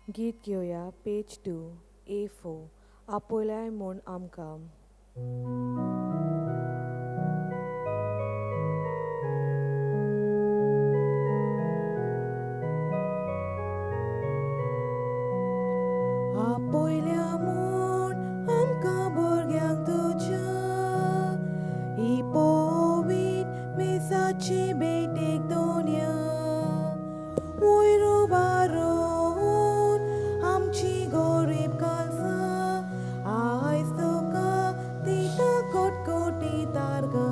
गीत घेवया page 2 A4 आपल्याय म्हूण आमकां. आपयल्या म्हूण आमकां भुरग्यांक तुज्या ही पवित्र मेसाची बेटेक दोनया वयर उबारून आमची गोरीब काळजां आयज तुका दिता कोटकोटी तारगां.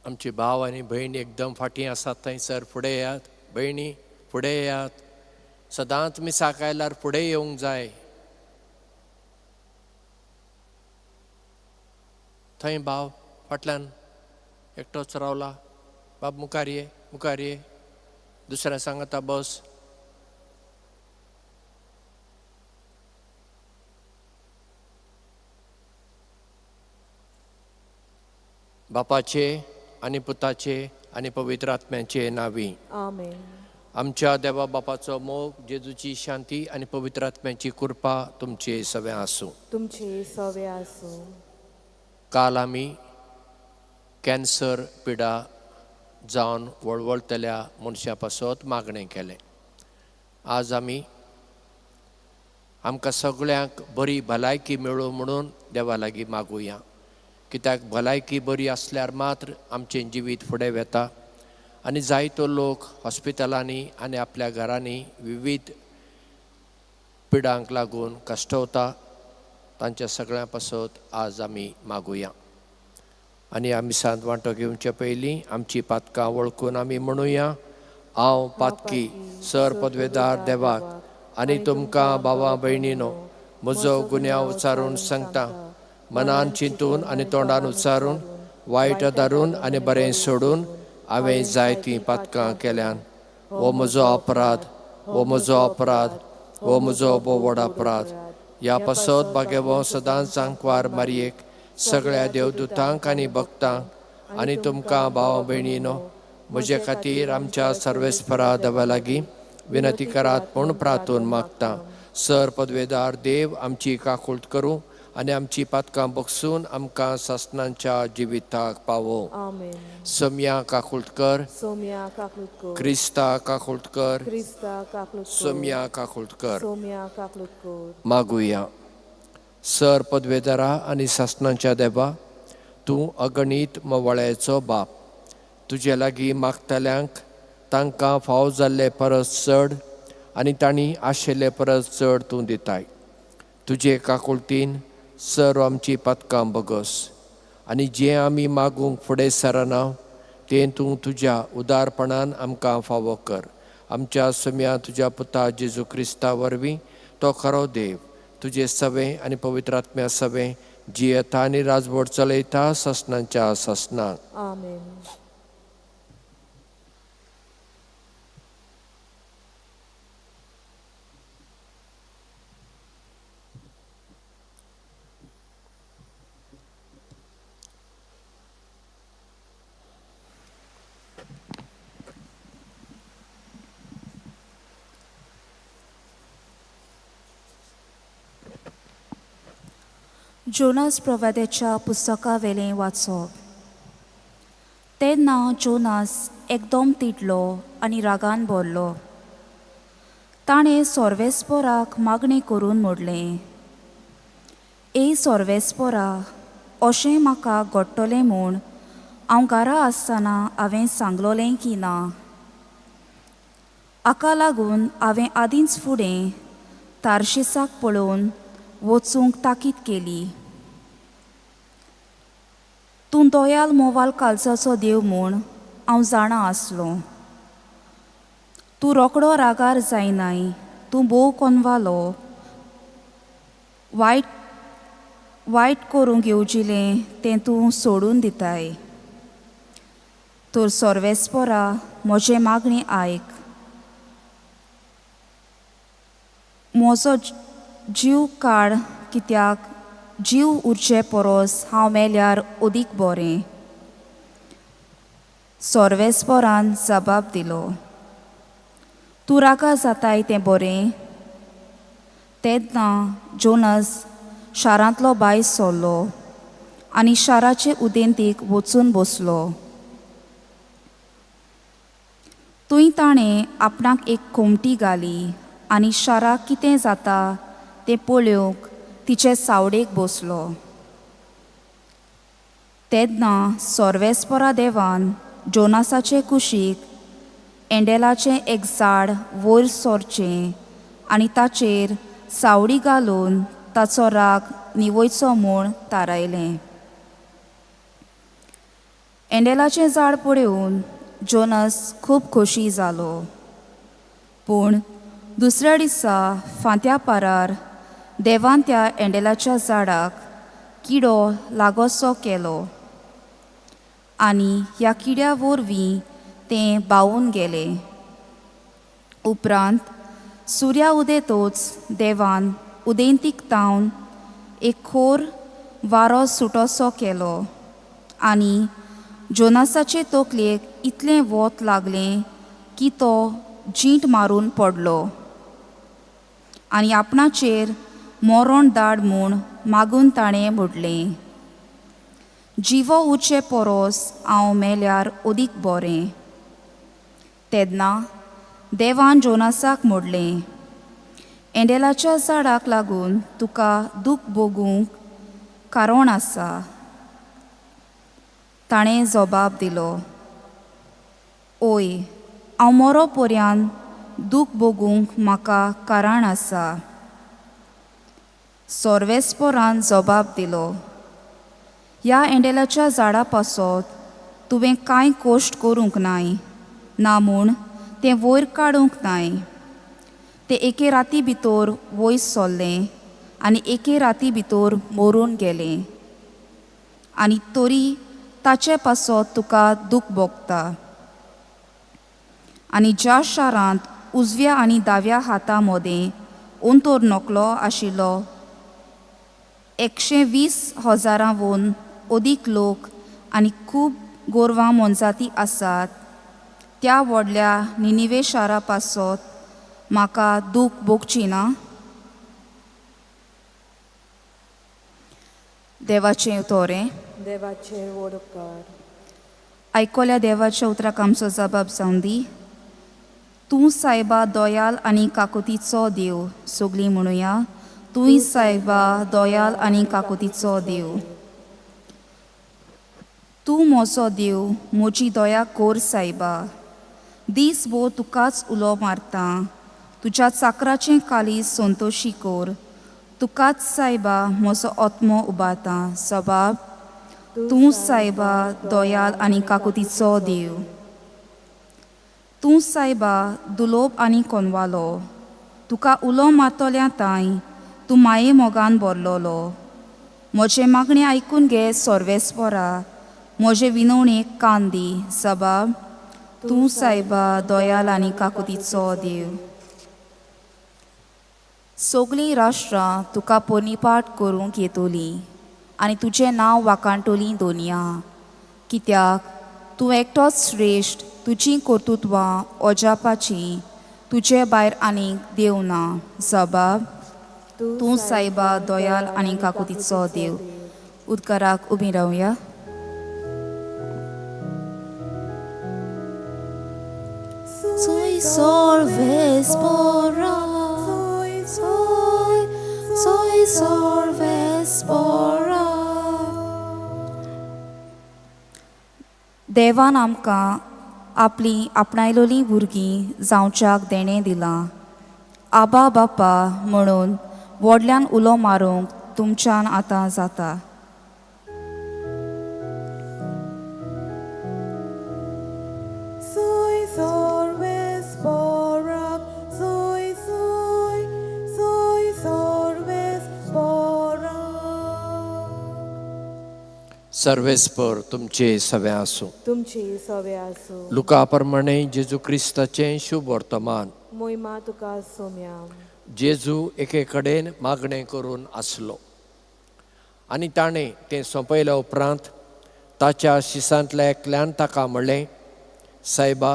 आमचे भाव आनी भयण एकदम फाटीं आसात थंयसर फुडें येयात. भयणी फुडें येयात. सदां तुमी साकायल्यार फुडें येवंक जाय. थंय भाव फाटल्यान एकटोच रावला. बाब मुखार ये, मुखार ये. दुसऱ्या सांगाता बस. बापाचे आनी पुताचे आनी पवित्र आत्म्याचे नांवी. आमेन. आमच्या देवा बापाचो मोग, जेजूची शांती आनी पवित्र आत्म्याची कृपा तुमचे सगळे आसूं. तुमचे सवे आसूं. काल आमी कॅन्सर पिडा जावन वळवळतल्या मनशां पासत मागणें केलें. आज आमकां सगळ्यांक बरी भलायकी मेळूं म्हणून देवा लागीं मागुया. कित्याक भलायकी बरी आसल्यार मात्र आमचें जिवीत फुडें वता. आनी जायतो लोक हॉस्पिटलांनी आनी आपल्या घरांनी विविध पिडांक लागून कश्टवता. तांच्या सगळ्यां पासत आज आमी मागुया. आनी आमी सांत वांटो घेवचे पयलीं आमची पातकां वळखून आमी म्हणुया. हांव पातकी सर पदवेदार देवाक आनी तुमकां भावां भयणीनो म्हजो गुन्यांव उच्चारून सांगता. मनान चिंतून आनी तोंडान उच्चारून वायट धरून आनी बरें सोडून हांवें जायतीं पातकां केल्यान. हो म्हजो अपराध, हो म्हजो अपराध, हो म्हजो बोवड अपराध. ह्या पासत बागेवो सदांच सांकवार मारयेक सगळ्या देवदुतांक आनी भक्तांक आनी तुमकां भाव भयणीनो म्हजे खातीर आमच्या सर्वेस्परा देवा लागीं विनंती करात म्हूण प्रार्थून मागता. सर पदवेदार देव आमची काकुळट करूं आनी आमची पातकां बगसून आमकां सासणांच्या जिविताक पावो. सोम्या काकुळटकर, सोम्या काकुळटकर, क्रिस्ता काकुळटकर, क्रिस्ता काकुळटकर, सोम्या काकुळटकर. सोम्या काकुळटकर. मागुया. सर पदवेदारा आनी सासणांच्या देवा, तूं अगणीत मोवाळ्याचो बाप. तुजे लागीं मागतल्यांक तांकां फाव जाल्ले परस चड आनी तांणी आशिल्ले परस चड तूं दिताय. तुजे काकुळटीन सर्व आमची पातकां बगस आनी जें आमी मागूंक फुडें सरना तें तूं तुज्या उदारपणान आमकां फावो कर. आमच्या सोम्या तुज्या पुता जेजू क्रिस्ता वरवीं तो खरो देव तुजे सवें आनी पवित्र आत्म्या सवें जियेता आनी राजवट चलयता ससनांच्या ससनाक. आमेन. जोनास प्रवाद्याच्या पुस्तका वेलें वाचप. तेन्ना जोनास एकदम तिडलो आनी रागान भरलो. ताणें सोर्वेस्पोराक मागणी करून म्हणलें, ए सोर्वेस्पोरा, अशें म्हाका घडटलें म्हूण हांव घरा आसतना हांवें सांगलोलें की ना. हाका लागून हांवें आदींच फुडें तार्शिसाक पळोवन वचूंक ताकीद केली. तूं दोयाल मोवाल काळजाचो देव म्हूण हांव जाणा आसलों. तूं रोकडो रागार जायनाय. तूं भोव कोनवालो वायट करूंक येवजिलें तें तूं सोडून दिताय. तर सोर्वेस्पोरा, म्हजे मागणी आयक. म्हजो जीव काड, कित्याक जीव उरचे परस हांव मेल्यार ओदीक बरें. सोर्वेस्पोरान जबाब दिलो, तूं रागा जाताय तें बरें. तेन्ना जोनस शारांतलो भायर सरलो आनी शाराचे उदेंतीक वचून बसलो. थंय ताणें आपणाक एक कोमटी घाली आनी शाराक कितें जाता तें पळोवंक तिचे सावडेक बसलो. तेन्ना सर्वेस्परा देवान जोनासाचे कुशीक एंडेलाचें एक झाड वयर सरचें आनी ताचेर सावडी घालून ताचो राग निवयचो म्हूण थारायलें. एंडेलाचें झाड पळोवन जोनस खूब खोशी जालो. पूण दुसऱ्या दिसा फांत्या पारार देवान त्या एंडेलाच्या झाडाक किडो लागोसो केलो आनी ह्या किड्या वरवीं तें बावून गेलें. उपरांत सुर्या उदेतोच देवान उदेंतीक तावन एक खोर वारो सुटोसो केलो आनी जोनासाचे तकलेक इतलें वत लागलें की तो जींट मारून पडलो आनी आपणाचेर मरण धाड म्हूण मागून ताणें म्हणलें, जिवो उचे परस हांव मेल्यार ओदीक बरें. तेन्ना देवान जोनासाक म्हणलें, एंडेलाच्या झाडाक लागून तुका दूख भोगूंक कारण आसा. ताणें जबाब दिलो, ओय, हांव मरो पर्यंत दूख भोगूंक म्हाका कारण आसा. सर्वेस्परान जबाब दिलो, ह्या एंडेलाच्या झाडा पासत तुवें कांय कोश्ट करूंक नाय ना म्हूण तें वयर काडूंक नाय. तें एके राती भितर वयर सरलें आनी एके राती भितर मरून गेलें आनी तरी ताचे पासत तुका दूख भोगता. आनी ज्या शारांत उजव्या आनी दाव्या हाता मदें अंतर नकलो आशिल्लो 120,000 ओदीक लोक आनी खूब गोरवां मोनजाती आसात, त्या व्हडल्या निनिवे शारा पासत म्हाका दूख भोगची ना. देवाचें उतोरें. देवाचें वडकार. आयकोल्या देवाच्या उतराक आमचो जबाब जावन दी. तूं सायबा दोयाल आनी काकुतीचो देव, सगळीं म्हणुया, तूंय सायबा दोयाल आनी काकुतीचो देव. तूं म्हजो देव, म्हजी दया कोर सायबा. दीसभर तुकाच उलो मारता, तुज्या चाकराचें कालीस संतोशी कोर. तुकाच सायबा म्हजो आत्मो उबारता. जबाब, तूं सायबा दोयाल आनी काकुतीचो देव. तूं सायबा दुलोब आनी कोनवालो, तुका उलो मारतल्या ताई तूं माये मोगान भरलोलो. म्हजे मागणें आयकून घे सर्वेस्परा, म्हजे विनवणेक कान दी. जबाब, तूं सायबा दोयाल आनी काकुतीचो देव. सगळीं राष्ट्रां तुका पोरनिपाट करूंक येतलीं आनी तुजें नांव वाखाणटलीं दोनया. कित्याक तूं एकटोच श्रेश्ठ, तुजीं कर्तुत्वां ओजापाचीं, तुजे भायर आनीक देव ना. जबाब, तूं सायबा दोयाल आनी काकुतीचो देव. उदकाराक उबीं रावया. Soy Sorvespora, soy Sorvespora. देवान आमकां आपलीं आपणायलोलीं भुरगीं जावच्याक देणें दिलां. आबा बापा म्हणून व्हडल्यान उलो मारूंक तुमच्यान आतां जाता. सर्वेस्पर तुमचे सवे आसूं. तुमची सवे आसूं. लुका प्रमाणे जेजू क्रिस्ताचें शुभ वर्तमान. मोहिमा तुका सोम्या. जेजू एके कडेन मागणें करून आसलो आनी ताणें तें सोंपयल्या उपरांत ताच्या शिसांतल्या एकल्यान ताका म्हणलें, सायबा,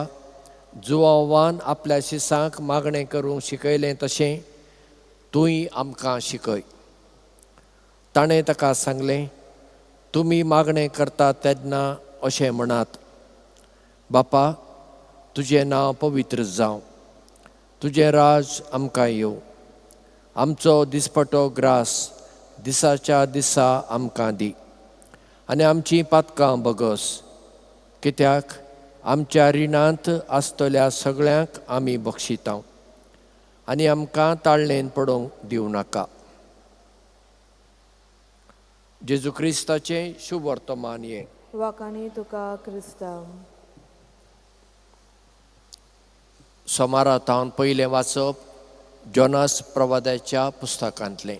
जुवावान आपल्या शिसांक मागणें करूंक शिकयलें तशें तूंय आमकां शिकय. ताणें ताका सांगलें, तुमी मागणें करतात तेन्ना अशें म्हणात, बापा, तुजें नांव पवित्र जावं, तुजें राज आमकां येवं, आमचो दिसपटो ग्रास दिसाच्या दिसा आमकां दी, आनी आमचीं पातकां बगस, कित्याक आमच्या रिणांत आसतल्या सगळ्यांक आमी बक्षितांव, आनी आमकां ताळणेन पडोवंक दिवं नाका. जेजू क्रिस्ताचें शुभ वर्तमान ये. वाकानी तुका क्रिस्तांव. सोमारात हांव पयलें वाचप जोनास प्रवाद्याच्या पुस्तकांतलें.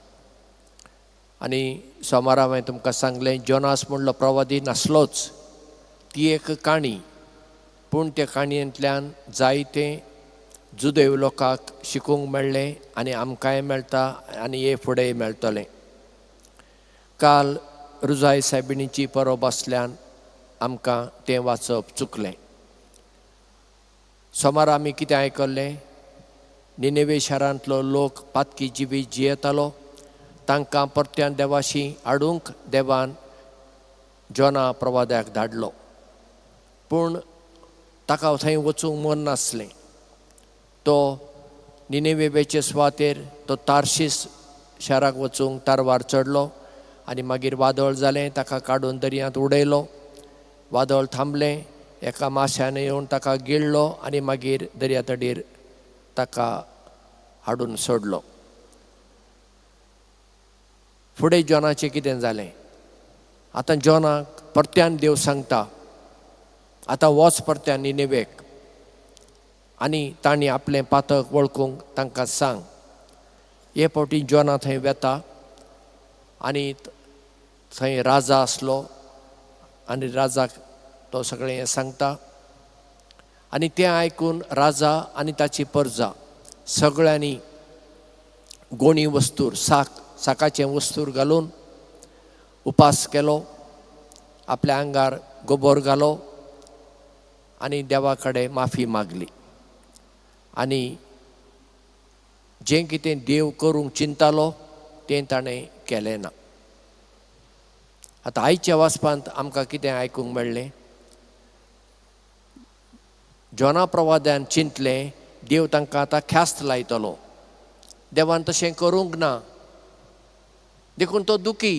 आनी सोमारा हांवें तुमकां सांगलें जोनास म्हणलो प्रवादी नासलोच, ती एक काणी. पूण त्या काणयेंतल्यान जायते जुदेव लोकांक शिकूंक मेळ्ळें आनी आमकांय मेळटा आनी हे फुडेंय मेळटलें. काल रुजाय सायबिणीची परब आसल्यान आमकां तें वाचप चुकलें. सोमारा आमी कितें आयकल्लें? निनेवे शारांतलो लोक पातकी जिवी जियेतालो, तांकां परत्यान देवाशी हाडूंक देवान जोना प्रवाद्याक धाडलो. पूण ताका थंय वचूंक मन नासलें. तो निनेवेचे सुवातेर तो तार्शीस शाराक वचूंक तारवार चडलो आनी मागीर वादळ जालें, ताका काडून दर्यांत उडयलो. वादळ थांबलें, एका माश्यान येवन ताका गिळ्ळो आनी मागीर दर्या तडीर ताका हाडून सोडलो. फुडें जोनाचें कितें जालें? आतां जोनाक परत्यान देव सांगता, आतां वच परत्यान निनेवेक आनी तांणी आपलें पातक वळखूंक तांकां सांग. हे फावटी जोना थंय वेता आनी थंय राजा आसलो आनी राजाक तो सगळें हें सांगता. आनी तें आयकून राजा आनी ताची परजा सगळ्यांनी गोणी वस्तूर साकाचें वस्तूर घालून उपास केलो, आपल्या आंगार गोबोर घालो आनी देवा कडेन माफी मागली. आनी जें कितें देव करूंक चिंतालो तें ताणें केलें ना. आतां आयच्या वाचपांत आमकां कितें आयकूंक मेळ्ळें? जोना प्रवाद्यान चिंतलें देव तांकां आतां ख्यास्त लायतलो. देवान तशें करूंक ना. देखून तो दुखी.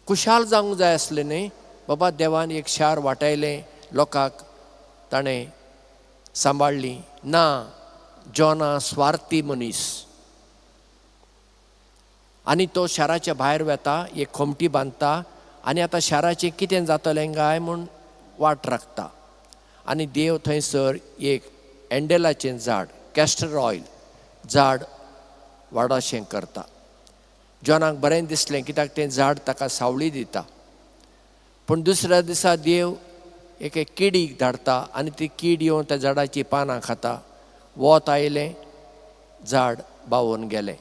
खुशाल जावंक जाय आसलें न्ही. बाबा, देवान एक शार वाटायलें, लोकांक ताणें सांबाळली. ना, जोना स्वार्थी मनीस. आनी तो शाराच्या भायर वेता, एक खोमटी बांदता आनी आतां शाराचें कितें जातलें काय म्हूण वाट राखता. आनी देव थंयसर एक एंडेलाचें झाड, कॅस्टर ऑयल झाड वाडोशें करता. जोनाक बरें दिसलें, कित्याक तें झाड ताका सावळी दिता. पूण दुसऱ्या दिसा देव एक किडीक धाडटा आनी ती कीड येवन त्या झाडाची पानां खाता. वोत आयलें, झाड बावून गेलें.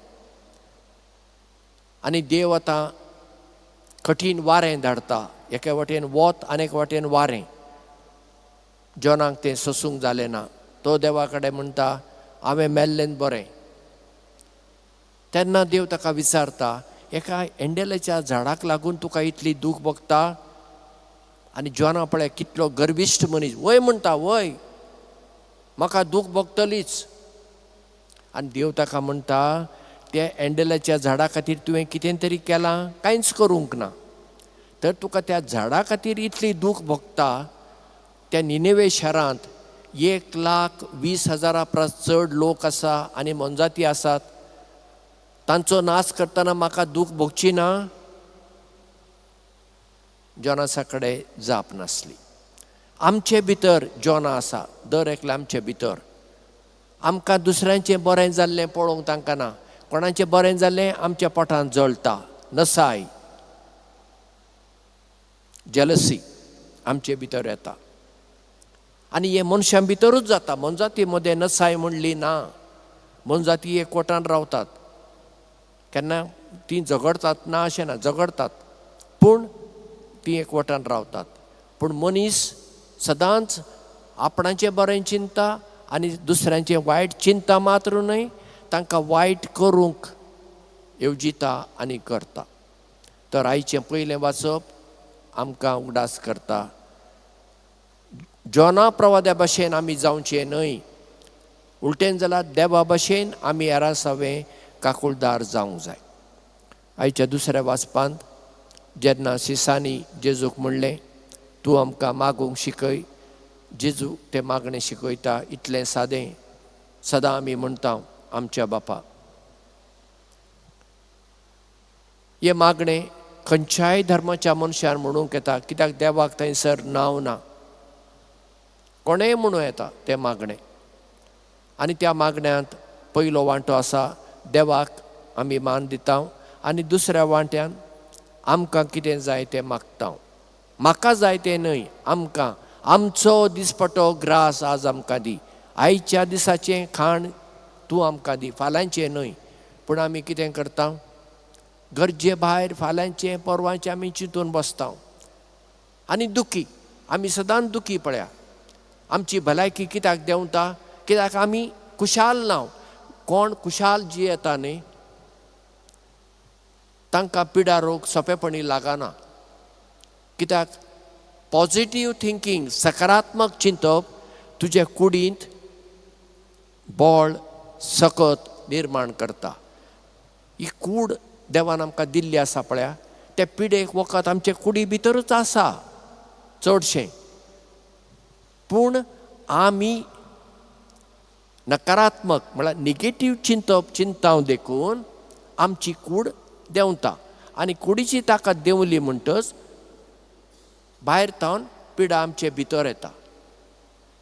आनी देव आतां कठीण वारें धाडटा. एके वटेन वोत आनी एक वटेन वारें. जोनाक तें सोसूंक जालें ना. तो देवा कडेन म्हणटा, हांवें मेल्लें बरें. तेन्ना देव ताका विचारता, एका एंडेलाच्या झाडाक लागून तुका इतली दूख भोगता? आनी जोना पळय कितलो गर्विश्ट मनीस. वय म्हणटा, वय, म्हाका दूख भोगतलीच. आनी देव ताका म्हणटा, त्या एंडेलाच्या झाडा खातीर तुवें कितें तरी केलां? कांयच करूंक ना. तर तुका त्या झाडा खातीर इतली दूख भोगता. त्या निनेवे शारांत 1,20,000 परस चड लोक आसा आनी मनजाती आसात. तांचो नाश करतना म्हाका दूख भोगची ना? जोनासा कडेन जाप नासली. आमचे भितर जोना आसा, दर एकल्या आमचे भितर. आमकां दुसऱ्यांचें बरें जाल्लें पळोवंक तांकां ना. कोणाचें बरें जाल्लें आमच्या पोटांत जळटा. नसाय, जेलसी आमचे भितर येता. आनी हे मनशां भितरूच जाता. मनजाती मदें नसाय म्हणली ना. मनजाती एकवटान रावतात. केन्ना ती झगडतात ना अशें ना, झगडतात, पूण ती एकवटान रावतात. पूण मनीस सदांच आपणाचें बरें चिंता आनी दुसऱ्यांचें वायट चिंता मात्र न्हय, तांकां वायट करूंक येवजिता आनी करता. तर आयचें पयलें वाचप आमकां उगडास करता. जोना प्रवाद्या भाशेन आमी जावचें न्हय, उलटेन जाल्यार देवा भाशेन आमी हेरां सावे काकुळदार जावंक जाय. आयच्या दुसऱ्या वाचपांत जेन्ना सिसांनी जेजूक म्हणलें, तूं आमकां मागूंक शिकय, जेजू तें मागणें शिकयता. इतलें सादें सदां आमी म्हणटा आमच्या बापा. हें मागणें खंयच्याय धर्माच्या मनशान म्हणूंक येता, कित्याक देवाक थंयसर नांव ना. कोणेंय म्हणूं येता तें मागणें. आनी त्या मागण्यांत पयलो वांटो आसा देवाक आमी मान दिता, आनी दुसऱ्या वांट्यान आमकां कितें जाय तें मागता. म्हाका जाय तें न्हय, आमकां आमचो दिसपटो ग्रास आज आमकां दी. आयच्या दिसाचें खाण तूं आमकां दी, फाल्यांचें न्हय. पूण आमी कितें करता, गरजे भायर फाल्यांचें परवांचें आमी चिंतून बसता आनी दुखी. आमी सदांच दुखी पळया. आमची भलायकी कित्याक देंवता, कित्याक आमी खुशाल ना. कोण खुशाल जी येता न्ही तांकां पिडा रोग सोंपेपणी लागना. कित्याक पॉझिटीव थिंकींग, सकारात्मक चिंतप तुजे कुडींत बळ सकत निर्माण करता. ही कूड देवान आमकां दिल्ली आसा पळया, ते पिडेक वखद आमचे कुडी भितरूच आसा चडशें. पूण आमी नकारात्मक म्हळ्यार नेगेटीव चिंताव देखून आमची कूड देंवता. आनी कुडीची ताकद देंवली म्हणटच भायर तावन पिडा आमचे भितर येता.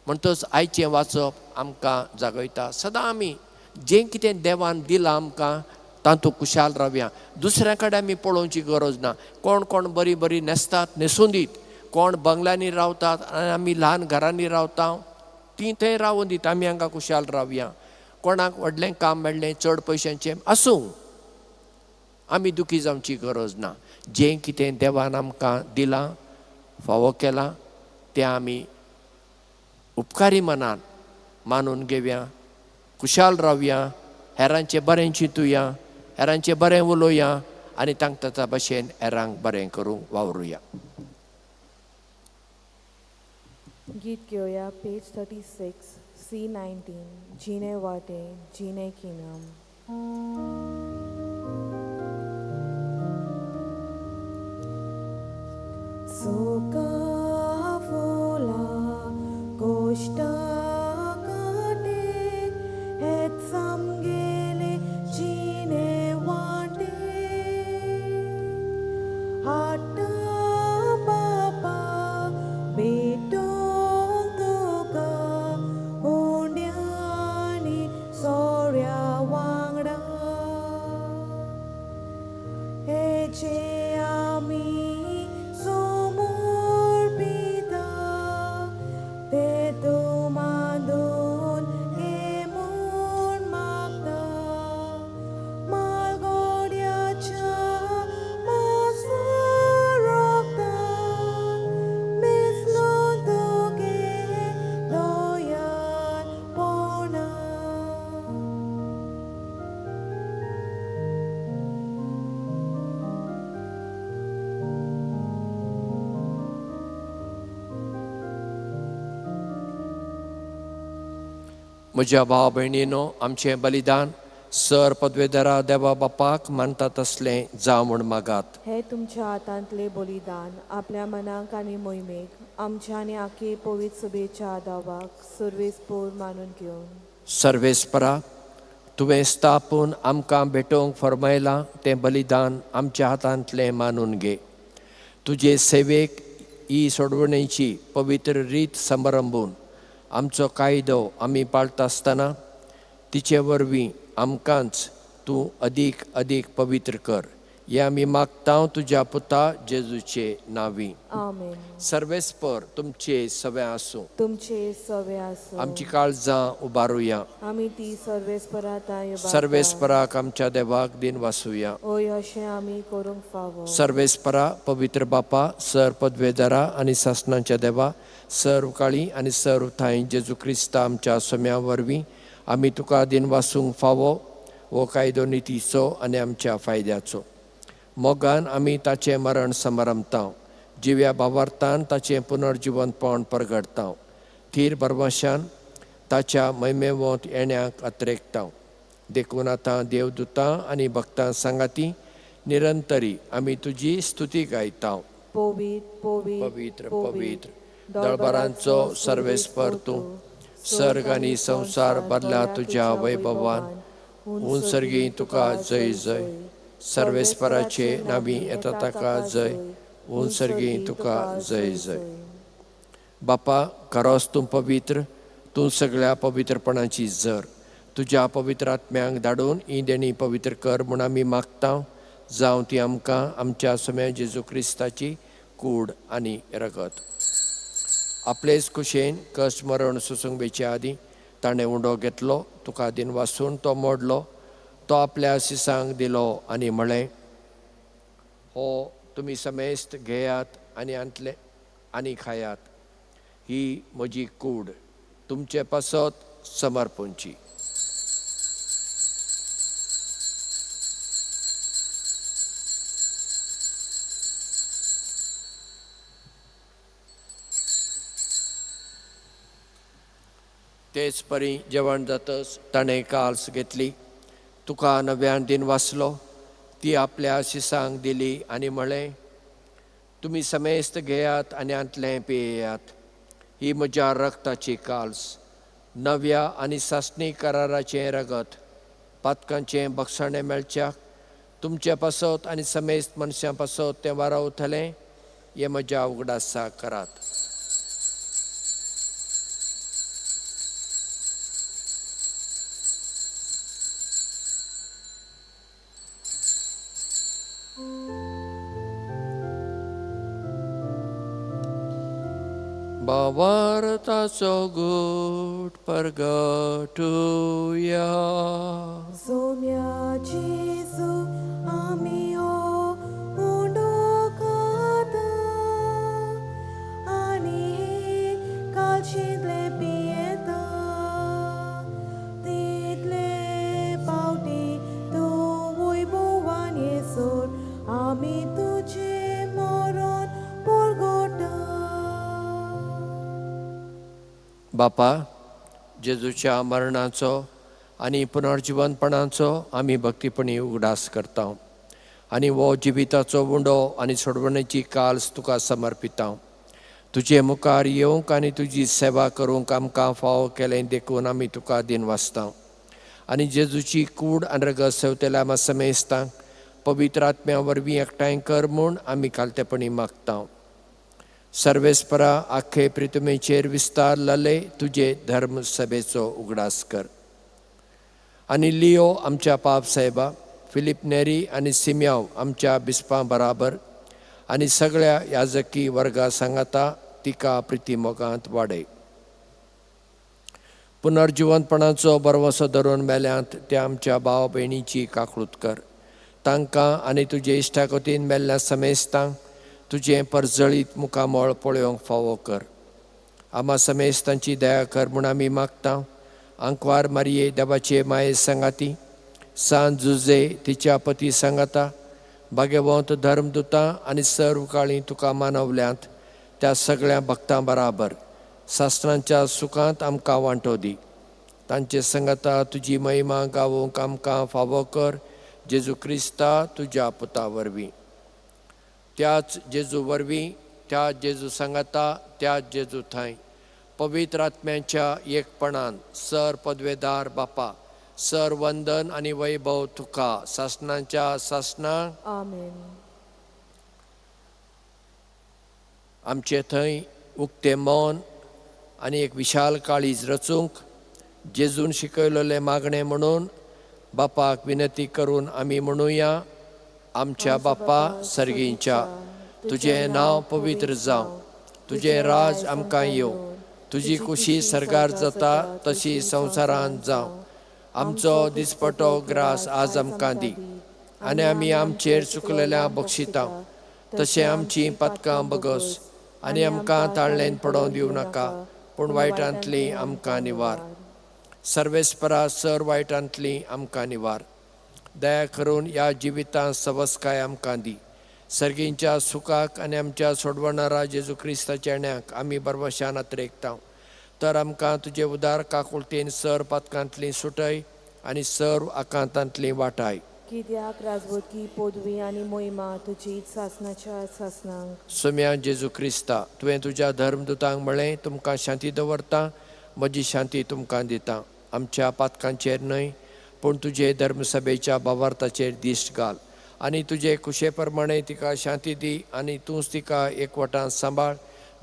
म्हणटच आयचें वाचप आमकां जागयता. सदां आमी जें कितें देवान दिलां आमकां तातूंत खुशाल रावया. दुसऱ्या कडेन आमी पळोवची गरज ना. कोण कोण बरीं बरीं न्हेसतात, न्हेसून दीत. कोण बंगल्यांनी रावतात आनी आमी ल्हान घरांनी रावता, ती थंय रावून दीत, आमी हांगा खुशाल रावया. कोणाक व्हडलें काम मेळ्ळें चड पयशांचें आसूं, आमी दुखी जावची गरज ना. जें कितें देवान आमकां दिलां, फावो केलां, तें आमी उपकारी मनान मानून घेवया, खुशाल रावया, हेरांचें बरें चिंतुया, हेरांचें बरें उलोवया आनी तांकां ताच्या भाशेन हेरांक बरें करूंक वावरुया. गीत घेवया पेज 36 C19 जीने वाटे जीने की नाम. सोका फुला गोष्टा काटे हेत समगेले जीने वाटे हाटा बापा बेटो तुका हुंड्यानी सोऱ्या वांगडा हेचे आमी समोर पिता ते तुमादून हे म्हूण मागता मालगोड्याच्या मासर रोगता मिसलो तुगे दोयान पोना. म्हज्या भाव भयणीनो, आमचें बलिदान सर पदवेदरा देवा बापाक मानता तसलें जावं म्हूण मागात. हे तुमच्या हातांतले बलिदान आपल्या मनाक आनी मोहिमेक आमच्या आनी आख्खे पवित्र सभेच्या आदावाक सर्वेस्पोर मानून घेवन सर्वेस्परा, तुवें स्थापून आमकां भेटोवंक फरमायलां तें बलिदान आमच्या हातांतलें मानून घे. तुजे सेवेक ही सोडवणेची पवित्र रीत समारंभून आमचो कायदो आमी पाळटा आसतना तिचे वरवीं आमकांच तूं अदीक अदीक पवित्र कर. हे आमी मागता तुज्या पुता जेजूचे नावी. आमेन. सर्वेस्पर तुमचे सवे आसूं. तुमचे सवे आसूं. आमची काळजां उबारुया. आमी ती सर्वेस्पराताय बाळगता. सर्वेस्पराक आमच्या देवाक दिन वासुया. ओय अशें आमी करूंक फावो. सर्वेस्परा पवित्र बापा, सर पदवेदारा आनी सासणांच्या देवा, सर्व काळी आनी सर्व थाय जेजू क्रिस्ता आमच्या सोम्या वरवीं आमी तुका दिन वासूंक फावो हो कायदो नितीचो आनी आमच्या फायद्याचो. मोगान आमी ताचें मरण समरमतां. जिव्या भावार्थान ताचें पुनर्जिवनपण परगडतां. थीर बरवशान ताच्या मैमेवंत येण्याक अत्रेकतां. देखून आतां देवदूतां आनी भक्तां सांगाती निरंतरी आमी तुजी स्तुती गायतां. पवित्र पवित्र दळबरांचो सर्वेस्पर तूं, सर्ग आनी संवसार भरला तुज्या वैभवान. उंसर्गी तुका जय जय. सर्वेस्पराचे नावी येता ताका जय. उंसर्गी तुका जय जय. बापा, खरोच तूं पवित्र, तूं सगळ्या पवित्रपणाची जर. तुज्या पवित्र आत्म्यांक धाडून ही देणी पवित्र कर म्हूण आमी मागता. जावं ती आमकां आमच्या सोम्या जेजू क्रिस्ताची कूड आनी रगत. आपलेच कुशेन कश्ट मरण सोसूंक बेच्या आदीं ताणें उंडो घेतलो. तुका दिन वासून तो मोडलो. तो आपल्या शिसांक दिलो आनी म्हळें, हो तुमी समेस्त घेयात आनी आंतले आनी खायात. ही म्हजी कूड तुमचे पासत समर्पणची. तेच परी जेवण जातच ताणें काल्स घेतली. तुका नव्यान दिन वाचलो. ती आपल्या शिसांक दिली आनी म्हळें, तुमी समेस्त घेयात आनी आंतलें पियेयात. ही म्हज्या रक्ताची काल्स, नव्या आनी सासणी कराराचें रगत. पातकांचें भक्षणें मेळच्याक तुमचे पासत आनी समेस्त मनशां पासत तें वारावतलें. हें म्हज्या उगडासा करात. भावार्थाचो गूट परगटुया. सोम्या जेजू आमी हो उंडो खाता आनी हे काळशींतले पियेता. तितले पावटी तूं वैभवान येसोर आमी तुजें मरण परगटा. बापा, जेजूच्या मरणाचो आनी पुनर्जिवनपणाचो आमी भक्तीपणी उगडास करता आनी हो जिविताचो उंडो आनी सोडवणेची काल्स तुका समर्पिता. तुजे मुखार येवंक आनी तुजी सेवा करूंक आमकां फावो केलें देखून आमी तुका दिन वाचता. आनी जेजूची कूड आनी रगत सेवतेल्या आमी समेस्तांक पवित्र आत्म्या वरवीं एकठांय कर म्हूण आमी खालतेपणी मागता. सर्वेस्परा आख्खे प्रितमेचेर विस्तार जाले तुजे धर्म सभेचो उगडास कर. आनी लियो आमच्या पाप साहेबा, फिलीप नेरी आनी सिम्याव आमच्या बिस्पां बराबर आनी सगळ्या याजकी वर्गा सांगाता तिका प्रिती मोगांत वाडय. पुनर्जिवनपणाचो बरवसो धरून मेल्यांत त्या आमच्या भाव भयणीची काकळूत कर. तांकां आनी तुजे इश्टाकोतीन मेल्ल्या समेस्तांक तुजें परजळीत मुखामळ पळोवंक फावो कर. आमा समेस्तांची दया कर म्हूण आमी मागता. आंकवार मारये देवाचे माये सांगाती, सांत जुजे तिच्या पती सांगाता, भाग्यवंत धर्मदुतां आनी सर्व काळी तुका मानवल्यांत त्या सगळ्या भक्तां बराबर सासणांच्या सुखांत आमकां वांटो दी. तांचे सांगाता तुजी महिमा गावोवंक आमकां फावो कर. जेजू क्रिस्ता तुज्या पुता वरवीं. त्याच जेजू वरवीं, त्याच जेजू सांगाता, त्याच जेजू थंय पवित्र आत्म्याच्या एकपणान सर पदवेदार बापा, सर वंदन आनी वैभव तुका सासणांच्या सासणांक. आमेन. आमचे थंय उक्ते मौन आनी एक विशाल काळीज रचूंक जेजून शिकयलेले मागणे म्हणून बापाक विनंती करून आमी म्हणुया, आमच्या बापा सर्गींच्या, तुझे नाव पवित्र जावं, तुझे राज आमकां येवं, तुजी खुशी सरकार जाता तशी संवसारांत जावं. आमचो दिसपटो ग्रास आज आमकां दी, आनी आमी आमचेर चुकलेल्या बक्षिता तशें आमची पथकां बगस, आनी आमकां ताळ्ळेन पडोवं दिवं नाका, पूण वायटांतली आमकां निवार. सर्वेस्परा सर वायटांतली आमकां निवार. दया करून ह्या जिवितांत सवस्काय आमकां दी. सर्गींच्या सुखाक आनी आमच्या सोडवणारा जेजू क्रिस्ताच्या येण्याक आमी बरवशान अत्रेकता. तर आमकां तुजे उदार काकुळतेन सर पथकांतली सुटय आनी सर्व आकांतांतली वाटाय. कित्याक राजवटी पदवी आनी मोहिमा तुजी सासणाच्या सासणांक. सोम्या जेजू क्रिस्ता, तुवें तुज्या धर्मदुतांक म्हळें, तुमकां शांती दवरता, म्हजी शांती तुमकां दिता. आमच्या पातकांचेर न्हय, पूण तुजे धर्मसभेच्या भावार्थाचेर दिश्ट घाल, आनी तुजे कुशे प्रमाणे तिका शांती दी, आनी तूंच तिका एकवटान सांबाळ,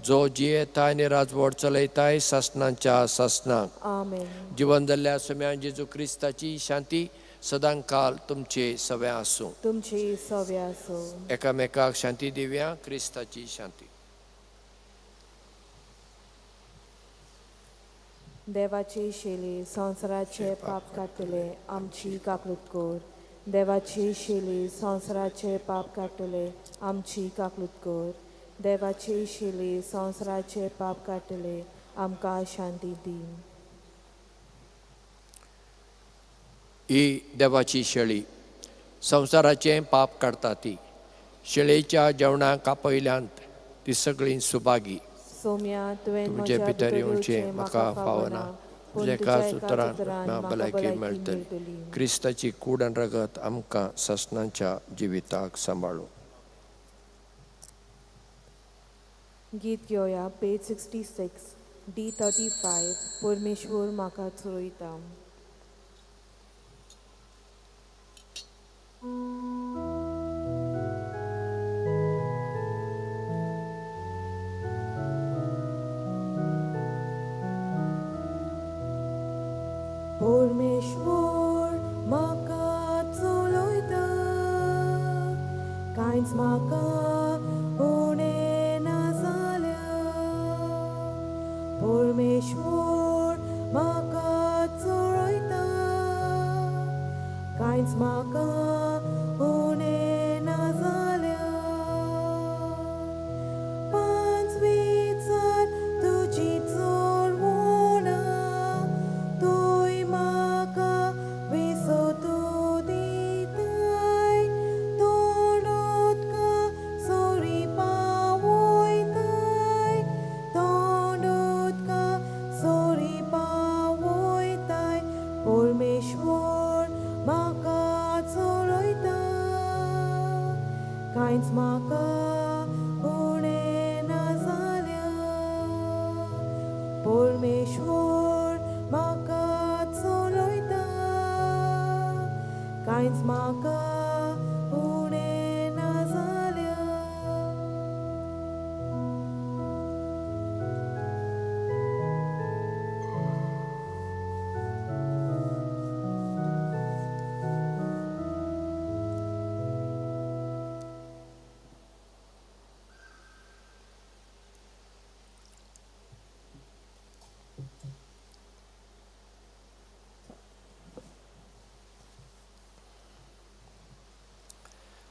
जो जियेताय आनी राजवट चलयताय सासणांच्या सासणांक. आमेन. जिवन जाल्ल्या सोम्या जेजू क्रिस्ताची शांती सदां काल तुमचे सव्या आसूं. तुमची सव्या असो. एकामेकाक शांती दिवया. क्रिस्ताची शांती. देवाचे शेले संवसाराचे पाप काडटले आमची काकूट कोर. देवाची शेले संवसाराचे पाप काडटले आमची काकूट कोर. देवाचे शेले संवसाराचे पाप काडटले आमकां शांती दी. ही देवाची शेळी संवसाराचें पाप काडटा ती. शेळेच्या जेवणाक आपयल्यांत ती सगळीं सुभागी. सोम्या तुवें तुमचे भितर येवचें म्हाका फावना, तुज्या एकाच उतरान म्हाका भलायकी मेळटली. क्रिस्ताची कूड आनी रगत आमकां सासणांच्या जिविताक सांबाळूं. गीत घेवया पेज 66 D35. परमेश्वर म्हाका चोरयता. परमेश्वर म्हाका चलयता, कांयच म्हाका उणें ना जाल्या. परमेश्वर म्हाका चलयता, कांयच म्हाका उणें ना जाल्या. पांच विचार तुजी चोरवोना, तुय म्हाका विसोतू दिताय. तोंड उदका सोरी पावयताय, तोंड उदका सोरी पावयताय. परमेश्वर म्हाका चलयता, कांयच म्हाका उणें ना जाल्या. परमेश्वर म्हाका चलयता, कांयच म्हाका उणें ना जाल्या.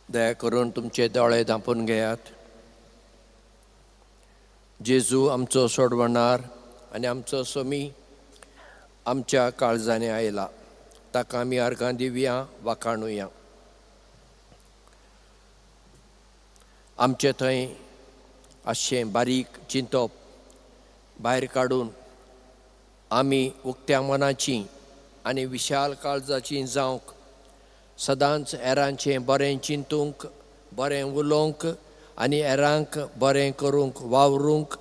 दया करून तुमचे दोळे धांपून घेयात. जेजू आमचो सोडवणार आनी आमचो सोमी आमच्या काळजांनी आयला. ताका आमी अर्गां दिवया, वाखाणुया. आमचे थंय आसचें बारीक चिंतप भायर काडून आमी उक्त्या मनाचीं आनी विशाल काळजाचीं जावंक, सदांच हेरांचें बरें चिंतूंक, बरें उलोवंक आनी हेरांक बरें करूंक वावरूंक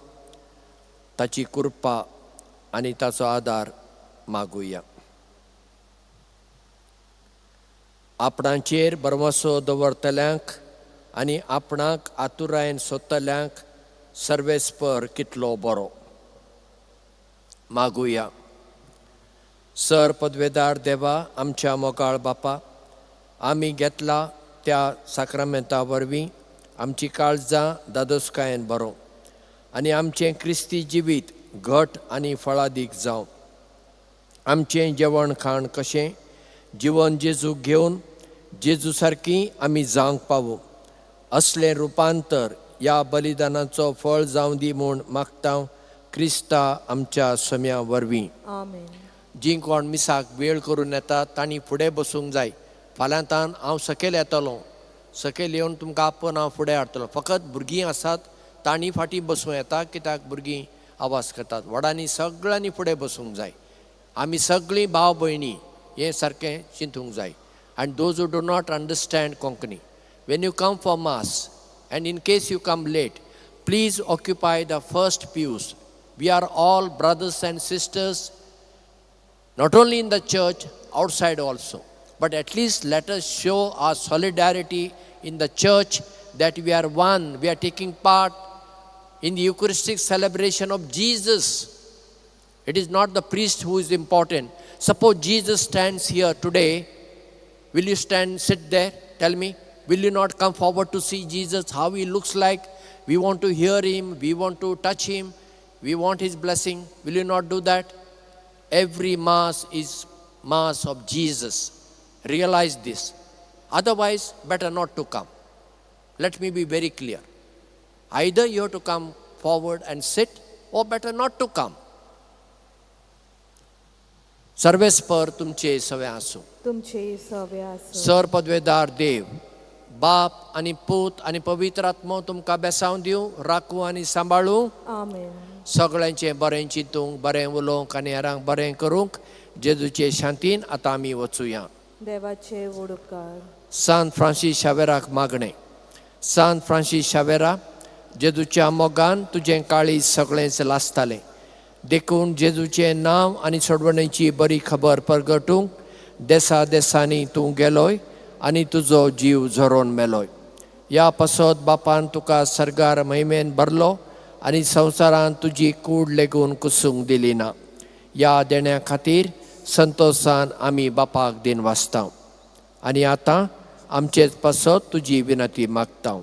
ताची कृपा आनी ताचो आदार मागुया. आपणाचेर भरवंसो दवरतल्यांक आनी आपणाक आतुरायेन सोदतल्यांक सर्वेस्पर कितलो बरो. मागुया. सर पदवेदार देवा, आमच्या मोगाळ बापा, आमी घेतला त्या साक्रामेंता वरवीं आमची काळजां दादोसकायेन भरो आनी आमचें क्रिस्ती जिवीत घट आनी फळादीक जावं. आमचें जेवण खाण कशें जिवन जेजूक घेवन जेजू सारकीं आमी जावंक पावूं असलें रुपांतर ह्या बलिदानाचो फळ जावं दी म्हूण मागता क्रिस्ता आमच्या सम्या वरवीं. आमेन. जी कोण मिसाक वेळ करून येतात तांणी फुडें बसूंक जाय. फाल्यांतान हांव सकयल येतलों, सकयल येवन तुमकां आपोवन हांव फुडें हाडटलों. फकत भुरगीं आसात तांणी फाटीं बसूं येता, कित्याक भुरगीं आवाज करतात. व्हडांनी सगळ्यांनी फुडें बसूंक जाय. आमी सगळीं भाव भयणी हें सारकें चिंतूंक जाय. And those who do not understand Konkani, when you come for Mass, and in case you come late, please occupy the first pews. We are all brothers and sisters, not only in the church, outside also. But at least let us show our solidarity in the church, that we are one, we are taking part in the Eucharistic celebration of Jesus. It is not the priest who is important. Suppose Jesus stands here today, will you stand, sit there? Tell me. Will you not come forward to see Jesus, how he looks like? We want to hear him. We want to touch him. We want his blessing. Will you not do that? Every Mass is Mass of Jesus. Realize this. Otherwise, better not to come. Let me be very clear. Either you have to come forward and sit, or better not to come. सर्वेस्पर तुमचे सवे आसूं. तुमचे सवे आसूं. Sir पदवेदार देव, बाप आनी पूत आनी पवित्र आत्मो तुमकां बेसांव दिवं, राखूं आनी सांबाळूं. आमेन. सगळ्यांचें बरें चिंतूंक, बरें उलोवंक आनी हेरांक बरें करूंक जेजूचे शांतीन आतां आमी वचुया. देवाचे व्हड उपकार. सांत फ्रांसीस शावेराक मागणें. सांत फ्रांसीस शावेरा, जेजूच्या मोगान तुजें काळीज सगळेंच लासतालें. देखून जेजूचें नांव आनी सोडवणेची बरी खबर परगटूंक देसा देसांनी तूं गेलोय आनी तुजो जीव झरोवन मेलोय. ह्या पासत बापान तुका सर्गार महिमेन भरलो आनी संवसारान तुजी कूड लेगून कुसूंक दिली ना. ह्या देण्या खातीर संतोशान आमी बापाक दिन वाचता. आनी आतां आमचेच पासत तुजी विनंती मागता.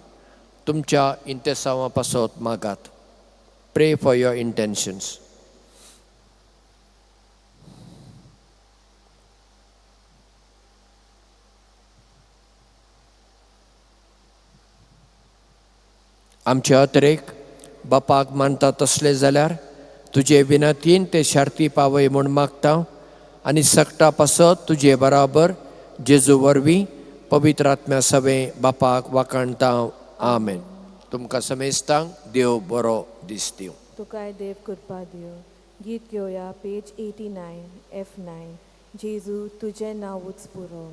तुमच्या इंतेसांवा पासत मागात. प्रे फॉर युअर इंटेन्शन्स. आमचे अतरेक बापाक मानता तसले जाल्यार तुजे विनंतीन ते शार्ती पावय म्हूण मागता आनी सक्ता पासत तुजे बराबर जेजू वरवीं पवित्र आत्म्या सवें बापाक वाखाणता. आमेन. तुमकां समेस्तांक देव बरो दीस दिवं. तुकाय देव कृपा दिवं. गीत घेवया पेज 89 F9. जेजू तुजें नांवूच पुरो.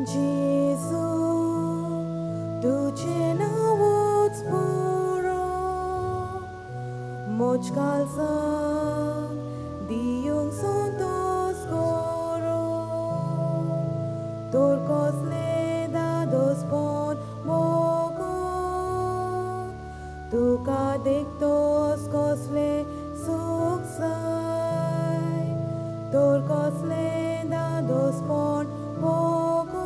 जेजू तुजें नांवूच पुरो. मोच काळजाक दिवंक संतोश करो. तोर कसले दादोसपण मोगो. तुका देखतोस कसले सूख जाय. तोर कसले दादोसपण मोगो.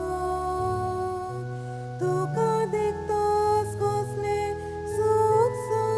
तुका देखतोस कसले सूख जाय.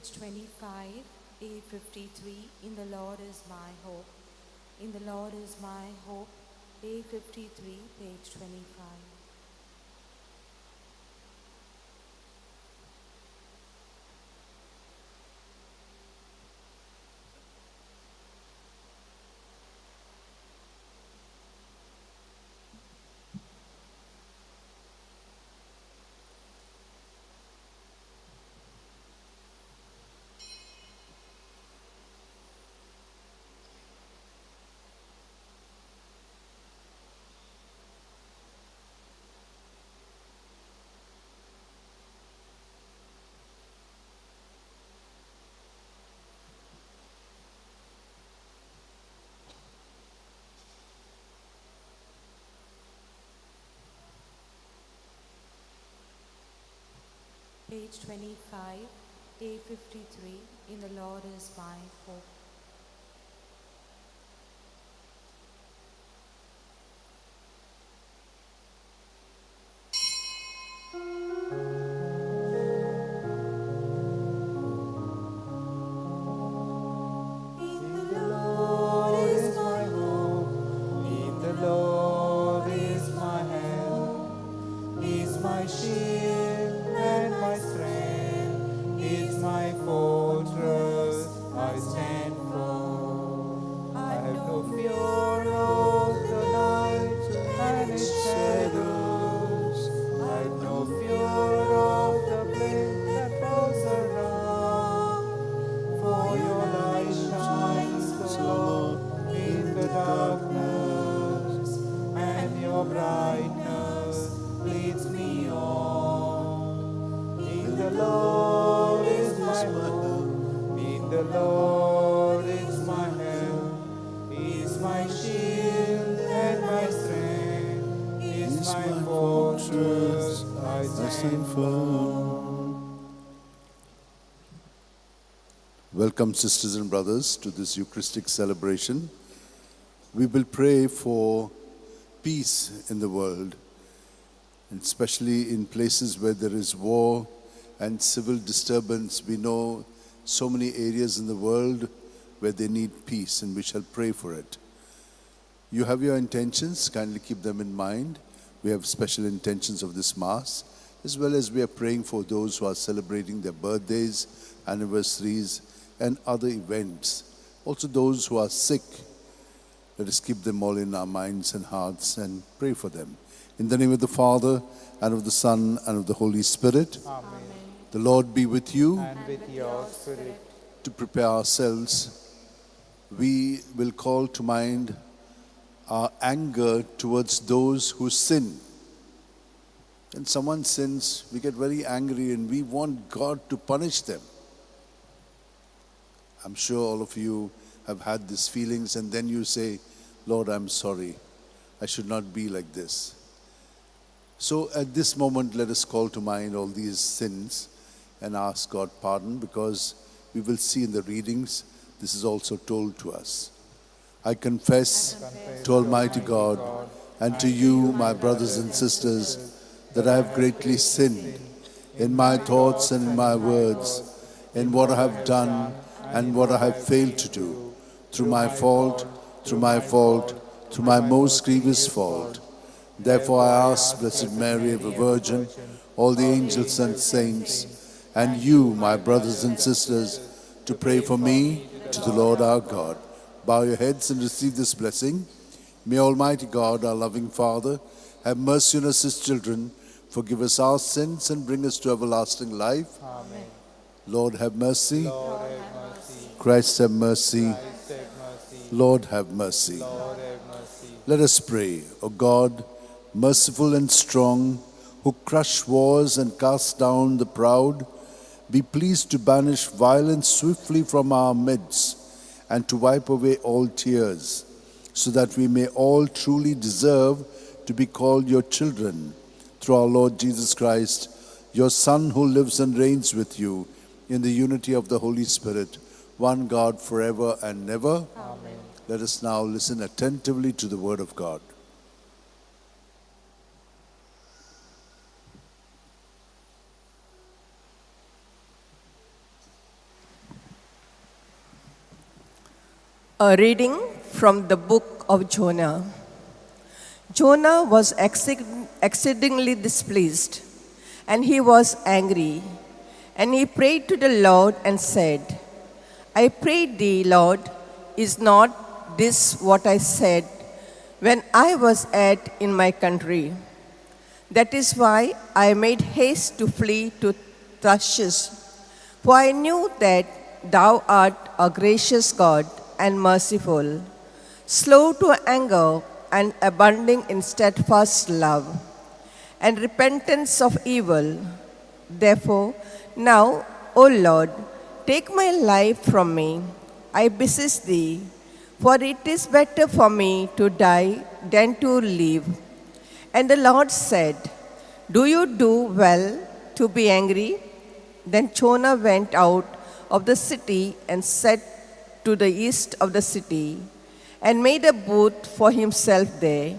Page 25, A53, In the Lord is my hope. In the Lord is my hope, A53, page 25. Page 25, A53, In the Lord is my hope. Welcome, sisters and brothers, to this Eucharistic celebration. We will pray for peace in the world, and especially in places where there is war and civil disturbance. We know so many areas in the world where they need peace, and we shall pray for it. You have your intentions, kindly keep them in mind. We have special intentions of this Mass, as well as we are praying for those who are celebrating their birthdays, anniversaries, and other events. Also those who are sick, let us keep them all in our minds and hearts and pray for them. In the name of the Father, and of the Son, and of the Holy Spirit. Amen. The Lord be with you. And with your spirit. To prepare ourselves, we will call to mind our anger towards those who sin. When someone sins, we get very angry and we want God to punish them. I'm sure all of you have had these feelings, and then you say, Lord, I'm sorry. I should not be like this. So at this moment, let us call to mind all these sins and ask God pardon, because we will see in the readings, this is also told to us. I confess to Almighty God and to you, my brothers and sisters, that I have greatly sinned in my thoughts and in my words, in what I have done and what I have failed to do, through my fault, through my most grievous fault. Therefore I ask Blessed Mary, ever Virgin, all the angels and saints, and you, my brothers and sisters, to pray for me to the Lord our God. Bow your heads and receive this blessing. May Almighty God, our loving Father, have mercy on us, His children, forgive us our sins, and bring us to everlasting life. Amen. Lord, have mercy. Lord, have mercy. Christ, have mercy. Christ, have mercy. Lord, have mercy. Lord, have mercy. Let us pray. O God, merciful and strong, who crush wars and cast down the proud, be pleased to banish violence swiftly from our midst and to wipe away all tears, so that we may all truly deserve to be called your children, through our Lord Jesus Christ, your Son, who lives and reigns with you in the unity of the Holy Spirit, one God forever and ever. Amen. Let us now listen attentively to the word of God. A reading from the book of Jonah. Jonah was exceedingly displeased, and he was angry. And he prayed to the Lord and said, I pray thee, Lord, is not this what I said when I was in my country? That is why I made haste to flee to Tarshish, for I knew that thou art a gracious God and merciful, slow to anger and abounding in steadfast love and repentance of evil. Therefore, now, O Lord, take my life from me, I beseech thee, for it is better for me to die than to live. And the Lord said, Do you do well to be angry? Then Jonah went out of the city and set to the east of the city, and made a booth for himself there.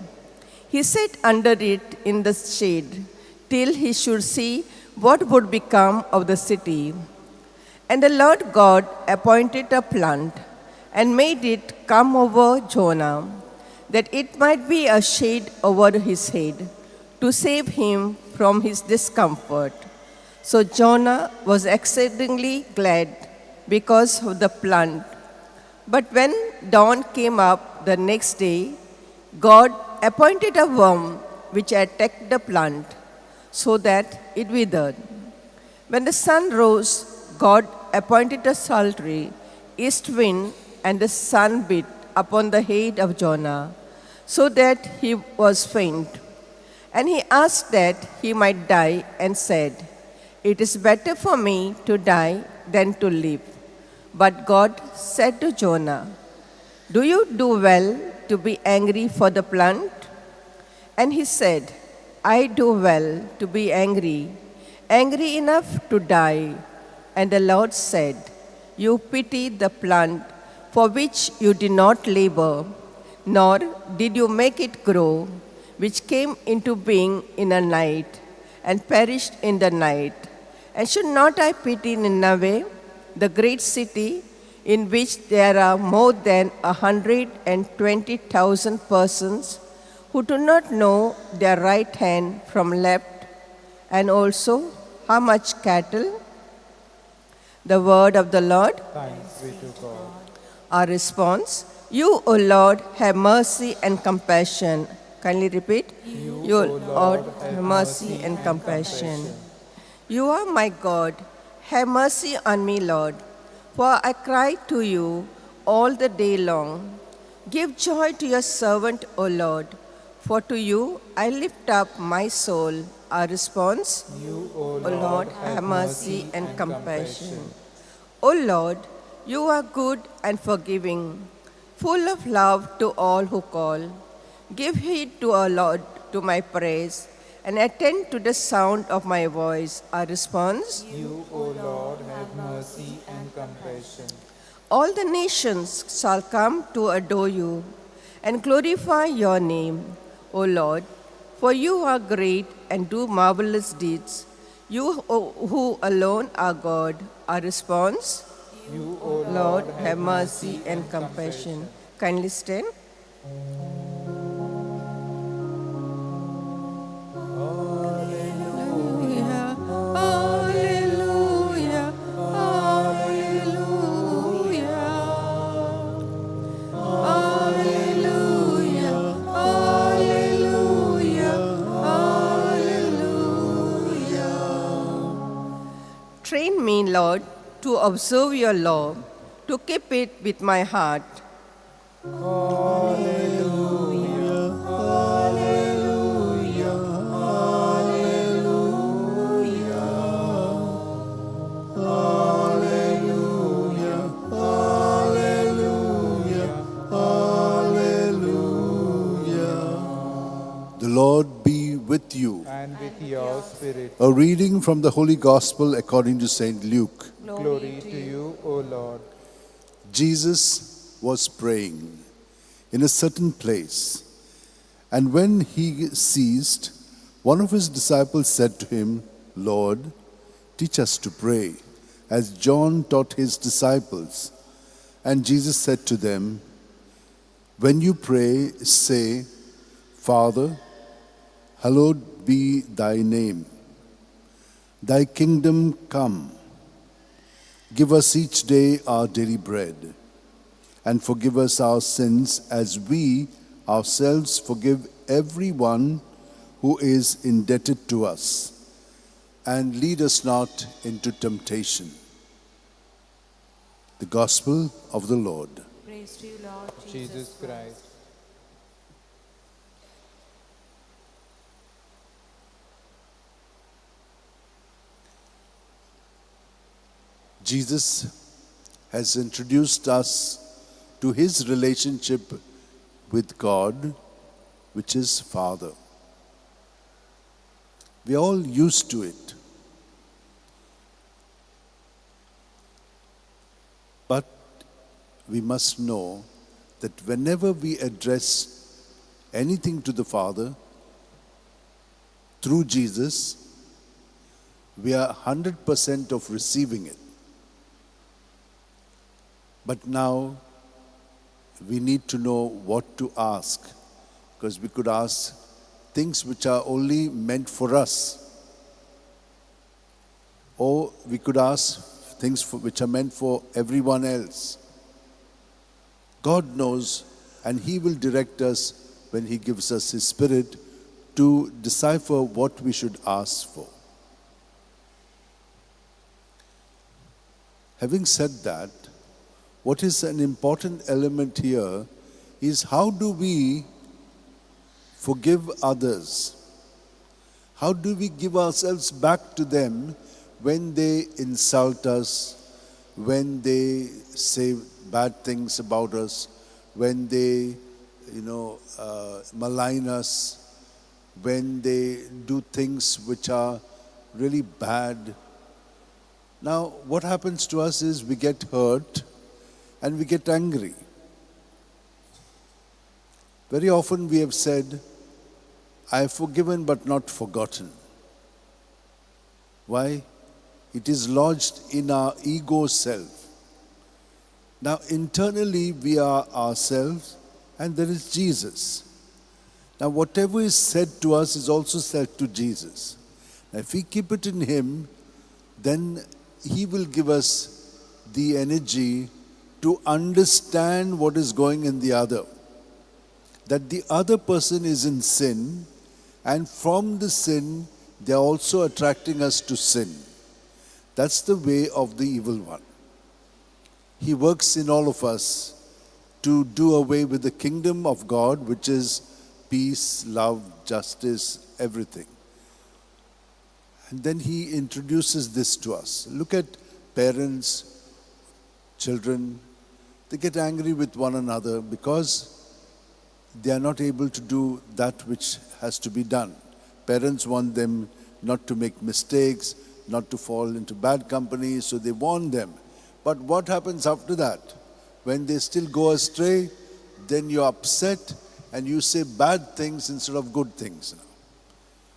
He sat under it in the shade, till he should see what would become of the city. And the Lord God appointed a plant, and made it come over Jonah, that it might be a shade over his head, to save him from his discomfort. So Jonah was exceedingly glad because of the plant. But when dawn came up the next day, God appointed a worm which attacked the plant, so that it withered. When the sun rose, God appointed a sultry east wind, and the sun beat upon the head of Jonah, so that he was faint. And he asked that he might die, and said, It is better for me to die than to live. But God said to Jonah, Do you do well to be angry for the plant? And he said, I do well to be angry enough to die. And the Lord said, You pity the plant for which you did not labor, nor did you make it grow, which came into being in a night and perished in the night. And should not I pity Nineveh, the great city in which there are more than 120,000 persons who do not know their right hand from left, and also how much cattle? The word of the Lord. Thanks be to God. Our response, You, O Lord, have mercy and compassion. Kindly repeat. You, O Lord, have mercy and compassion. You are my God. Have mercy on me, Lord, for I cry to you all the day long. Give joy to your servant, O Lord, for to you I lift up my soul. Our response, You, O O Lord, have mercy and compassion. O Lord, you are good and forgiving, full of love to all who call. Give heed to our Lord, to my praise, and attend to the sound of my voice. Our response, You, O Lord, have mercy and compassion. All the nations shall come to adore you and glorify your name, O Lord, for you are great and do marvelous deeds. You who alone are God. Our response, You, O Lord, have mercy and compassion. Kindly stand. Hallelujah, hallelujah, hallelujah. Hallelujah, hallelujah, hallelujah. Train me, Lord, to observe your law, to keep it with my heart. Hallelujah, hallelujah, hallelujah. Hallelujah, hallelujah, hallelujah. The Lord be with you. And with your spirit. A reading from the Holy Gospel according to St. Luke. Glory to you, O Lord. Jesus was praying in a certain place, and when he ceased, one of his disciples said to him, Lord, teach us to pray, as John taught his disciples. And Jesus said to them, When you pray, say, Father, hallowed be thy name. Thy kingdom come. Give us each day our daily bread, and forgive us our sins as we ourselves forgive everyone who is indebted to us. And lead us not into temptation. The Gospel of the Lord. Praise to you, Lord Jesus Christ. Jesus has introduced us to his relationship with God, which is Father. We are all used to it. But we must know that whenever we address anything to the Father through Jesus, we are 100% of receiving it. But now we need to know what to ask, because we could ask things which are only meant for us, or we could ask things which are meant for everyone else. God knows, and he will direct us when he gives us his Spirit to decipher what we should ask for. Having said that, what is an important element here is how do we forgive others? How do we give ourselves back to them when they insult us, when they say bad things about us, when they, malign us, when they do things which are really bad? Now, what happens to us is we get hurt and we get angry. Very often we have said, I have forgiven but not forgotten. Why? It is lodged in our ego self. Now, internally we are ourselves and there is Jesus. Now, whatever is said to us is also said to Jesus. Now, if we keep it in him, then he will give us the energy to understand what is going in the other. That the other person is in sin, and from the sin, they are also attracting us to sin. That's the way of the evil one. He works in all of us to do away with the kingdom of God, which is peace, love, justice, everything. And then he introduces this to us. Look at parents, children. They get angry with one another because they are not able to do that which has to be done. Parents want them not to make mistakes, not to fall into bad company, so they warn them. But what happens after that? When they still go astray, then you're upset and you say bad things instead of good things.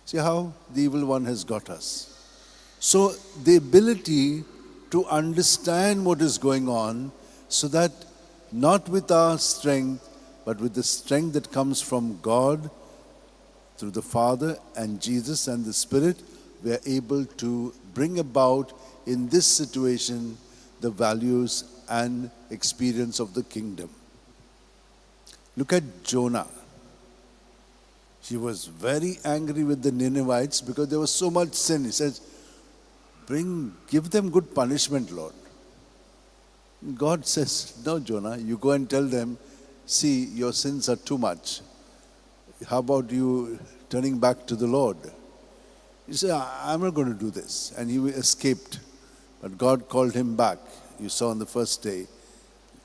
See how the evil one has got us. So the ability to understand what is going on, so that not with our strength, but with the strength that comes from God through the Father and Jesus and the Spirit, we are able to bring about in this situation the values and experience of the kingdom. Look at Jonah. He was very angry with the Ninevites because there was so much sin. He says, give them good punishment, Lord. God says, no, Jonah, you go and tell them, see, your sins are too much. How about you turning back to the Lord? He said, I'm not going to do this. And he escaped. But God called him back. You saw on the first day,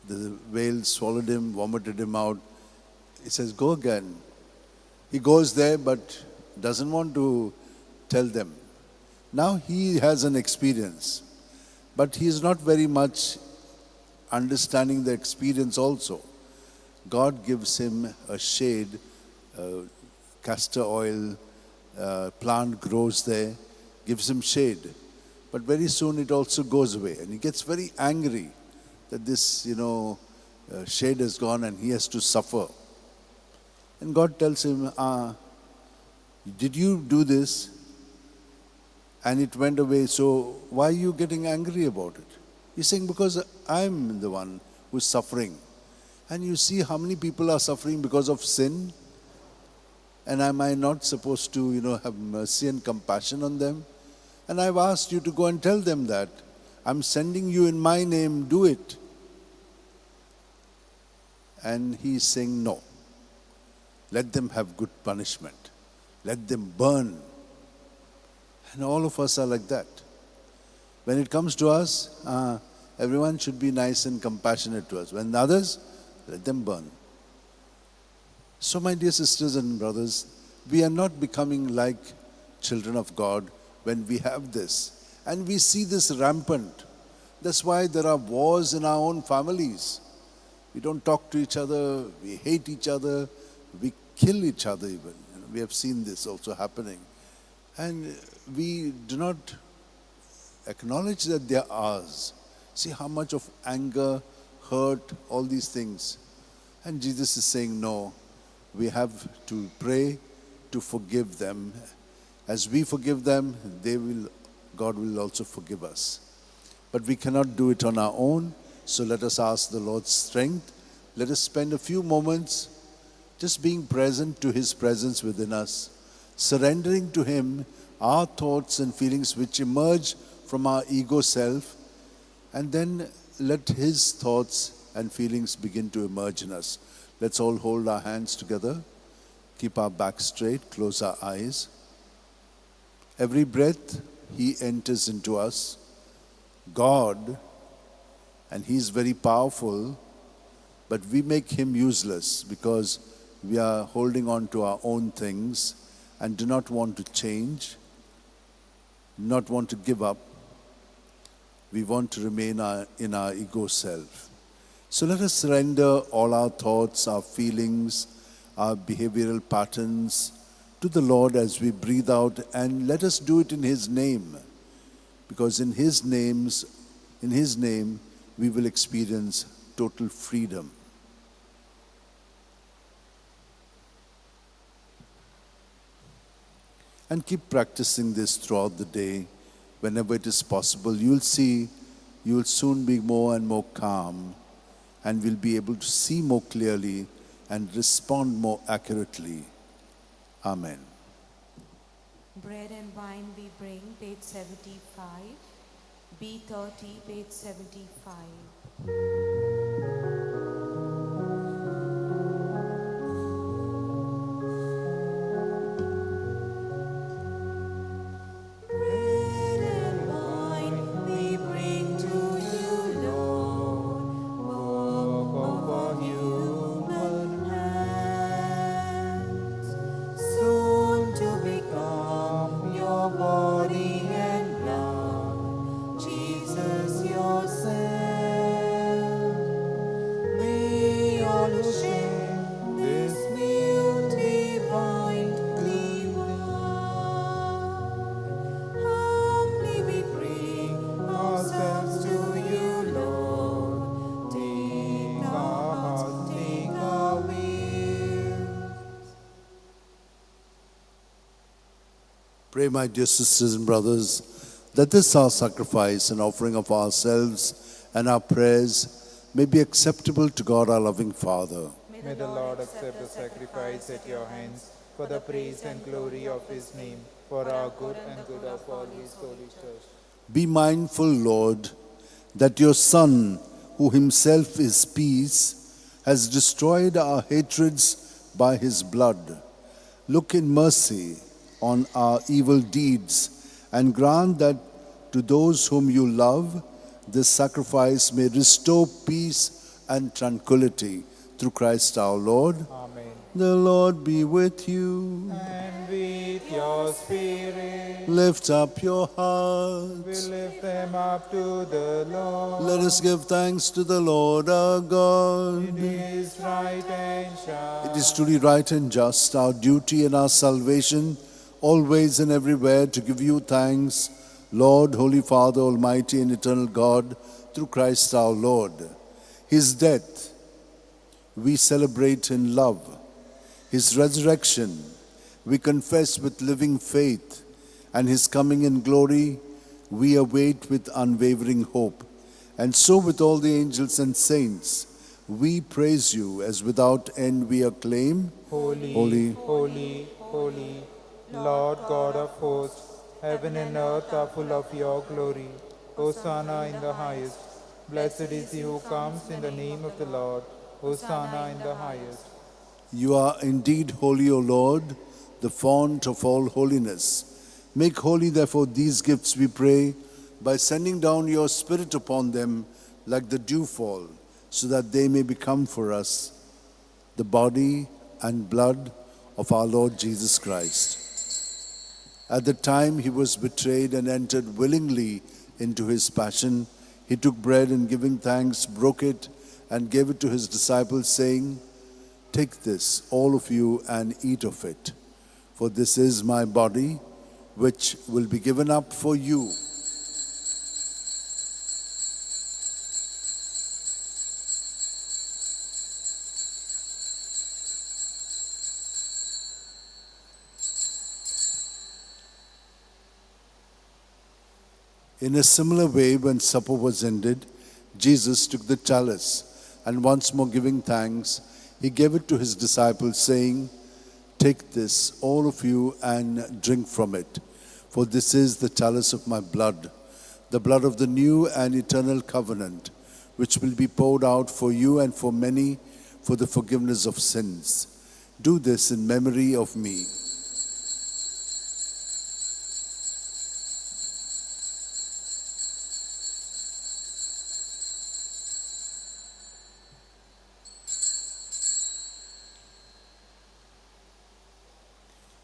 the whale swallowed him, vomited him out. He says, go again. He goes there but doesn't want to tell them. Now he has an experience. But he is not very much understanding the experience also. God gives him a shade, castor oil, plant grows there, gives him shade. But very soon it also goes away. And he gets very angry that this, shade has gone and he has to suffer. And God tells him, did you do this? And it went away, so why are you getting angry about it? He's saying, because I'm the one who's suffering. And you see how many people are suffering because of sin? And am I not supposed to, have mercy and compassion on them? And I've asked you to go and tell them that. I'm sending you in my name, do it. And he's saying, no. Let them have good punishment. Let them burn. And all of us are like that. When it comes to us, everyone should be nice and compassionate to us. When others, let them burn. So my dear sisters and brothers, we are not becoming like children of God when we have this. And we see this rampant. That's why there are wars in our own families. We don't talk to each other, we hate each other, we kill each other even. We have seen this also happening. And we do not acknowledge that they are ours. See how much of anger, hurt, all these things. And Jesus is saying, no, we have to pray to forgive them. As we forgive them, God will also forgive us. But we cannot do it on our own, so let us ask the Lord's strength. Let us spend a few moments just being present to His presence within us, surrendering to Him our thoughts and feelings which emerge from our ego self, and then let His thoughts and feelings begin to emerge in us. Let's all hold our hands together, keep our back straight, close our eyes. Every breath He enters into us, God, and He is very powerful, but we make Him useless because we are holding on to our own things and do not want to change, not want to give up. We want to remain in our ego self. So let us surrender all our thoughts, our feelings, our behavioral patterns to the Lord as we breathe out, and let us do it in His name. Because in His name, we will experience total freedom. And keep practicing this throughout the day. Whenever it is possible, you will soon be more and more calm, and will be able to see more clearly and respond more accurately. Amen. Bread and wine we bring, page 75. B30, page 75. Pray, my dear sisters and brothers, that this our sacrifice and offering of ourselves and our prayers may be acceptable to God, our loving Father. May the Lord accept the sacrifice at your hands for the praise and glory of His name, for our good and good of all His holy church. Be mindful, Lord, that your Son, who Himself is peace, has destroyed our hatreds by His blood. Look in mercy on our evil deeds, and grant that to those whom you love, this sacrifice may restore peace and tranquility through Christ our Lord. Amen. The Lord be with you. And with your spirit, Lift up your hearts. we lift them up to the Lord. Let us give thanks to the Lord our God. It is right and It just. is truly right and just, our duty and our salvation, always and everywhere to give you thanks, Lord, Holy Father, Almighty and eternal God, through Christ our Lord. His death, we celebrate in love. His resurrection we confess with living faith, and his coming in glory we await with unwavering hope. And so with all the angels and saints, we praise you as without end we acclaim, Holy, Holy, holy, holy, Lord God of hosts, heaven and earth are full of your glory. Hosanna in the highest. Blessed is he who comes in the name of the Lord. Hosanna in the highest. You are indeed holy, O Lord, the fount of all holiness. Make holy, therefore, these gifts, we pray, by sending down your Spirit upon them like the dewfall, so that they may become for us the body and blood of our Lord Jesus Christ. At the time he was betrayed and entered willingly into his passion, he took bread and giving thanks, broke it and gave it to his disciples, saying, "Take this, all of you, and eat of it, for this is my body, which will be given up for you." In a similar way, when supper was ended, Jesus took the chalice, and once more giving thanks, he gave it to his disciples, saying, "Take this, all of you, and drink from it, for this is the chalice of my blood, the blood of the new and eternal covenant, which will be poured out for you and for many for the forgiveness of sins. Do this in memory of me."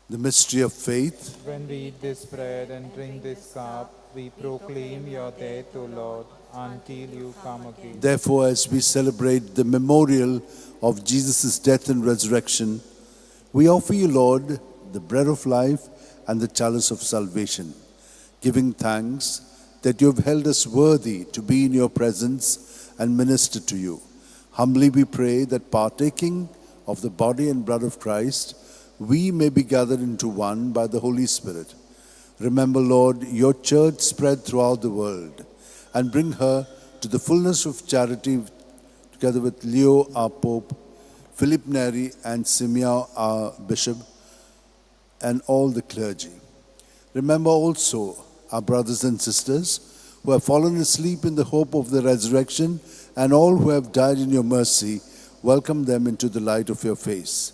The mystery of faith. When we eat this bread and drink this cup, we proclaim your death, O Lord, until you come again. Therefore, as we celebrate the memorial of Jesus' death and resurrection, we offer you, Lord, the bread of life and the chalice of salvation, giving thanks that you have held us worthy to be in your presence and minister to you. Humbly we pray that partaking of the body and blood of Christ, we may be gathered into one by the Holy Spirit. Remember, Lord, your church spread throughout the world, and bring her to the fullness of charity, together with Leo, our Pope, Philip Neri and Simeon, our Bishop, and all the clergy. Remember also our brothers and sisters who have fallen asleep in the hope of the resurrection, and all who have died in your mercy. Welcome them into the light of your face.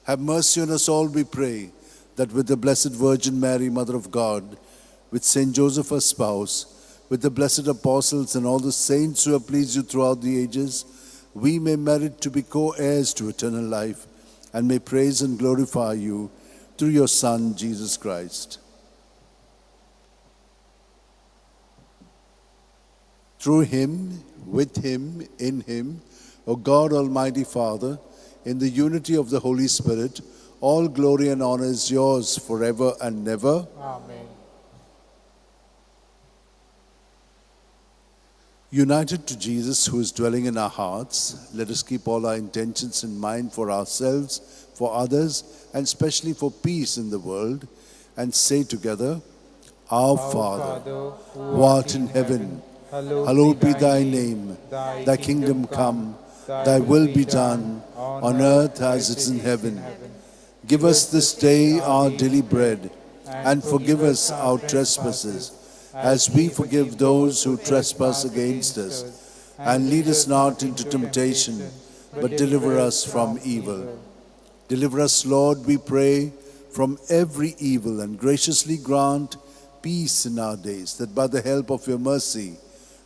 Have mercy on us all, we pray, that with the Blessed Virgin Mary, Mother of God, with Saint Joseph, her spouse, with the blessed apostles and all the saints who have pleased you throughout the ages, we may merit to be co-heirs to eternal life, and may praise and glorify you through your Son, Jesus Christ. Through him, with him, in him, O God, Almighty Father, in the unity of the Holy Spirit, all glory and honor is yours forever and ever. Amen. United to Jesus, who is dwelling in our hearts, let us keep all our intentions in mind for ourselves, for others, and especially for peace in the world, and say together, Our Father, who art in heaven, hallowed be thy name. Thy kingdom come, thy will be done, on earth as it is in heaven. Give us this day our daily bread, and forgive us our trespasses, as we forgive those who trespass against us. And lead us not into temptation, but deliver us from evil. Deliver us, Lord, we pray, from every evil, and graciously grant peace in our days, that by the help of your mercy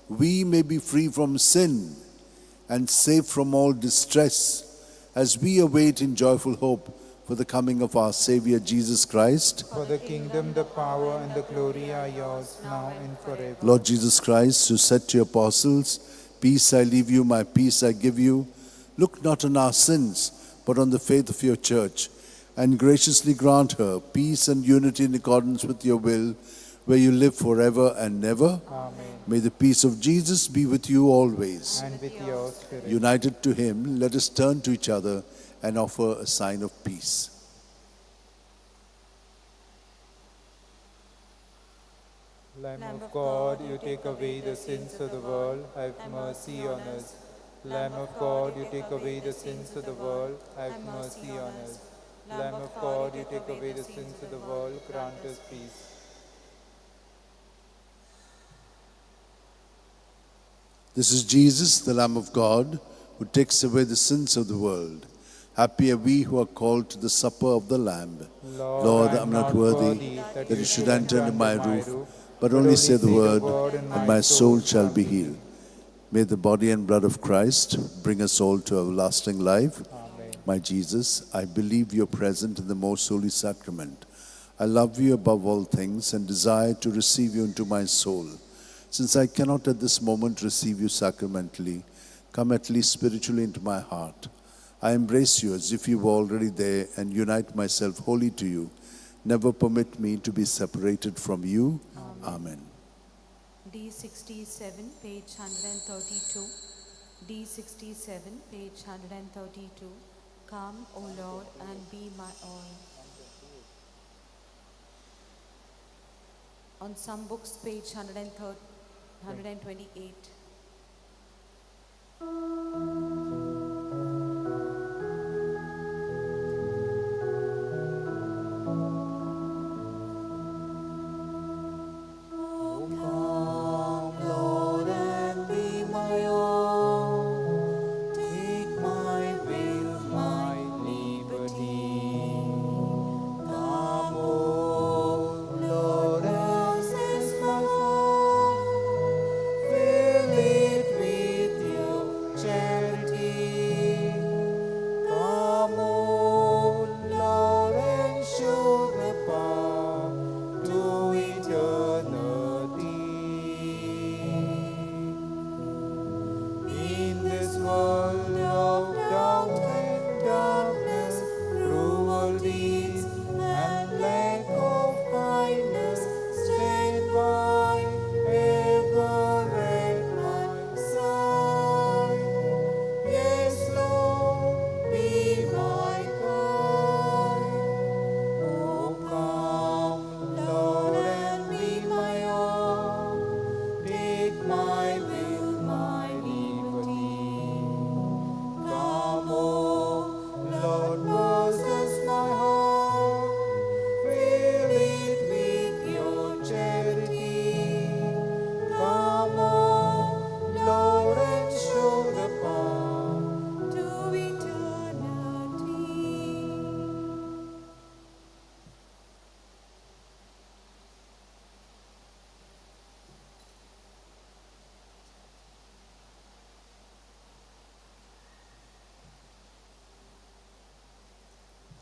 we may be free from sin and safe from all distress, as we await in joyful hope for the coming of our Savior Jesus Christ. For the kingdom, the power, and the glory are yours, now and forever. Lord Jesus Christ, who said to your apostles, "Peace I leave you, my peace I give you," look not on our sins, but on the faith of your church, and graciously grant her peace and unity in accordance with your will, where you live forever and never. Amen. May the peace of Jesus be with you always. And with your spirit. United to him, let us turn to each other and offer a sign of peace. Lamb of God, you take away the sins of the world, have mercy on us. Lamb of God, you take away the sins of the world, have mercy on us. Lamb of God, you take away the sins of the world, grant us peace. This is Jesus, the Lamb of God, who takes away the sins of the world. Happy are we who are called to the supper of the Lamb. Lord, I am not worthy that you should enter into my roof, but only say the word, and my soul shall be healed. May the body and blood of Christ bring us all to everlasting life. Amen. My Jesus, I believe you are present in the most holy sacrament. I love you above all things and desire to receive you into my soul. Since I cannot at this moment receive you sacramentally, come at least spiritually into my heart. I embrace you as if you were already there and unite myself wholly to you. Never permit me to be separated from you. Amen. D67, page 132. D67, page 132. Come, O Lord, and be my all. On some books, page 128.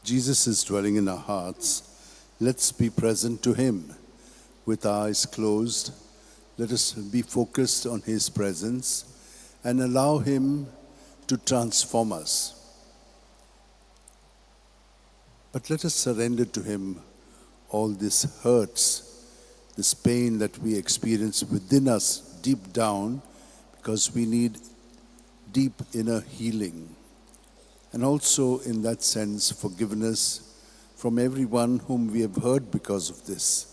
Jesus is dwelling in our hearts. Let's be present to him. With our eyes closed, let us be focused on his presence and allow him to transform us. But let us surrender to him all these hurts, this pain that we experience within us deep down, because we need deep inner healing. And also, in that sense, forgiveness from everyone whom we have hurt because of this.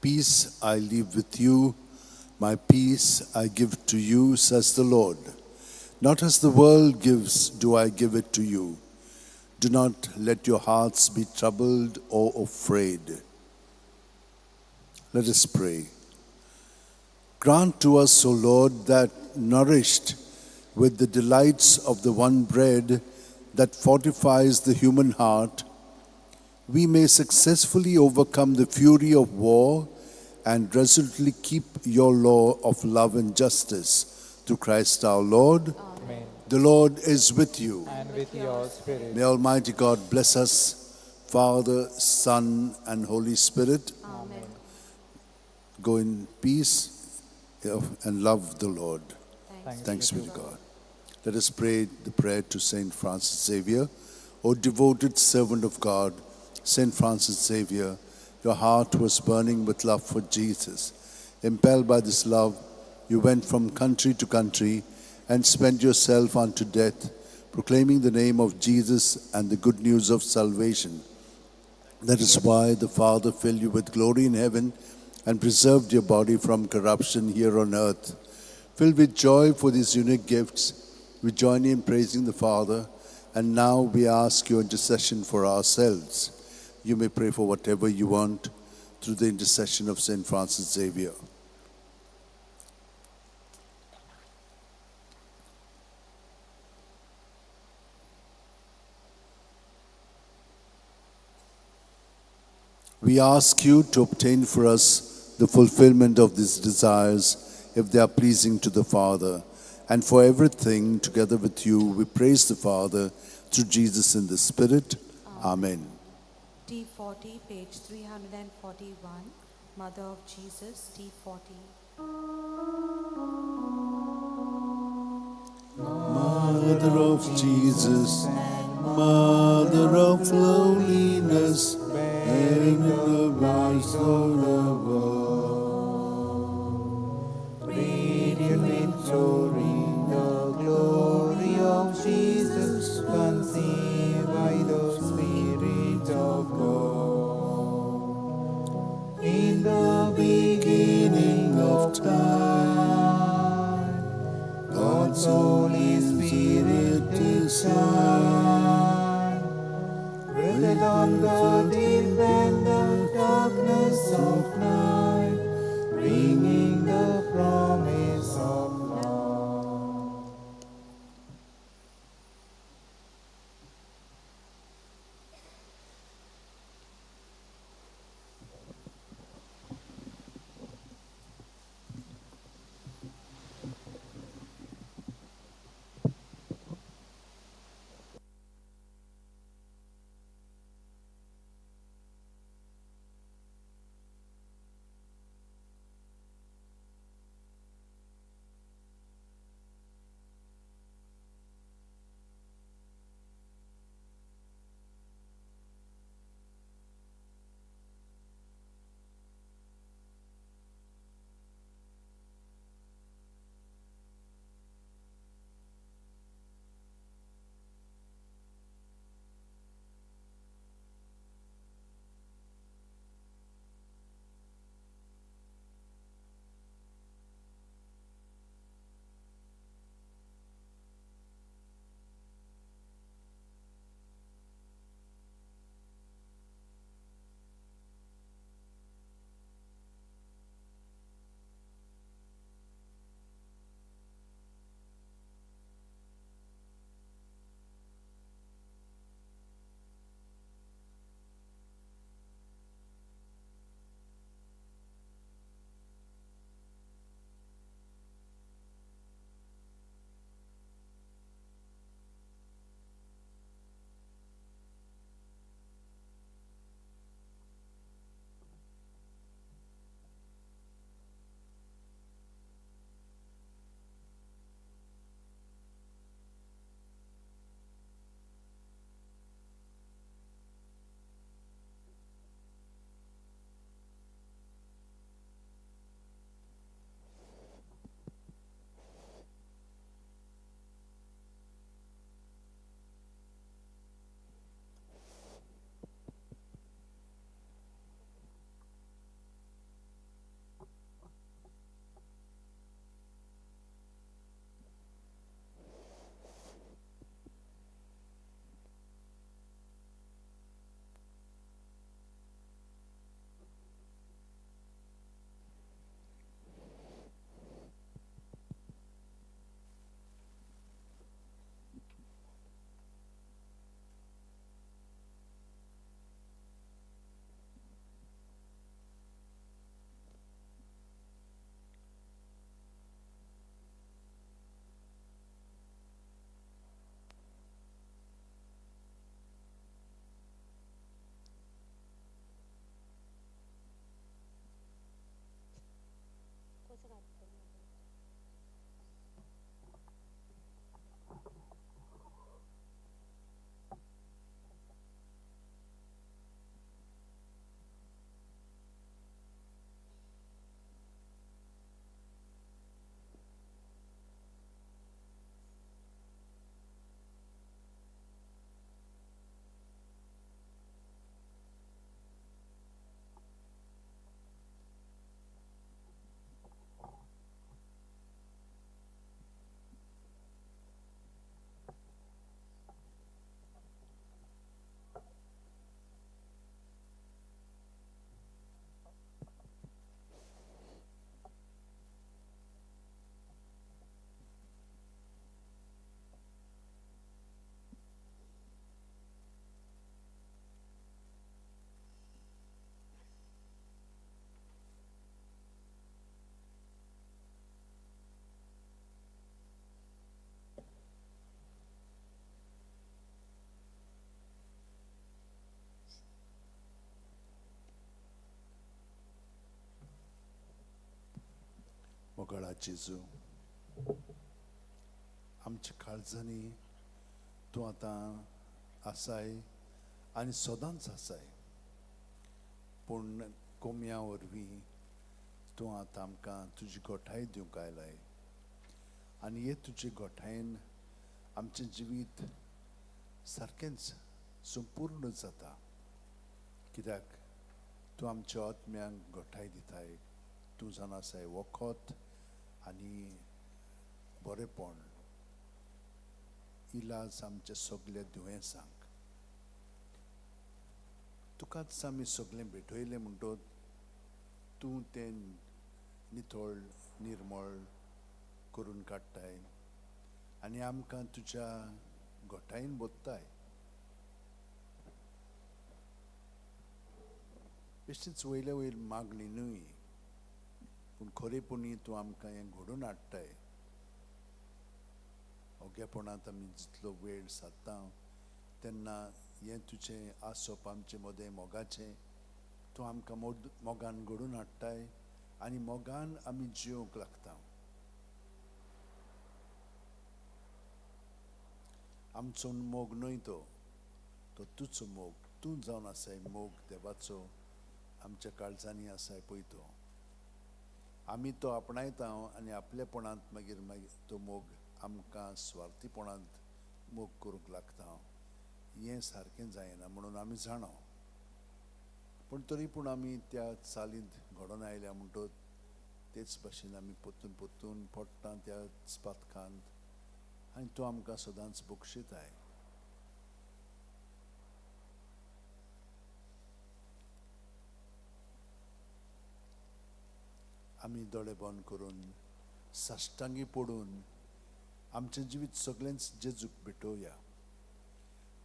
Peace I leave with you, my peace I give to you, says the Lord. Not as the world gives, do I give it to you. Do not let your hearts be troubled or afraid. Let us pray. Grant to us, O Lord, that nourished with the delights of the one bread that fortifies the human heart, we may successfully overcome the fury of war and resolutely keep your law of love and justice. Through Christ our Lord. Amen. The Lord is with you. And with your spirit. May Almighty God bless us, Father, Son, and Holy Spirit. Amen. Go in peace and love the Lord. Thanks be be to God. Let us pray the prayer to Saint Francis Xavier. O devoted servant of God, Saint Francis Xavier, your heart was burning with love for Jesus. Impelled by this love, you went from country to country and spent yourself unto death, proclaiming the name of Jesus and the good news of salvation. That is why the Father filled you with glory in heaven and preserved your body from corruption here on earth. Filled with joy for these unique gifts, we join in praising the Father, and now we ask your intercession for ourselves. You may pray for whatever you want through the intercession of Saint Francis Xavier. We ask you to obtain for us the fulfillment of these desires, if they are pleasing to the Father. And for everything, together with you, we praise the Father through Jesus in the Spirit. Amen. T40, page 341, Mother of Jesus, T40. Mother of Jesus, Mother of lowliness, and the voice of the world. Radiant victory, the glory of Jesus, conceived by the Spirit of God. In the beginning of time, God's Holy Spirit designed, breathed on the मोगळा जेजू, आमच्या काळजांनी तूं आतां आसाय आनी सदांच आसाय. पूण कोमया वरवीं तूं आतां आमकां तुजी गोठाय दिवंक आयलाय आनी हे तुजे गोठायेन आमचें जिवीत सारकेंच संपूर्ण जाता. कित्याक तूं आमच्या आत्म्यांक गोठाय दिताय. तूं जावन आसाय वखद आनी बरेपण, इलाज आमच्या सगळ्या दुयेंसांक. तुकाच आमी सगळें भेटयलें म्हणटच तूं तें नितळ निर्मळ करून काडटाय आनी आमकां तुज्या गोठायेन बोत्ताय. बेश्टीच वयल्या वयर मागणी न्हय, पूण खरेपणी तूं आमकां हें घडोवन हाडटाय. ओग्यापणांत आमी जितलो वेळ सादता तेन्ना हें तुजें आसप आमचे मदें मोगाचें तूं आमकां मोगान घडोवन हाडटाय आनी मोगान आमी जिवंक लागता. आमचो मोग न्हय तो तुजो मोग. तूं जावन आसाय मोग देवाचो आमच्या काळजांनी आसाय पळय तो. आमी तो आपणायता आनी आपलेपणांत मागीर तो मोग आमकां स्वार्थीपणांत मोग करूंक लागता. हें सारकें जायना म्हणून आमी जाणो. पूण तरी पूण आमी त्या चालींत घडोवन आयल्या म्हणटच तेच भाशेन आमी पोत्तून पोत्तून पडटा त्याच पातकांत आनी तूं आमकां सदांच बक्षिताय. आमी दोळे बंद करून साश्टांगी पडून आमचें जिवीत सगळेंच जेजूक भेटोवया.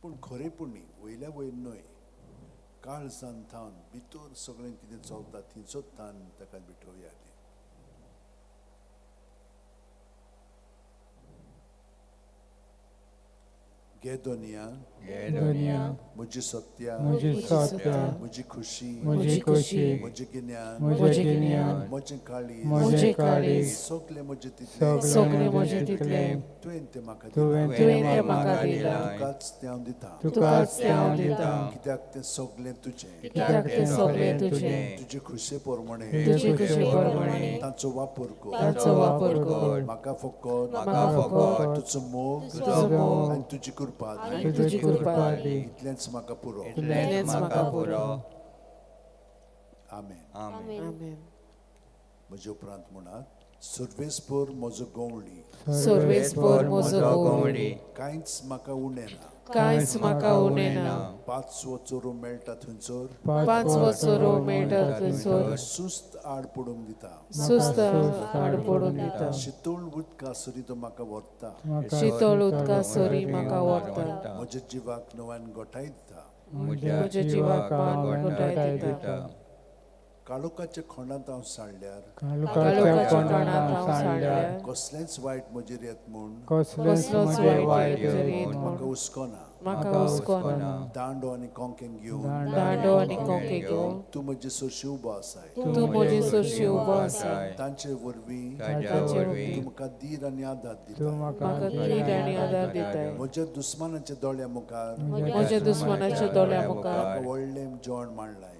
पूण खरेपणी वयल्या वयर न्हय, काळजान थावन भितर सगळें कितें चलता थंयचोच थान ताका भेटोवया. गे दोनिया म्हजी सत्या, म्हजी खुशी, म्हजें गिन्यान, म्हजें काळीज, सगळें म्हजें तितलें तुवें तें म्हाका दिलां. तुकाच तें हांव दितां. कित्याक तें सगळें तुजें. तुजे खुशे पोरमणें ताचो वापर कर. म्हाका फकत तुजो मोग आनी तुजी कृपा इतलेंच म्हाका पुरो. आमेन. म्हजे उपरांत म्हणात, सर्वेस्पर म्हजो गवंडी, कांयच म्हाका उणें ना. पांचवो चोरो मेळटा थंयसर सुस्त आड पडूंक दिता. शितळ उदका सरी तो म्हाका व्हरता. म्हज्या जिवाक नव्यान गोठाय दिता. काळोखाच्या खोंडांत हांव साणल्यार कसलेंच वायट म्हजेर येत म्हूण म्हाका हुस्कोना. दांडो आनी कोंकें घेवन तूं म्हजे सोशी उबो आसाय. तांचे वरवीं तूं म्हाका धीर आनी आदार दिता. म्हज्या दुस्मानाच्या दोळ्या मुखार म्हाका व्हडलें जेवण मांडलाय.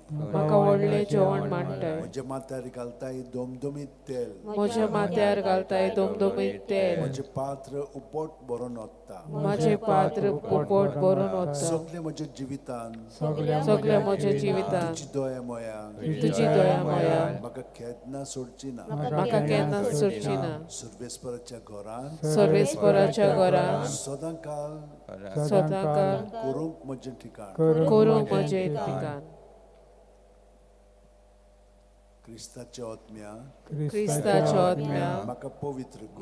म्हज्या माथ्यार घालताय दोमदोमीत तेल. म्हजें पात्र उपोट भरून ओतता. सगळे म्हज्या जिवितान तुजी दया मोया म्हाका केन्ना सोडची ना. सर्वेस्पराच्या घरान सदां काल करूंक म्हजें ठिकाण. क्रिस्ताच्या आत्म्या म्हाका पवित्र कर.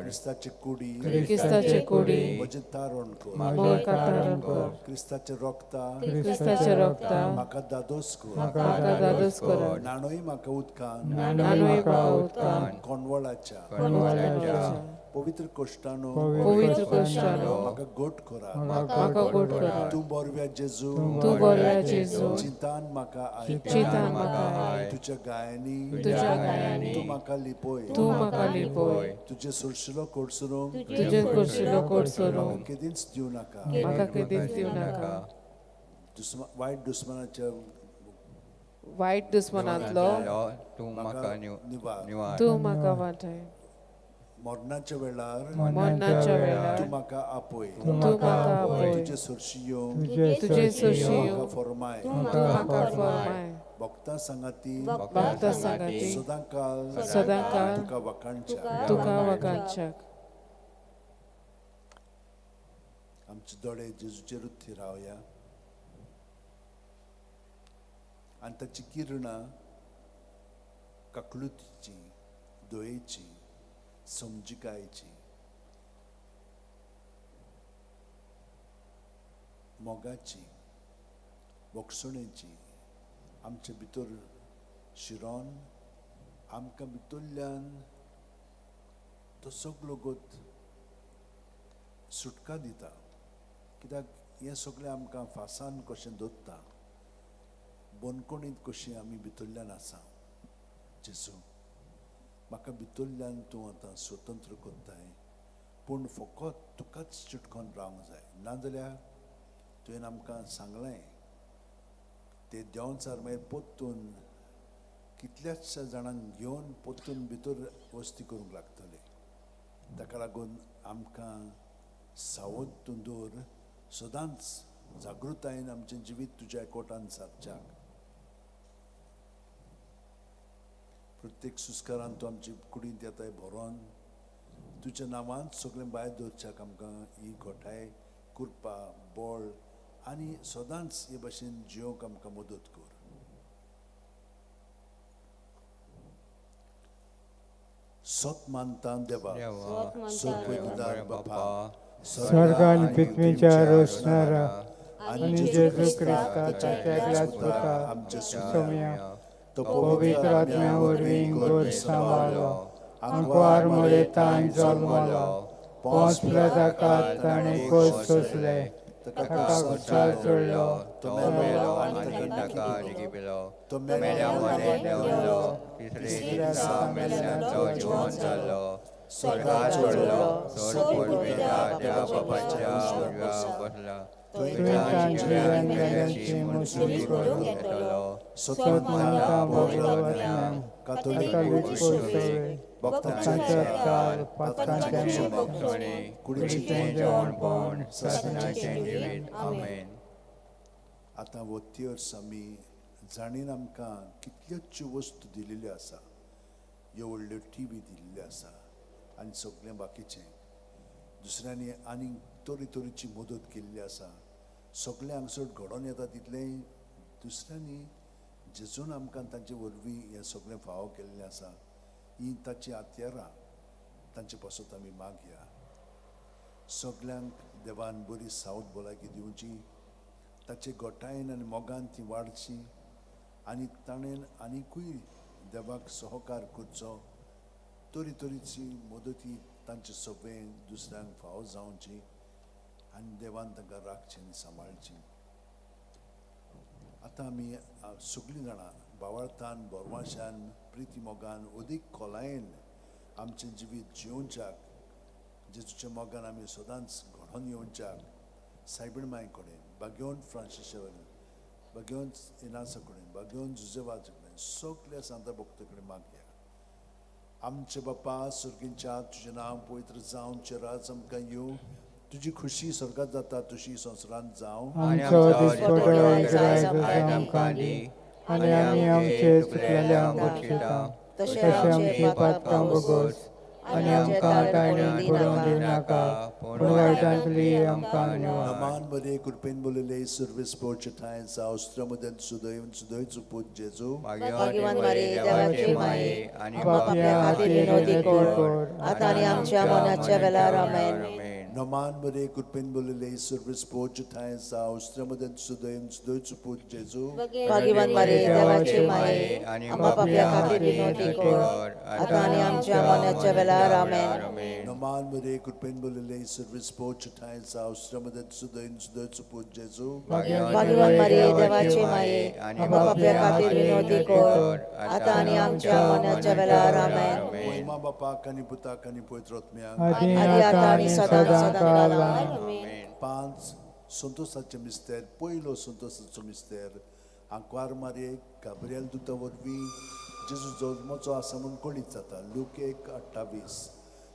क्रिस्ताचे कुडी म्हजें तारण कर. क्रिस्ताचे रक्ता म्हाका दादोस कर. नाणोय म्हाका उदकान कोणवळाच्या पवित्र कोश्टानो पवित्र कोश्टानो म्हाका गोट करा म्हाका गोड करा तूं बोरव्या जेजू तूं बऱ्या जेजू चिंतान म्हाका आय चिंतान म्हाका आय तुज्या गायांनी तुज्या गायांनी तूं म्हाका लिपय तूं म्हाका लिपय तुजे सुरशिलो कोडसरूंक तुजे कुर्शिलो कोड सोडून केदींच दिवं नाका म्हाका केदीच दिवं नाका वायट दुस्मनाच्या वायट दुस्मनांतलो तूं म्हाका निवार तूं म्हाका वाटाय मरणाच्या वेळार मरणाच्या वेळार तूं म्हाका आपय तूं म्हाका आपय तुजे सुरशियो तुजे सोशियो म्हाका फरमाय तूं म्हाका फरमाय भक्तां सांगाती भक्त सांगाती सदांकाल सदांकाल तुका वखाणच्या तुका वगांच्याक आमचे दोळे जेजूचेरूच रावया आनी ताची किरणां काकलुतीची दोयेची समजिकायेची मोगाची वखसणेची आमचे भितर शिरोन आमकां भितरल्यान तो सगळो गोत सुटका दिता कित्याक हें सगळें आमकां फासान कशें दवरता बोनकोणीत कशी आमी भितरल्यान आसा जेजू म्हाका भितरल्यान तूं आतां स्वतंत्र करताय पूण फकत तुकाच चिटकोन रावंक जाय नाजाल्यार तुवें आमकां सांगलें ते देंवचार मागीर पोत्तून कितल्याशा जाणांक घेवन पोत्तून भितर वस्ती करूंक लागतले ताका लागून आमकां सावध तूं दवर सदांच जागृतायेन आमचें जिवीत तुज्या एकवटान सारच्याक प्रत्येक सुस्कारान तूं आमची कुडींत येताय भरोन तुज्या नांवांत सगळें भायर दवरच्याक आमकां ही घोटाय कुरपा बोळ आनी सदांच हे भाशेन जियोंक आमकां मदत कर सोत मानता देवा सोत पयलीदार बापा स्वर्गान पृथ्वीच्या रोसणारा आणि जेजू क्रिस्ता त्यागलाच पुता आमचे सोम्या तो पवित्र आत्म्या वरवीं गोड सांबाळलो आंकवार मरेतान जल्मलो पोंस पिलाताकात ताणें कोस सोंसले ताका खुशाल चडलो तो मेलो आनी ताका जिगिबलो तो मेल्या मरे देंवलो तिसरे दिसा मेल्यांचो जिवंत जाल्लो स्वर्गात चडलो सोड पडवेला त्या बापाच्या उजव्या बसला तुवें जिवन मेल्यांची मुसली करून येतलो सत मानता भगवत कातोलीक कोसोवे भक्तांचे काल पातकांचे भक्तोणे कुडीचें जेवणपण सासणाचें जिवीत आमेन. आतां वत्ती वर्स आमी जाणीन आमकां कितल्योच्यो वस्तू दिलेल्यो आसा ह्यो व्हडल्यो टीव्ही दिल्ल्यो आसा आनी सगळें बाकीचें दुसऱ्यांनी आनीक तरेतरेची मदत केल्ली आसा सगळें हांगसर घडोवन येता तितलें दुसऱ्यांनी जेजून आमकां तांचे वरवीं हें सगळें फावो केल्लें आसा ही ताची हात्यारां तांचे पासत आमी मागया सगळ्यांक देवान बरी सावध भलायकी दिवची ताचे गोठायेन आनी मोगान ती वाडची आनी ताणें आनिकूय देवाक सहकार करचो तरेतरेची मदती तांचे सगळें दुसऱ्यांक फावो जावची आनी देवान तांकां राखचें आनी सांबाळचें आतां आमी सगळीं जाणां भावार्थान बोरमाशान प्रिती मोगान अदीक खोलायेन आमचें जिवीत जिवोवच्याक जेजूच्या मोगान आमी सदांच घडोवन येवच्याक सायबीण मांय कडेन बागेवन फ्रांसिसा कडेन बागेवन इनासा कडेन बागेवन जुजेवाचे कडेन सगळ्या सांता भक्ता कडेन मागया आमचे बापा सुर्गींच्या तुजें नांव पवित्र जावन चिराज आमकां येवं तुजी खुशी स्वर्गांत जाता तशी संवसारांत जावं आमचो दिसपटो इस्रायल आमकां दी आनी आमी आमचे चुकलेल्यांक बक्षिता तशें आमची पातकां भोगोस आनी आमकां कायदे पडूंक दिनाका पूण वायटांतली आमकां निवार नमान बरे कृपेन बोलले सर्वीस पोरचे ठाय जावस्त्र मदन सुदय चुपूत जेजू भाग्यवान मारी देवाचे माये आनी पापया खातीर विनोदी कर आतां आनी आमच्या मनाच्या वेळार आमेन. Naman Maria Kurpen Bulile Service Pochutai Austramadan Sudain Sudut Jesu. भाग्यवान मारे देवाचे माये आम्हा पाप्या खातीर विनोदी कर आता आणि आमच्या मरणाच्या वेळार आमेन. Naman Maria Kurpen Bulile Service Pochutai Austramadan Sudain Sudut Jesu. भाग्यवान मारे देवाचे माये आम्हा पाप्या खातीर विनोदी कर आता आणि आमच्या मरणाच्या वेळार आमेन. Moima Bapa Kani Puta Kani Poitrotmia. आदी आता आणि सदा सदा आमेन. 5 Santosaचे मिस्टर पयलो संतोषाचो मिस्टर आंकवार मारे गाब्रिएल दुता वरवीं जेजू जल्माचो आसा म्हूण कळीत जाता. लूक 1:28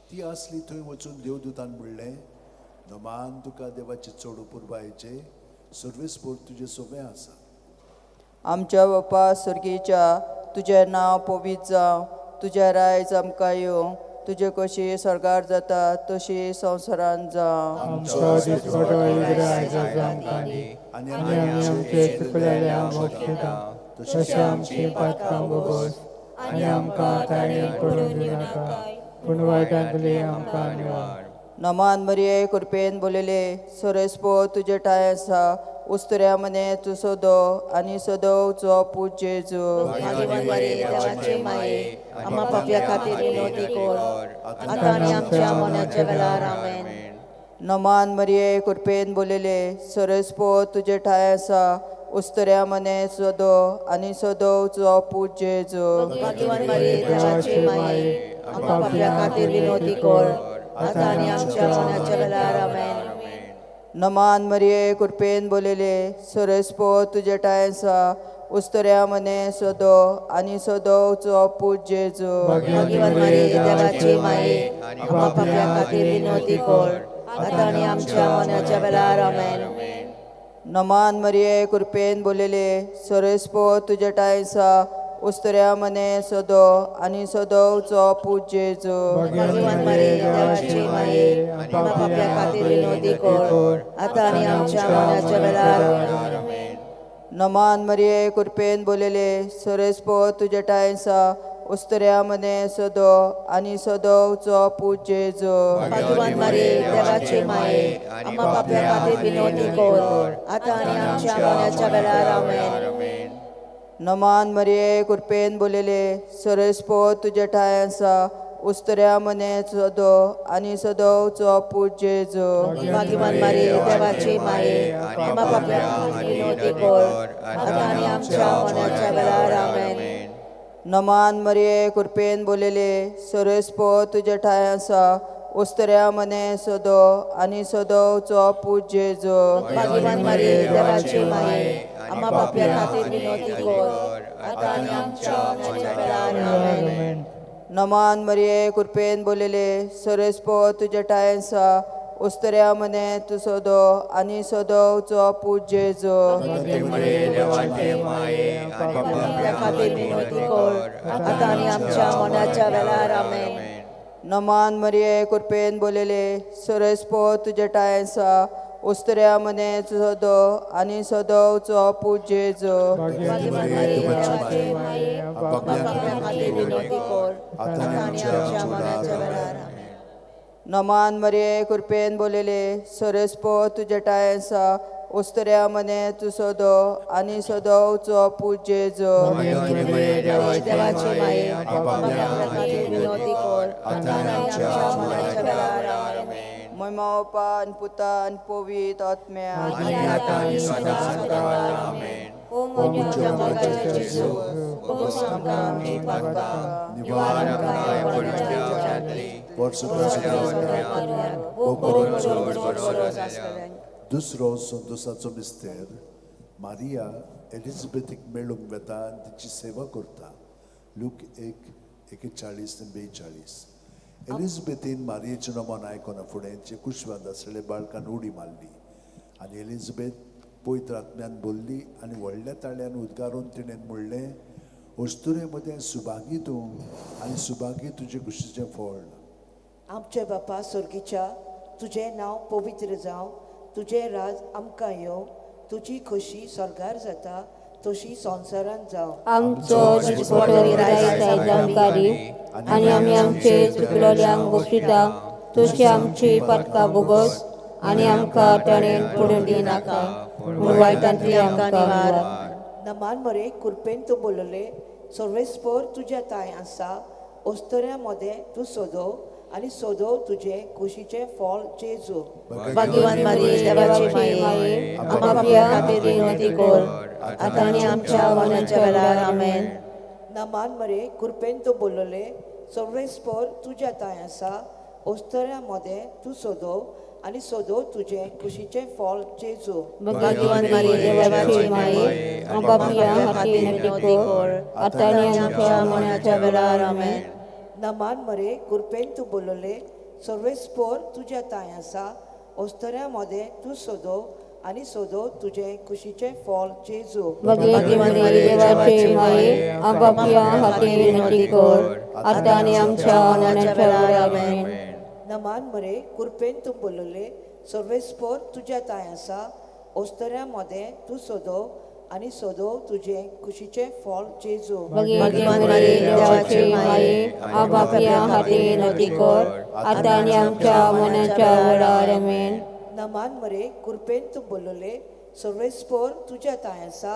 ती आसली थंय वचून देवदूतान म्हणलें नमान तुका देवाचे चोडू पुरबायेचे सर्वेस पोर तुजे सोबे आसा. आमच्या बापा सर्गीच्या तुजें नांव पवित्र जावं तुजें रायज आमकां येवं तुजे कशी सरकार जाता तशी संवसारान जावं. आमचो दिसपटो वगैरे आयज आमकां दी आनी आनी आमी आमचे चुकलेल्यांक बक्षिता तशें आमची पातकां बोगोस आनी आमकां ताणें पडूंक दिनाका पूण वायटांतली आमकां निवार. नमान मरिये कृपेन बोलिले सोरेस्पो तुजे ठाय आसा उस्तऱ्या मने तूं सोदो आनी सोदोवचो पूज जेजू. भाग्यवान मारे देवाचे माये आम्हा पाप्या खातीर विनोदी कर आता आणि आमच्या मरणाच्या वेळार आमेन. नमान मरिये कृपेन बोलिले सोरेस्पो तुजे ठाय आसा उस्तऱ्या मने सोदो आनी सोदोवचो पूज जेजू. भाग्यवान मारे देवाचे माये आम्हा पाप्या खातीर विनोदी कर आता आणि आमच्या मरणाच्या वेळार आमेन. नमान मरिये कृपेन बोलिले सोरेस्पो तुजे ठाय आसा उस्तऱ्या मने सोदो आनी सोदोवचो पूज जेजू. भाग्यवान मारे देवाचे माये आम्हा पाप्या खातीर विनोदी कर आता आणि आमच्या मरणाच्या वेळार आमेन. नमान मरिये कृपेन बोलिले सोरेस्पो तुजे ठाय आसा उस्तऱ्या मने सोदो आनी सोदोवचो पूज जेजू. भाग्यवान मारे देवाचे माये आम्हा पाप्या खातीर विनोदी कर आता आणि आमच्या मरणाच्या वेळार आमेन. नमान मरिये कृपेन बोलिले सोरेस्पो तुजे ठाय आसा उस्तऱ्या मने सोदो आनी सोदोवचो पूज जेजू. भाग्यवान मारे देवाचे माये आम्हा पाप्या खातीर विनोदी कर आता आणि आमच्या मरणाच्या वेळार आमेन. नमान मरिये कृपेन बोलिले सोरेस्पो तुजे ठाय आसा उस्तऱ्या मने सोदो आनी सोदोवचो पूज जेजू. भाग्यवान मारे देवाचे माये आम्हा पाप्या खातीर विनोदी कर आता आणि आमच्या मरणाच्या वेळार आमेन. नमान मरिये कृपेन बोलिले सोरेस्पो तुजे ठाय आसा उस्तऱ्या मने सोदो आनी सोदोवचो पूज जेजू. भाग्यवान मारे देवाचे माये आम्हा पाप्या खातीर विनोदी कर आता आणि आमच्या मरणाच्या वेळार आमेन. नमान मरिये कृपेन बोलिले सोरेस्पो तुजे ठाय आसा उस्तऱ्या मने तूं सोदो आनी सोदोवचो पूज जेजू. देवाचे माये पाप्या खातीर विनोदी कर आता आणि आमच्या मरणाच्या वेळार आमेन. नमान मरिये कृपेन बोलिले सोरेस्पो तुजे ठाय आसा उस्तऱ्या मने सोदो आनी सोदोवचो पूज जेजू. भाग्यवान मारे देवाचे माये पाप्या खातीर विनोदी कर आता आणि आमच्या मरणाच्या वेळार आमेन. नमान मरिये कृपेन बोलिले सोरेस्पो तुजे ठाय आसा उस्तऱ्या मने तूं सोदो आनी सोदोवचो पूज जेजू. देवाचे माये पाप्या खातीर विनोदी कर आता आणि आमच्या मरणाच्या वेळार आमेन. महिमा बापा आनी पुता आनी पवित्र आत्म्या आदी आता आणि सदा आमेन. ओ मोठ्या जगाचे जेजू बघूस आमकां आमची पातकां निवार आमकां पडच्या जातली दुसरो संतोषाचो मिस्तेर मारिया एलिझाबेथीक मेळूंक वेता आनी तिची सेवा करता. लूक 1:41-42 एलिझाबेथीन मारियेचें नमन आयकना फुडें जे कुशवाद आसलेले बाळकान उडी मारली आनी एलिझाबेथ पवित्र आत्म्यान बोल्ली आनी व्हडल्या ताळ्यान उद्गारून तिणें म्हणलें अस्तुरे मदें सुभागी तूं आनी सुभागी तुजे कुशीचें फळ. आमचे बापा सर्गीच्या तुजें नांव पवित्र जावं तुजें राज आमकां येवं तुजी खोशी सरगार जाता तशी संवसारान जावं. आमचो दिसपटो आयज आमकां दी आनी आमी आमचे चुकलोल्यांक बक्षिता तुझी आमची पटका बोगस आणि आमकां टणेन पडून दिनाका पूण वायटांतली आमकां निवार. नमान मरे कुरपेन तूं बोलले सर्वेस्पर तुज्या ताय आसा ओस्तऱ्या मध्ये तूं सोदो आनी सोदो तुजे कुशीचे फळ जेजू. भाग्यवान मारी देवाची माये आमकां पिया खातीर विनंती कर आतां आनी आमच्या मरणाच्या वेळार आमेन. नमान मरे कुरपेन तूं बोलले सर्वेस्पर तुज्या ताय आसा ओस्तऱ्या मध्ये तूं सोदो आनी सोदो तुजे कुशीचे फळ जेजू. भाग्यवान मारी देवाची माये आमकां पिया खातीर विनंती कर आतां आनी आमच्या मरणाच्या वेळार आमेन. नमान मरे कुरपेन तूं बोलले सर्वेस्पर तुज्या ताय आसा ओस्तऱ्या मध्ये तूं सोदो आनी सोदो तुजे कुशीचे फळ जेजू. भाग्यवान मारी देवाची माये आमकां पिया खातीर विनंती कर आतां आनी आमच्या मरणाच्या वेळार आमेन. नमान मरे कुरपेन तूं बोलले सर्वेस्पर तुज्या ताय आसा ओस्तऱ्या मध्ये तूं सोदो आनी सोदो तुजे कुशीचे फळ जेजू. भाग्यवान मारी देवाची माये आमकां पिया खातीर विनंती कर आतां आनी आमच्या मरणाच्या वेळार आमेन. नमान मरे कुरपेन तूं बोलले सर्वेस्पर तुज्या ताय आसा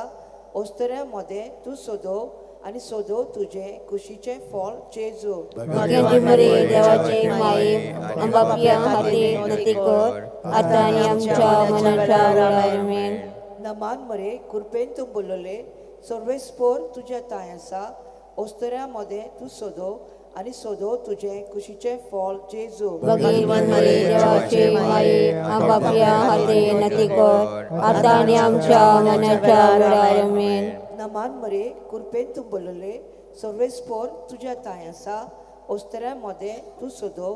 ओस्तऱ्या मध्ये तूं सोदो आनी सोदो तुजे कुशीचे फळ जेजू. भाग्यवान मारी देवाची माये आमकां पिया खातीर विनंती कर आतां आनी आमच्या मरणाच्या वेळार आमेन. नमान मरे कुरपेन तूं बोलले सर्वेस्पर तुज्या ताय आसा ओस्तऱ्या मध्ये तूं सोदो आनी सोदो तुजे कुशीचे फळ जेजू. भाग्यवान मारी देवाची माये आमकां पिया खातीर विनंती कर आतां आनी आमच्या मरणाच्या वेळार आमेन. नमान मरे कुरपेन तूं बोलले सर्वेस्पर तुज्या ताय आसा ओस्तऱ्या मध्ये तूं सोदो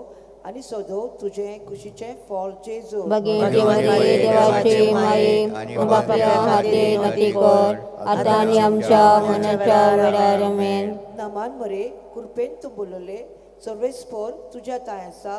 आनी सोदो तुजे कुशीचे फळ जेजू. भाग्यवान मारी देवाची माये आमकां पिया खातीर विनंती कर आतां आनी आमच्या मरणाच्या वेळार आमेन. नमान मरे कुरपेन तूं बोलले सर्वेस्पर तुज्या ताय आसा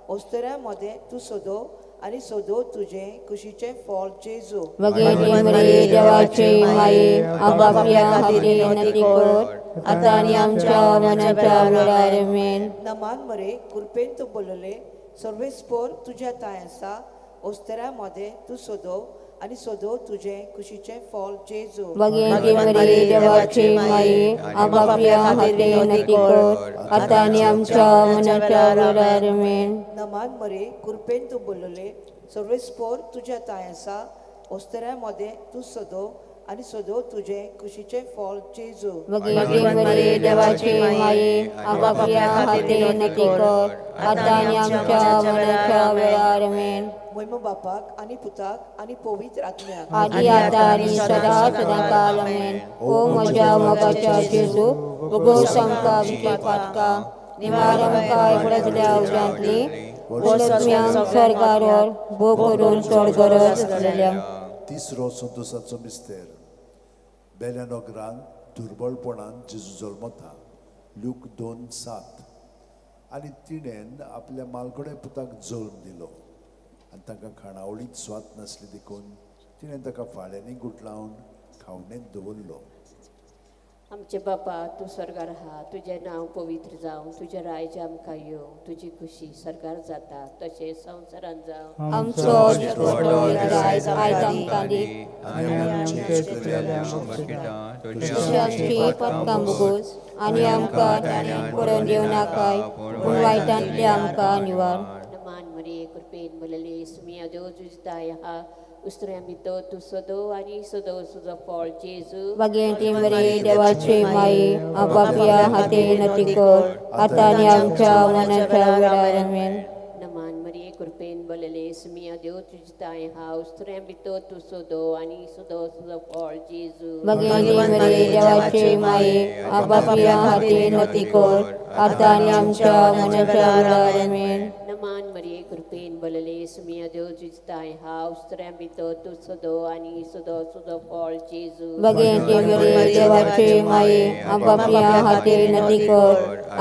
ओस्तऱ्या मध्ये तूं सोदो आनी सोदो तुजे कुशीचे फळ जेजू. भाग्यवान मारी देवाची माये आमकां पिया खातीर विनंती कर आतां आनी आमच्या मरणाच्या वेळार आमेन. नमान मरे कुरपेन तूं बोलले सर्वेस्पर तुज्या ताय आसा ओस्तऱ्या मध्ये तूं सोदो आनी सोदो तुजे कुशीचे फळ जेजू. भाग्यवान मारी देवाची माये आमकां पिया खातीर विनंती कर आतां आनी आमच्या मरणाच्या वेळार आमेन. नमान मरे कुरपेन तूं बोलले सर्वेस्पर तुज्या ताय आसा ओस्तऱ्या मध्ये तूं सोदो आनी सोदो तुजे कुशीचे फळ जेजू. भाग्यवान मारी देवाची माये आमकां पिया खातीर विनंती कर आतां आनी आमच्या मरणाच्या वेळार आमेन. महिमा बापाक आनी पुताक आनी पवित्र आत्म्याक आदी आतां आनी सदां सदांकाळ आमेन. ओ म्हज्या मोगाच्या जेजू भोगोस आमकां आमची पातकां निवार आमकां एकडल्या उज्यांतली वळखम्यांक स्वर्गारोर भोव करून चड गरज आसलेल्या. तिसरो संतोसाचो मिस्तेर बेल्या नोकरांक दुर्बळपणान जेजू जल्मता लूक 2:7. आनी तिणेन आपल्या मालकडे पुताक जल्म दिलो आनी ताका खाणावळीत स्वात नासली देखून तिणें ताका फाळ्यांनी गुटलावन खावणेंत दवरलो. आमचे बापा तूं स्वर्गार आहा तुजें नांव पवित्र जावं तुजें राज्य आमकां येवं तुजी खुशी स्वर्गार जाता तशेंच संवसारांत जावं. आमचो आयज आमकां दी आमची पदकां भोगोस आनी आमकां ताणें पडोवन दिवं नाकाय पूण वायटांतली आमकां निवार. नमान मरे कृपेन बोलले सुमिया देव तुजी ताय आहा उस्त्र्यां भितर तूं सोदो आनी सोदो तुजो फळ जेजू. भाग्यवंती मरी देवाची माये आमकां पिया खातीर विनंती कर आतां आनी आमच्या मरणाच्या वेळार आमेन. नमान मरे कृपेन बोलले सुमिया देव तुजी ताय आहा उस्त्र्यां भितर तूं सोदो आनी सोदो तुजो फळ जेजू. भाग्यवंती मरी देवाची माये आमकां पिया खातीर विनंती कर आतां आनी आमच्या मरणाच्या वेळार आमेन. नमान मरे कृपेन बोलले सुमिया देव तुजी ताय आहा उस्त्र्यां भितर तूं सोदो आनी सोदो तुजो फळ जेजू. भाग्यवंती मरी देवाची माये आमकां पिया खातीर विनंती कर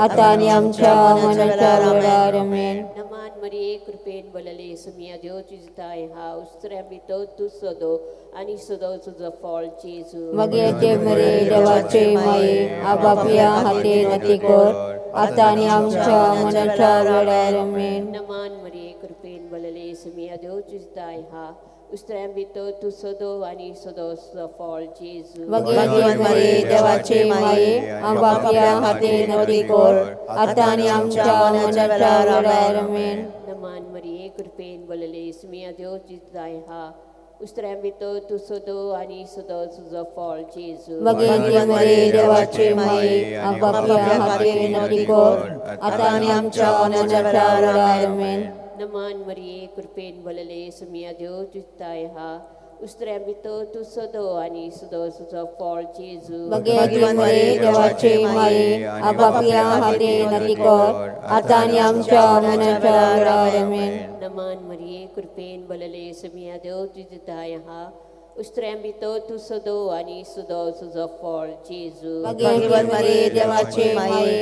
आतां आनी आमच्या मरणाच्या वेळार आमेन. नमान मरे कृपेन बोलले सुमिया देव तुजी ताय आहा उस्त्र्यां भितर तूं सोदो आनी सोदो तुजो फळ जेजू. भाग्यवंती मरी देवाची माये आमकां पिया खातीर विनंती कर आता आणि आमच्या मनाच्या वेळार आमेन. नमान मरे कृपेन बलले समिया देव तुझताय हा उस्त्र्यां भितर तू सदो आणि सदो फॉल जेजू. भगवती मरे देवाचे माये बापया हाते नती कोर आता आणि आमच्या मनाच्या वेळार आमेन. नमान मरे कृपेन बलले समिया देव तुझताय हा उस्त्र्यां भितर तू सदो आणि सदो तुझो फॉल जेजू. भगवती मरे देवाचे माये बापया हाते नती कोर आता आणि आमच्या मनाच्या वेळार आमेन. नमान मरिये कृपेन बलले समिया देव तुझताय हा उस्त्र्यां भितर तू सदो आणि सदो तुझो फॉल जेजू. भगवती मरे देवाचे माये बापया हाते नती कोर आता आणि आमच्या मनाच्या वेळार आमेन. नमान मरिये कृपेन बलले समिया देव तुझताय हा उस्त्र्यां भितर तू सदो आणि सदो तुझो फॉल जेजू. भगवती मरे देवाचे माये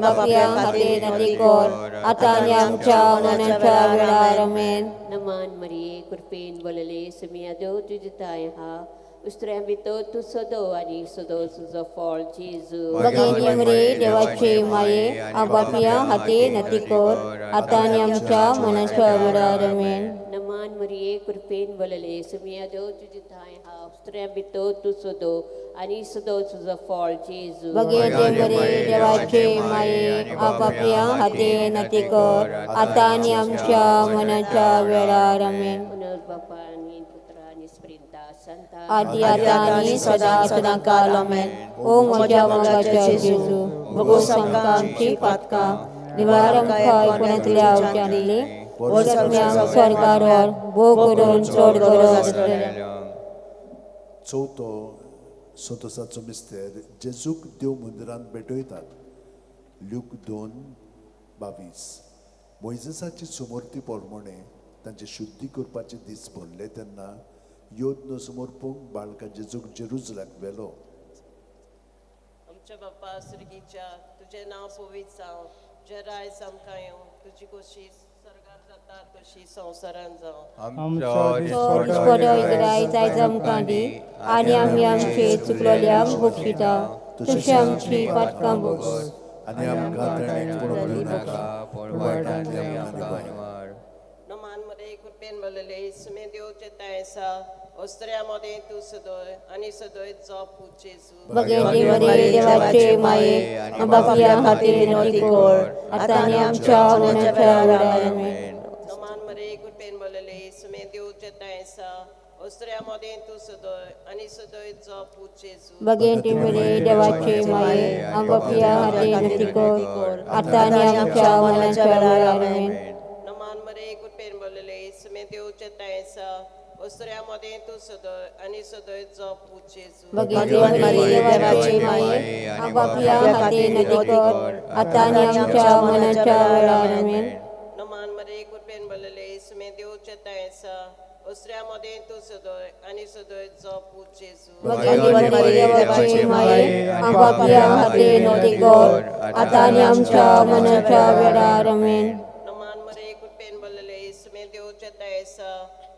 बापया हाते नती कोर आता आणि आमच्या मनाच्या वेळार आमेन. नमान मरिये कृपेन बलले समिया देव तुझताय हा उस्त्र्यां भितर तू सदो आणि सदो तुझो फॉल जेजू. भगवती मरे देवाचे माये बापया हाते नती कोर आता आणि आमच्या मनाच्या वेळार आमेन. नमान मरिये कृपेन बलले समिया देव तुझताय हा उस्त्र्यां भितर तू सदो आणि सदो तुझो फॉल जेजू. भगवती मरे देवाचे माये बापया हाते नती कोर आता आणि आमच्या मनाच्या वेळार आमेन. बापा आणि पुत्र आणि स्प्रिंता संता आदि आता आणि सदा सदाकाल आमेन. ओ म्हज्या मोगाच्या जेजू भगो संका आमची पातका निवार आमकां आयकुनांतल्या आवच्यांतली वचम्यांक स्वर्गार व्हर भोव करून चड गरज आसलेल्या. चवथो सोतोसाचो मिस्तेर जेजूक देव मंदिरांत भेटयतात. ल्यूक 2:22. मोइजेसाची सुमोर्ती पोरमोणे तांचे शुद्धी करपाचे दीस भरले तेन्ना योद्न समोर पळोवंक बाळका जेजूक जेरुसलेमाक व्हेलो. आमच्या बापा सुर्गीच्या तुझें नांव पवित्र जावं. तुजें रायज आमकां येवं. तुजी खोशी स्वर्गार जाता तशी संवसारांत जावं. दिसपडो इकराय जायज आमकां दी आनी आमी आमचे चुकलोल्यांक बक्षिता तशी आमची पातकां बक्षी आनी आमकां तेणें पळोवंक दिवनाका पूण वायटांतल्यान आमकां निवार. नमान मध्ये कृपेन बलले सुमे देव चेतायसा ओस्त्र्या मध्ये तू सदोय आणि सदोय जॉब पूजेसू. भगवती मरे देवाचे माये बापया हाते नती कोर आता आणि आमच्या मनाच्या वेळार आमेन. नमान मध्ये कृपेन बलले सुमे देव चेतायसा ओस्त्र्या मध्ये तू सदोय आणि सदोय जॉब पूजेसू. भगवती मरे देवाचे माये बापया हाते नती कोर आता आणि आमच्या मनाच्या वेळार आमेन. नमान मध्ये कृपेन बलले सुमे देव चेतायसा ओस्त्र्या मध्ये तू सदोय आणि सदोय जॉब पूजेसू. भगवती मरे देवाचे माये बापया हाते नती कोर आता आणि आमच्या मनाच्या वेळार आमेन. नमान मध्ये कृपेन बलले सुमे देव चेतायसा ओस्त्र्या मध्ये तू सदोय आणि सदोय जॉब पूजेसू. भगवती मरे देवाचे माये बापया हाते नती कोर आता आणि आमच्या मनाच्या वेळार आमेन. नमान मध्ये कृपेन बलले सुमे देव चेतायसा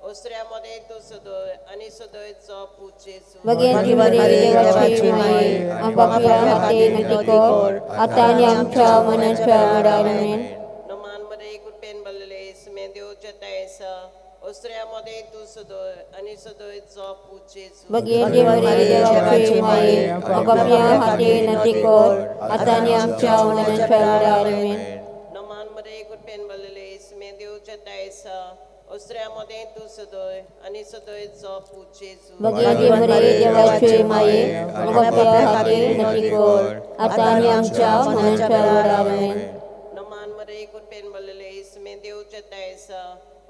ओस्त्र्या मध्ये तू सदोय आणि सदोय जॉब पूजेसू. भगवती मरे देवाचे माये बापया हाते नती कोर आता आणि आमच्या मनाच्या वेळार आमेन. नमान मध्ये कृपेन बलले सुमे देव चेतायसा ओस्त्र्या मध्ये तू सदोय आणि सदोय जॉब पूजेसू. भगवती मरे देवाचे माये बापया हाते नती कोर आता आणि आमच्या मनाच्या वेळार आमेन. नमान मध्ये कृपेन बलले सुमे देव चेतायसा ओस्त्र्या मध्ये तू सदोय आणि सदोय जॉब पूजेसू. भगवती मरे देवाचे माये बापया हाते नती कोर आता आणि आमच्या मनाच्या वेळार आमेन. नमान मध्ये कृपेन बलले सुमे देव चेतायसा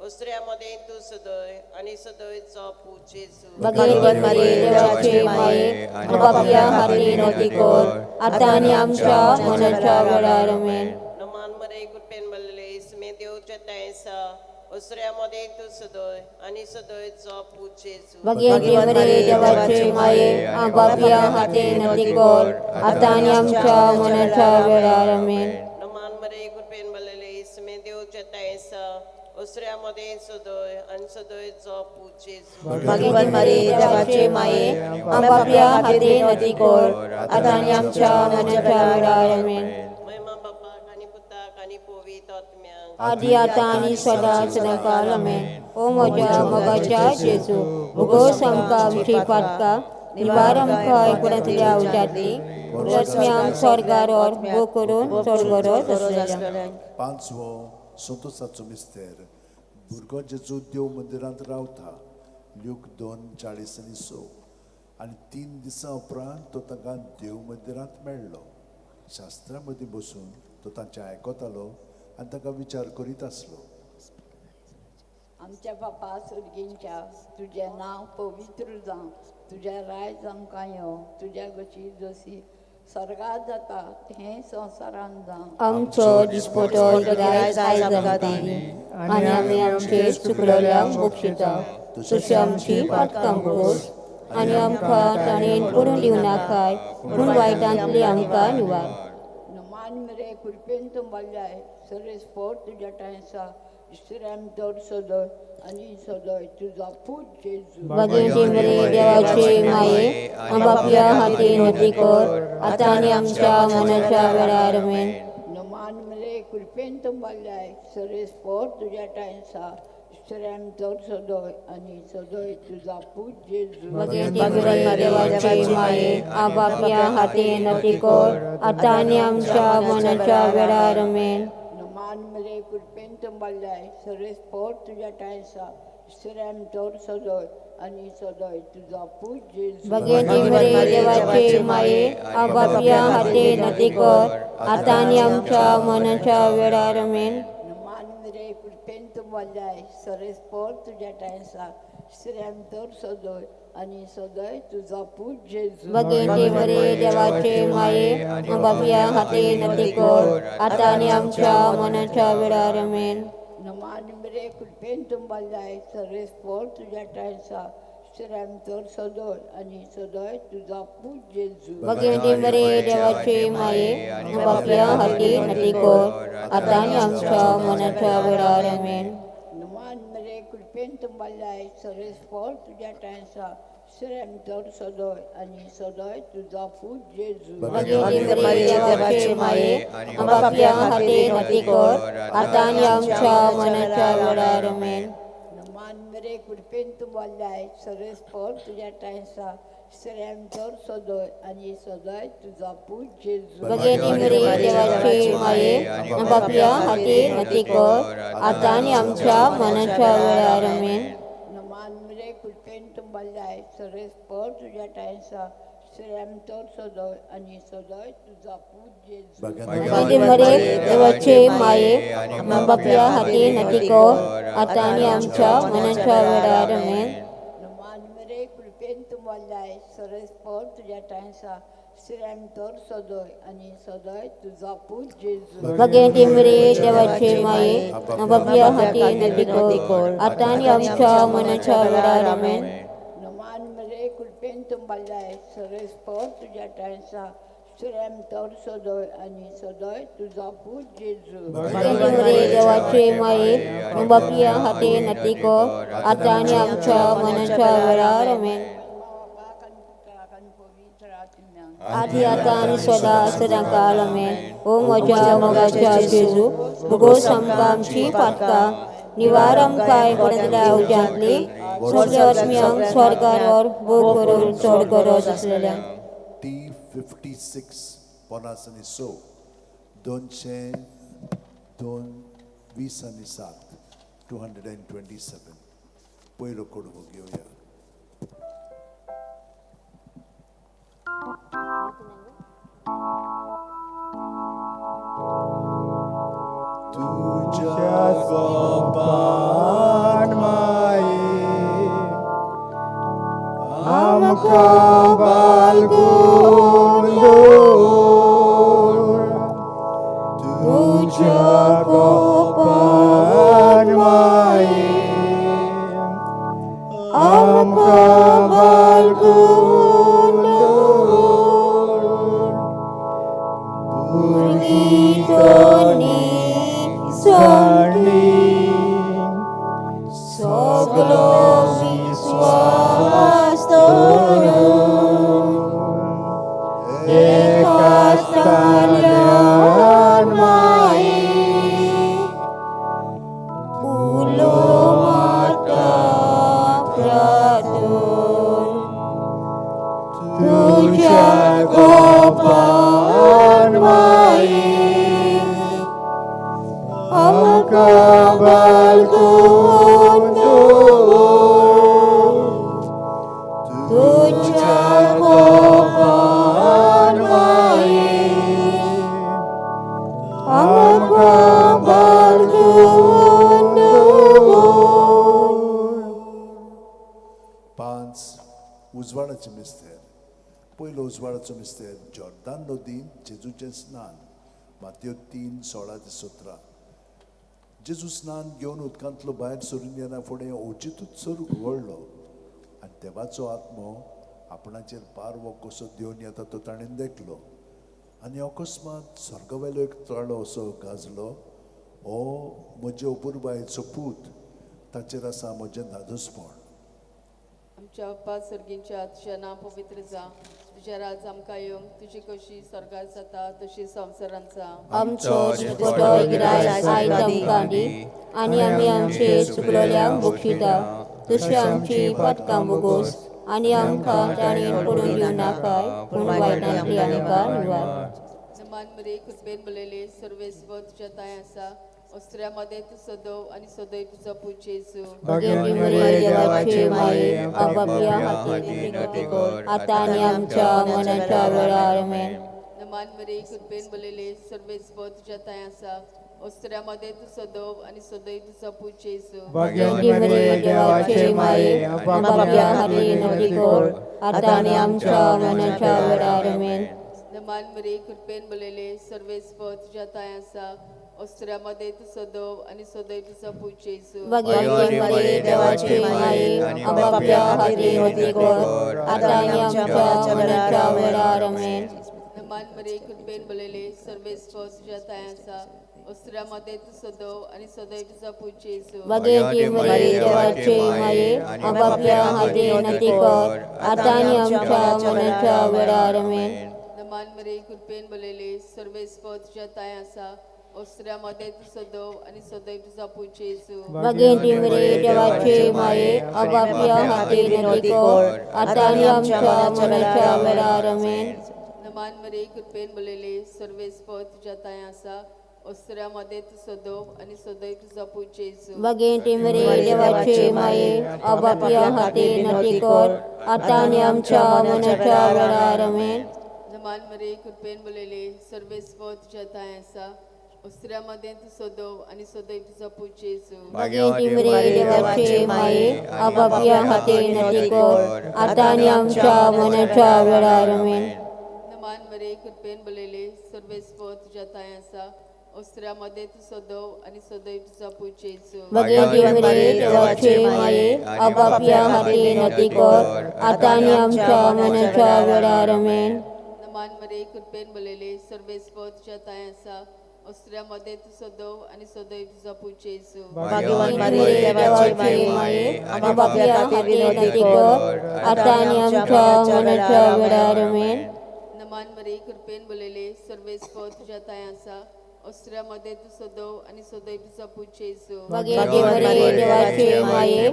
ओस्त्र्या मध्ये तू सदोय आणि सदोय जॉब पूजेसू. भगवती मरे देवाचे माये बापया हाते नती कोर आता आणि आमच्या मनाच्या वेळार आमेन. नमान मध्ये कृपेन बलले सुमे देव चेतायसा ओस्त्र्या मध्ये तू सदोय आणि सदोय जॉब पूजेसू. भगवती मरे देवाचे माये बापया हाते नती कोर आता आणि आमच्या मनाच्या वेळार आमेन. नमान मध्ये कृपेन बलले सुमे देव चेतायसा ओस्त्र्या मध्ये सदोय आणि सदोय जॉब पूजेसू. भगवती मरे देवाचे माये बापया हाते नती कोर आता आणि आमच्या मनाच्या वेळार आमेन. महिमा बापा आदी आता आणि सदा सदाकाल आमेन. ओ म्हज्या मोगाच्या जेजू भुगोस आमकां आमची पातकां निवार आमकां आयकुनांतल्या उज्यांतली उलटम्यांक स्वर्गार और बो करून स्वर्गरोज आसलेल्यांक. पांचवो संतोषाचो मिस्तेर भुरगो जेजू देव मंदिरांत रावता. ल्यूक 2:40-6 आनी 3 दिसां उपरांत तो तांकां देव मंदिरांत मेळ्ळो. शास्त्रां मदीं बसून तो तांचें आयकतालो आनी तांकां विचार करीत आसलो. आमच्या बापा सुर्गींच्या तुजें नांव पवित्र जावं, तुजें रायज आमकां येवं, तुज्या कशी जशी स्वर्गांत जाता हें संवसारांत जावं. आमचो दिसपटो आयज आमकां दी आनी आमी आमचे चुकलोल्यांक बक्षिता तशी आमची पातकां बक्षी आनी आमकां ताणेन पडून दिवं नाकाय पूण वायटांतली आमकां निवार. नमान मेरे कृपेन तुम्हालाय सरेस पोट तुज्या टायसा इस्रायम दर सदय आनी सदय तुझा पूज जेजू. भगवंती मरे देवाचे माये बापया हातीन हती कर आतां आनी आमच्या मनाच्या वेळार आमेन. नमान मेरे कृपेन तुम्हालाय सरेस पोट तुज्या टायसा इस्रायम दर सदय आनी सदय तुझा पूज जेजू. भगवंती मरे देवाचे माये बापया हातीन हती कर आतां आनी आमच्या मनाच्या वेळार आमेन. नमान मेरे कृपेन तुम्हालाय सरेस पोट तुज्या टायसा इस्रायम दर सदय आनी सदय तुझा पूज जेजू. भगवंती मरे देवाचे माये बापया हातीन हती कर आतां आनी आमच्या मनाच्या वेळार आमेन. नमान मेरे कृपेन तुम्हालाय सरेस पोट तुज्या टायसा इस्रायम दर सदय आनी सदय तुझा पूज जेजू. भगवंती मरे देवाचे माये बापया हातीन हती कर आतां आनी आमच्या मनाच्या वेळार आमेन. नमान मेरे कृपेन तुम्हालाय सरेस पोट तुज्या टायसा इस्रायम दर सदय आनी सदय तुझा पूज जेजू. भगवंती मरे देवाचे माये बापया हातीन हती कर आतां आनी आमच्या मनाच्या वेळार आमेन. नमान मेरे कृपेन तुम्हालाय सरेस पोट तुज्या टायसा इस्रायम दर सदय आनी सदय तुझा पूज जेजू. भगवंती मरे देवाचे माये बापया हातीन हती कर आतां आनी आमच्या मनाच्या वेळार आमेन. नमान मेरे कृपेन तुम्हालाय सरेस पोट तुज्या टायसा इस्रायम दर सदय आनी सदय तुझा पूज जेजू. भगवंती मरे देवाचे माये बापया हातीन हती कर आतां आनी आमच्या मनाच्या वेळार आमेन. नमान मेरे कृपेन तुम्हालाय सरेस पोट तुज्या टायसा इस्रायम दर सदय आनी सदय तुझा पूज जेजू. भगवंती मरे देवाचे माये बापया हातीन हती कर आतां आनी आमच्या मनाच्या वेळार आमेन. नमान मेरे कृपेन तुम्हालाय सरेस पोट तुज्या टायसा इस्रायम दर सदय आनी सदय तुझा पूज जेजू. भगवंती मरे देवाचे माये बापया हातीन हती कर आतां आनी आमच्या मनाच्या वेळार आमेन. नमान मेरे कृपेन तुम्हालाय सरेस पोट तुज्या टायसा इस्रायम दर सदय आनी सदय तुझा पूज जेजू. भगवंती मरे देवाचे माये बापया हातीन हती कर आतां आनी आमच्या मनाच्या वेळार आमेन. आदी आतां आनी सदा सदांकाल आमेन. ओ म्हज्या मोगाच्या जेजू भुगोस आमकां आमची पातकां निवार आमकां आयकुनांतल्या उज्यांतली सगळ्यांक स्वर्गार और बो करून स्वर्गरोज आसलेल्यांक. T56 50 आनी 6 202 20 आनी 7 227 पयलो कडवो घेवया. तुझ्या सोपान माये आमकां बाळगून दवर. तुझ्या कोपान माये आमकां बाळगून दवर. भुरगीं दोनी सणी सगलो विश्वास दवरून एकाच ताल्यान माये उजवाडाचो मिस्तेर जॉर्दान नदीन जेजूचें स्नान मातयो 3:16-17. जेजू स्नान घेवन उदकांतलो भायर सरून येना फुडें ओचितूच सरूक वळलो आनी देवाचो आत्मो आपणाचेर पारवो कसो देवन येता तो ताणें देखलो आनी अकस्मात स्वर्गवेलो एक तळो असो गाजलो. ओ म्हजे अपुरबायेचो पूत, ताचेर आसा म्हजें धादोसपण. आमच्या बाप्पा सर्गींच्या तुजें नांव पवित्र जावं, तुजें राज आमकां येवं, तुजी कशी स्वर्गार जाता तशी संवसारांत जावं. आमचो दिसपट्टो गिराय आयज आमकां दी आनी आमी आमचे चुकलोल्यांक बक्षिता, तशी आमची पातकां बोगोस आनी आमकां ताणें पडून दिवं नाकाय, पूण वायटांतली आमकां निवार. नमान मरे खुसबेन बलयले सर्वेस्व तुज्या ताय आसा, अस्त्र्यामध्ये तूं सदव आनी सदैव तुजो पूज येसू. भगवती मरिये देवाचे माये, आपापल्या हातीन विनंती कर, आतां आनी आमच्या मरणाच्या वेळार आमेन. नमान मरे खुसबेन बलयले सर्वेस्व तुज्या ताय आसा, अस्त्र्यामध्ये तूं सदव आनी सदैव तुजो पूज येसू. भगवती मरिये देवाचे माये, आपापल्या हातीन विनंती कर, आतां आनी आमच्या मरणाच्या वेळार आमेन. नमान मरे खुसबेन बलयले सर्वेस्व तुज्या ताय आसा, अस्त्र्यामध्ये तूं सदव आनी सदैव तुजो पूज येसू. भगवती मरिये देवाचे माये, आपापल्या हातीन विनंती कर, आतां आनी आमच्या मरणाच्या वेळार आमेन. नमान मरे खुसबेन बलयले सर्वेस्व तुज्या ताय आसा, अस्त्र्यामध्ये तूं सदव आनी सदैव तुजो पूज येसू. भगवती मरिये देवाचे माये, आपापल्या हातीन विनंती कर, आतां आनी आमच्या मरणाच्या वेळार आमेन. नमान मरे खुसबेन बलयले सर्वेस्व तुज्या ताय आसा, अस्त्र्यामध्ये तूं सदव आनी सदैव तुजो पूज येसू. भगवती मरिये देवाचे माये, आपापल्या हातीन विनंती कर, आतां आनी आमच्या मरणाच्या वेळार आमेन. नमान मरे खुसबेन बलयले सर्वेस्व तुज्या ताय आसा, अस्त्र्यामध्ये तूं सदव आनी सदैव तुजो पूज येसू. भगवती मरिये देवाचे माये, आपापल्या हातीन विनंती कर, आतां आनी आमच्या मरणाच्या वेळार आमेन. नमान मरे खुसबेन बलयले सर्वेस्व तुज्या ताय आसा, अस्त्र्यामध्ये तूं सदव आनी सदैव तुजो पूज येसू. भगवती मरिये देवाचे माये, आपापल्या हातीन विनंती कर, आतां आनी आमच्या मरणाच्या वेळार आमेन. नमान मरे खुसबेन बलयले सर्वेस्व तुज्या ताय आसा, अस्त्र्यामध्ये तूं सदव आनी सदैव तुजो पूज येसू. भगवती मरिये देवाचे माये, आपापल्या हातीन विनंती कर, आतां आनी आमच्या मरणाच्या वेळार आमेन. नमान मरे खुसबेन बलयले सर्वेस्व तुज्या ताय आसा, अस्त्र्यामध्ये तूं सदव आनी सदैव तुजो पूज येसू. भगवती मरिये देवाचे माये, आपापल्या हातीन विनंती कर, आतां आनी आमच्या मरणाच्या वेळार आमेन. नमान मरे खुसबेन बलयले सर्वेस्व तुज्या ताय आसा, अस्त्र्यामध्ये तूं सदव आनी सदैव तुजो पूज येसू. भगवती मरिये देवाचे माये,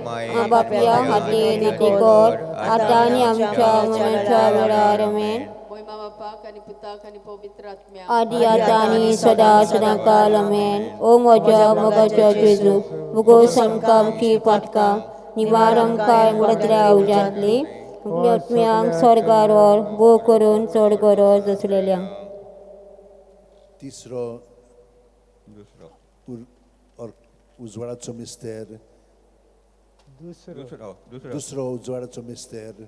आपापल्या हातीन विनंती कर, आतां आनी आमच्या मरणाच्या वेळार आमेन. महिमा बापाक आनी पुताक आनी पवित्र आत्म्याक, आदी आतां आनी सदां आमेन. ओ म्हज्या मोगाच्या जेजू, वगोस आमकां आमची पातकां, निवार आमकां मुळांतल्या उज्यांतली, आत्म्यांक स्वर्गार व्हर, भोव करून चड गरज आसलेल्यांक. तिसरो उजवाडाचो मिस्तेर, दुसरो उजवाडाचो मिस्तेर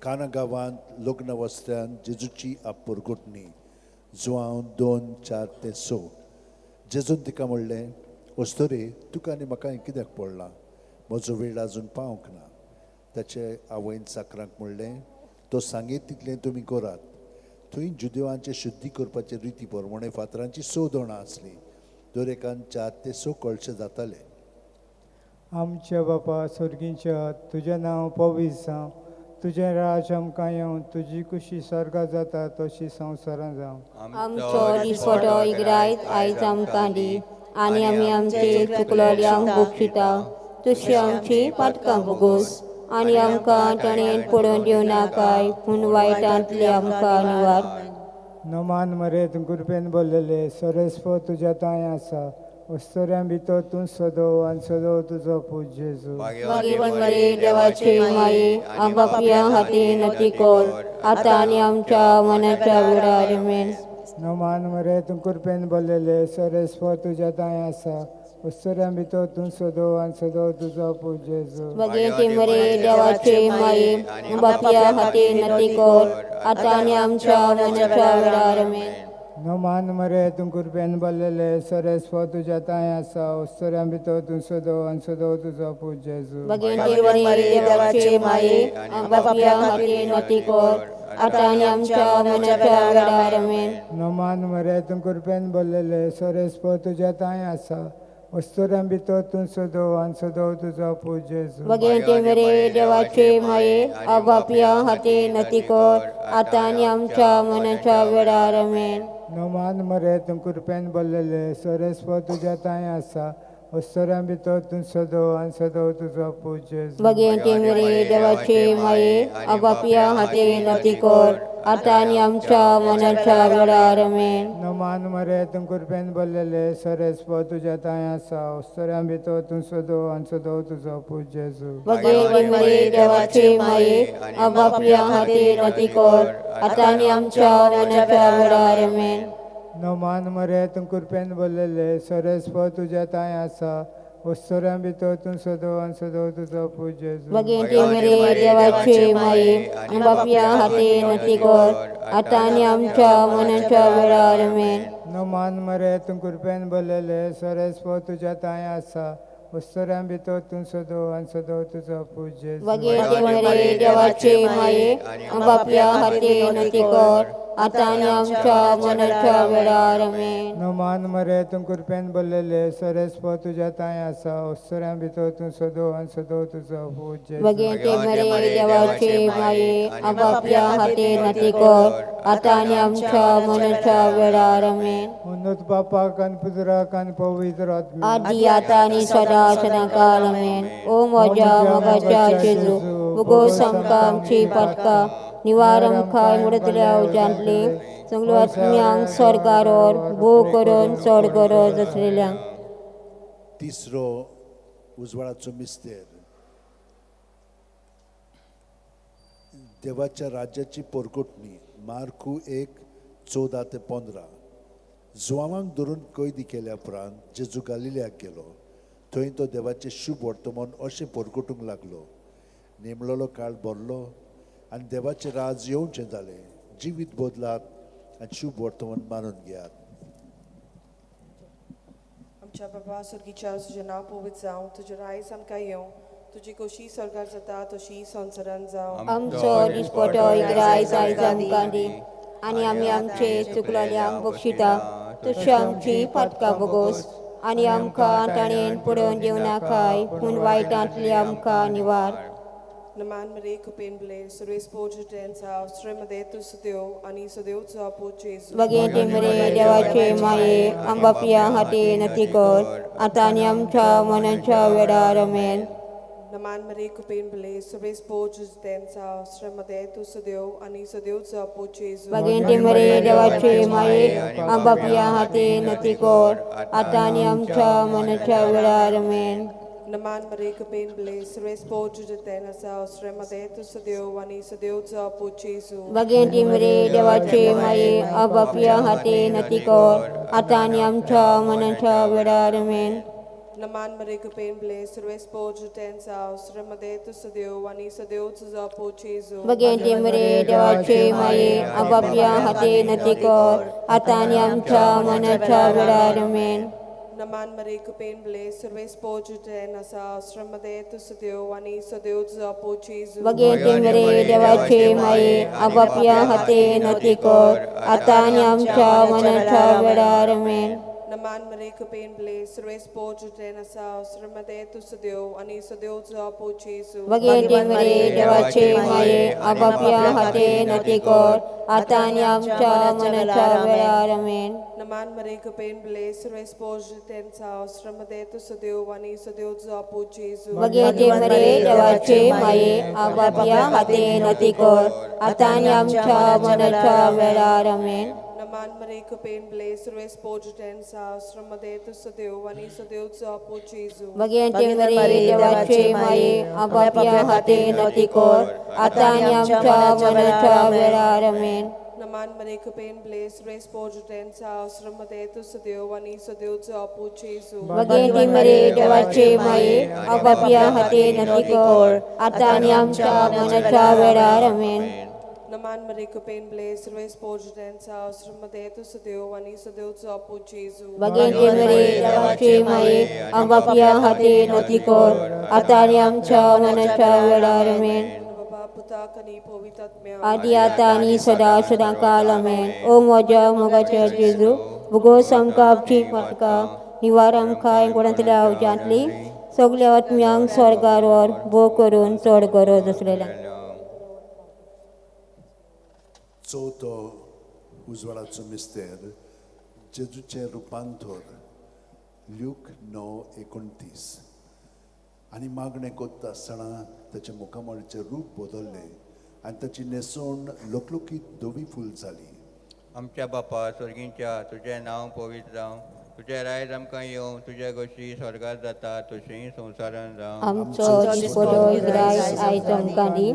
काना गांवांत लग्न वस्त्यान जेजूची आपुरगुटणी जुआंव 2:4-6. जेजून तिका म्हणलें, वस्तोरी तुका आनी म्हाका कित्याक पडलां, म्हजो वेळ आजून पावंक ना. ताचे आवयन साकरांक म्हणलें, तो सांगीत तितलें तुमी करात. थंय जुदेवांचे शुद्धी करपाचे रिती प्रमाणे फातरांची 6 दोणां आसलीं. दरेकान 4 ते 6 कळशे जाताले. आमच्या बापा सर्गींच्या तुजें नांव पवित्र जावं, तुजें राज आमकां येवं, तुजी कुशी स्वर्गात जाता तशी संवसारांत जावं. आमचो दिसपट्टो इग्रायत आयज आमकां दी आनी आमी आमचे चुकलोल्यांक बक्षिता, तशी आमची पातकां बोगोस आनी आमकां ताणें पडून दिवं नाकाय, पूण वायटांतली आमकां निवार. नमान मरेत गुरपेन बोललेले सर्वेस्व तुज्या ताय आसा, अस्तोऱ्यां भितर तूं सदव आनी सदव तुजो पूज येसू. भगवती मरिये देवाचे माये, आपापल्या हातीन विनंती कर, आतां आनी आमच्या मरणाच्या वेळार आमेन. नमान मरेत गुरपेन बोललेले सर्वेस्व तुज्या ताय आसा, उत्सऱ्यां भितर तूं सदो आनी सदो तुजो पूज जेजू भगवती मरे देवाचे माये बापया हाती नती कर आता आणि आमच्या मनाच्या वेळार आमेन. नोमान मरे तूं कृपेन भरलेले सरेस्व तुज्या तांय आसा उत्सऱ्यां भितर तूं सदो आनी सदो तुजो पूज जेजू भगवती मरे देवाचे माये बापया हाती नती कर आता आणि आमच्या मनाच्या वेळार आमेन. नोमान मरे तूं कृपेन भरलेले सरेस्व तुज्या तांय आसा उत्सऱ्यां भितर तूं सदो आनी सदो तुजो पूज जेजू भगवती मरे देवाचे माये बापया हाती नती कर आता आणि आमच्या मनाच्या वेळार आमेन. नोमान मरे तूं कृपेन भरलेले सरेस्व तुज्या तांय आसा उत्सऱ्यां भितर तूं सदो आनी सदो तुजो पूज जेजू भगवती मरे देवाचे माये बापया हाती नती कर आता आणि आमच्या मनाच्या वेळार आमेन. नोमान मरे तूं कृपेन भरलेले सरेस्व तुज्या तांय आसा उत्सऱ्यां भितर तूं सदो आनी सदो तुजो पूज जेजू भगवती मरे देवाचे माये बापया हाती नती कर आता आणि आमच्या मनाच्या वेळार आमेन. नोमान मरे तूं कृपेन भरलेले सरेस्व तुज्या तांय आसा उत्सऱ्यां भितर तूं सदो आनी सदो तुजो पूज जेजू भगवती मरे देवाचे माये बापया हाती नती कर आता आणि आमच्या मनाच्या वेळार आमेन. नोमान मरे तूं कृपेन भरलेले सरेस्व तुज्या तांय आसा उत्सऱ्यां भितर तूं सदो आनी सदो तुजो पूज जेजू भगवती मरे देवाचे माये बापया हाती नती कर आता आणि आमच्या मनाच्या वेळार आमेन. नोमान मरे तूं कृपेन भरलेले सरेस्व तुज्या तांय आसा उत्सऱ्यां भितर तूं सदो आनी सदो तुजो पूज जेजू भगवती मरे देवाचे माये बापया हाती नती कर आता आणि आमच्या मनाच्या वेळार आमेन. उन्नत बापाक आनी पुत्राक आनी पवित्र आत्म्याक आदी आता आणि सदा सदाकाळ आमेन. ओ म्हज्या मोगाच्या जेजू उगोस आमकां आमची पातकां निवार आमकां मुडतल्या उजांतली सगळ्यो आत्म्यांक स्वर्गारोर भोव करून चड गरज आसलेल्यांक. तिसरो उजवाडाचो मिस्तेर देवाच्या राज्याची पोरकुटणी मार्कू 1:14-15. जुआवांक धरून कैदी केल्या उपरांत जेजू गालिल्याक गेलो. थंय तो देवाचें शुभ वर्तमान अशें पोरकुटूंक लागलो. नेमलेलो काळ भरलो आनी देवाचें राज येवचें जालें. जिवीत बदलात आनी शुभ वर्तमान मानून घेयात. आमच्या बाबा सुर्गीच्या तुजें नांव पवित्र जावं, तुजें रायज आमकां येवं, तुजी कशी सरकार जाता तशी संवसारान जावं. आमचो दिसपटो रायज आयज आमकां दी आनी आमी आमचे चुकलेल्यांक बक्षिता तशी आमची पातकां बगोस आनी आमकां ताणेन पडोवन दिवं नाकाय पूण वायटांतली आमकां निवार. नमान मरे कुपेन ब्ले सुरेश पोज टेंसा श्रीमदे तु सदेव आणि सदेवचा पोच जेजू भगवती मरे देवाचे माये बापया हाती नती कर आता आणि आमच्या मनाच्या वेळार आमेन. नमान मरे कुपेन ब्ले सुरेश पोज टेंसा श्रीमदे तु सदेव आणि सदेवचा पोच जेजू भगवती मरे देवाचे माये बापया हाती नती कर आता आणि आमच्या मनाच्या वेळार आमेन. नमान मरे कुपेन ब्ले सुरेश पोज टेंसा श्रीमदे तु सदेव आणि सदेवचा पोच जेजू भगवती मरे देवाचे माये बापया हाती नती कर आता आणि आमच्या मनाच्या वेळार आमेन. नमान मरे कुपेन ब्ले सुरेश पोज टेंसा श्रीमदे तु सदेव आणि सदेवचा पोच जेजू भगवती मरे देवाचे माये बापया हाती नती कर आता आणि आमच्या मनाच्या वेळार आमेन. नमान मरे कुपेन ब्ले सुरेश पोज टेंसा श्रीमदे तु सदेव आणि सदेवचा पोच जेजू भगवती मरे देवाचे माये बापया हाती नती कर आता आणि आमच्या मनाच्या वेळार आमेन. नमान मरे कुपेन ब्ले सुरेश पोज टेंसा श्रीमदे तु सदेव आणि सदेवचा पोच जेजू भगवती मरे देवाचे माये बापया हाती नती कर आता आणि आमच्या मनाच्या वेळार आमेन. नमान मरे कुपेन ब्ले सुरेश पोज टेंसा श्रीमदे तु सदेव आणि सदेवचा पोच जेजू भगवती मरे देवाचे माये बापया हाती नती कर आता आणि आमच्या मनाच्या वेळार आमेन. नमान मरे कुपेन ब्ले सुरेश पोज टेंसा श्रीमदे तु सदेव आणि सदेवचा पोच जेजू भगवती मरे देवाचे माये बापया हाती नती कर आता आणि आमच्या मनाच्या वेळार आमेन. naman manikupen bless responde tensa ausramade tu sadev आणि सदैवचे अपूचे येसू भगवती मरे देवाचे माये आपापल्या हाते नती कर आता आणि आमच्या मनाच्या वेळार आमेन. naman manikupen bless responde tensa ausramade tu sadev आणि सदैवचे अपूचे येसू भगवती मरे देवाचे माये आपापल्या हाते नती कर आता आणि आमच्या मनाच्या वेळार आमेन. बाबा पुता कनी पवित्रात्म्या आदि आता आणि सदा सदा काल आमेन. ओ मोजा मोगाच्या जेजू भुगोस आमकां आपची पटका निवार आमकां कोणातल्या अवजांतली सगळ्या आत्म्यांक स्वर्गार वर भोव करून चड गरज आसलेल्या. चवथो उजवाडाचो मिस्तेर जेजूचे रुपांतर ल्यूक 9:29 आनी मागणें कोत्ता आसतना ताच्या मुखामळाचें रूप बदल्लें आनी ताची न्हेसोण लोकलोकीत धवी फूल जाली. आमच्या बापा स्वर्गींच्या तुजें नांव पवित्र जावं, तुजें रायज आमकां येवं, तुजे गोश्टी स्वर्गात जाता तशीं संवसारांत जावं. आमचो दिसपटो रायज आयज आमकां दी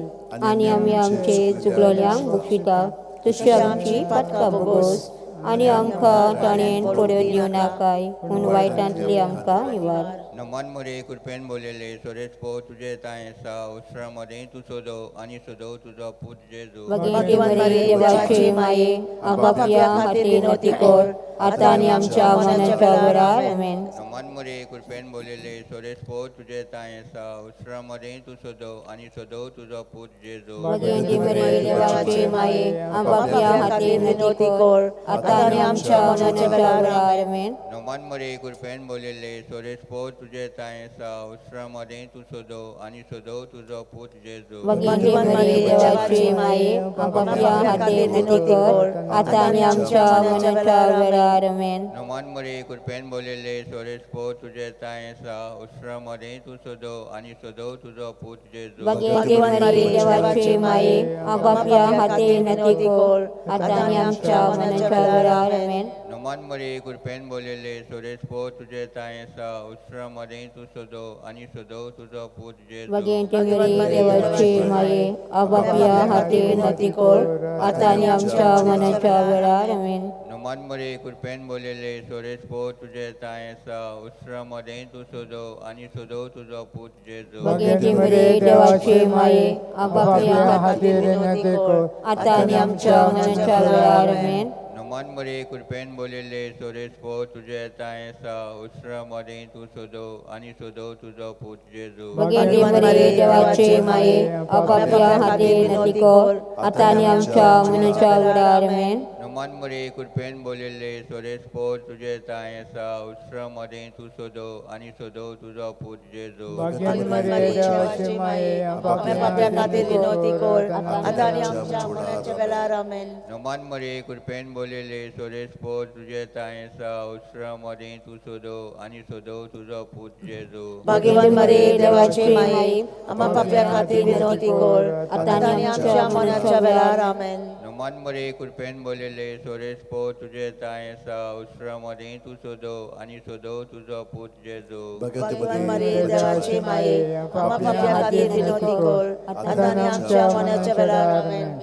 आनी आमी आमचे चुकलोल्यांक बक्षिता तशी आमची पातकां भोगोस आनी आमकां ताणेन पडयो दिवं नाकाय पूण वायटांतली आमकां निवार. नमान मोरे कृपेन बोलेले सोरेस पो तुझे ताय सा उस्रा मदे तू सोदो आणि सोदो तुझो पूत जेजू. भगवती मरे देवाचे माये आपापल्या हाते नती कर आता आणि आमच्या मनाच्या वेळार आमेन. नमान मोरे कृपेन बोलेले सोरेस पो तुझे ताय सा उस्रा मदे तू सोदो आणि सोदो तुझो पूत जेजू. भगवती मरे देवाचे माये आपापल्या हाते नती कर आता आणि आमच्या मनाच्या वेळार आमेन. नमान मोरे कृपेन बोलेले सोरेस पो तुझे ताय सा उस्रा मदे तू सोदो आणि सोदो तुझो पूत जेजू. भगवती मरे देवाचे माये आपापल्या हाते नती कर आता आणि आमच्या मनाच्या वेळार आमेन. नमान मोरे कृपेन बोलेले सोरेस पो तुझे ताय सा उस्रा मदे तू सोदो आणि सोदो तुझो पूत जेजू. भगवती मरे देवाचे माये आपापल्या हाते नती कर आता आणि आमच्या मनाच्या वेळार आमेन. नमान मोरे कृपेन बोलेले सोरेस पो तुझे ताय सा उस्रा मदे तू सोदो आणि सोदो तुझो पूत जेजू. भगवती मरे देवाचे माये आपापल्या हाते नती कर आता आणि आमच्या मनाच्या वेळार आमेन. नमान मोरे कृपेन बोलेले सोरेस पो तुझे ताय सा उस्रा मदे तू सोदो आणि सोदो तुझो पूत जेजू. भगवती मरे देवाचे माये आपापल्या हाते नती कर आता आणि आमच्या मनाच्या वेळार आमेन. नमान मोरे कृपेन बोलेले सोरेस पो तुझे ताय सा उस्रा मदे तू सोदो आणि सोदो तुझो पूत जेजू. भगवती मरे देवाचे माये आपापल्या हाते नती कर आता आणि आमच्या मनाच्या वेळार आमेन. नमान मोरे कृपेन बोलेले सोरेस पो तुझे ताय सा उस्रा मदे तू सोदो आणि सोदो तुझो पूत जेजू. भगवती मरे देवाचे माये आपापल्या हाते नती कर आता आणि आमच्या मनाच्या वेळार आमेन. नमान मोरे कृपेन बोलेले सोरेस पो तुझे ताय सा उस्रा मदे तू सोदो आणि सोदो तुझो पूत जेजू. भगवती मरे देवाचे माये आपापल्या हाते नती कर आता आणि आमच्या मनाच्या वेळार आमेन. नमान मोरे कृपेन बोलेले सोरेस पो तुझे ताय सा उस्रा मदे तू सोदो आणि सोदो तुझो पूत जेजू. भगवती मरे देवाचे माये आपापल्या हाते नती कर आता आणि आमच्या मनाच्या वेळार आमेन.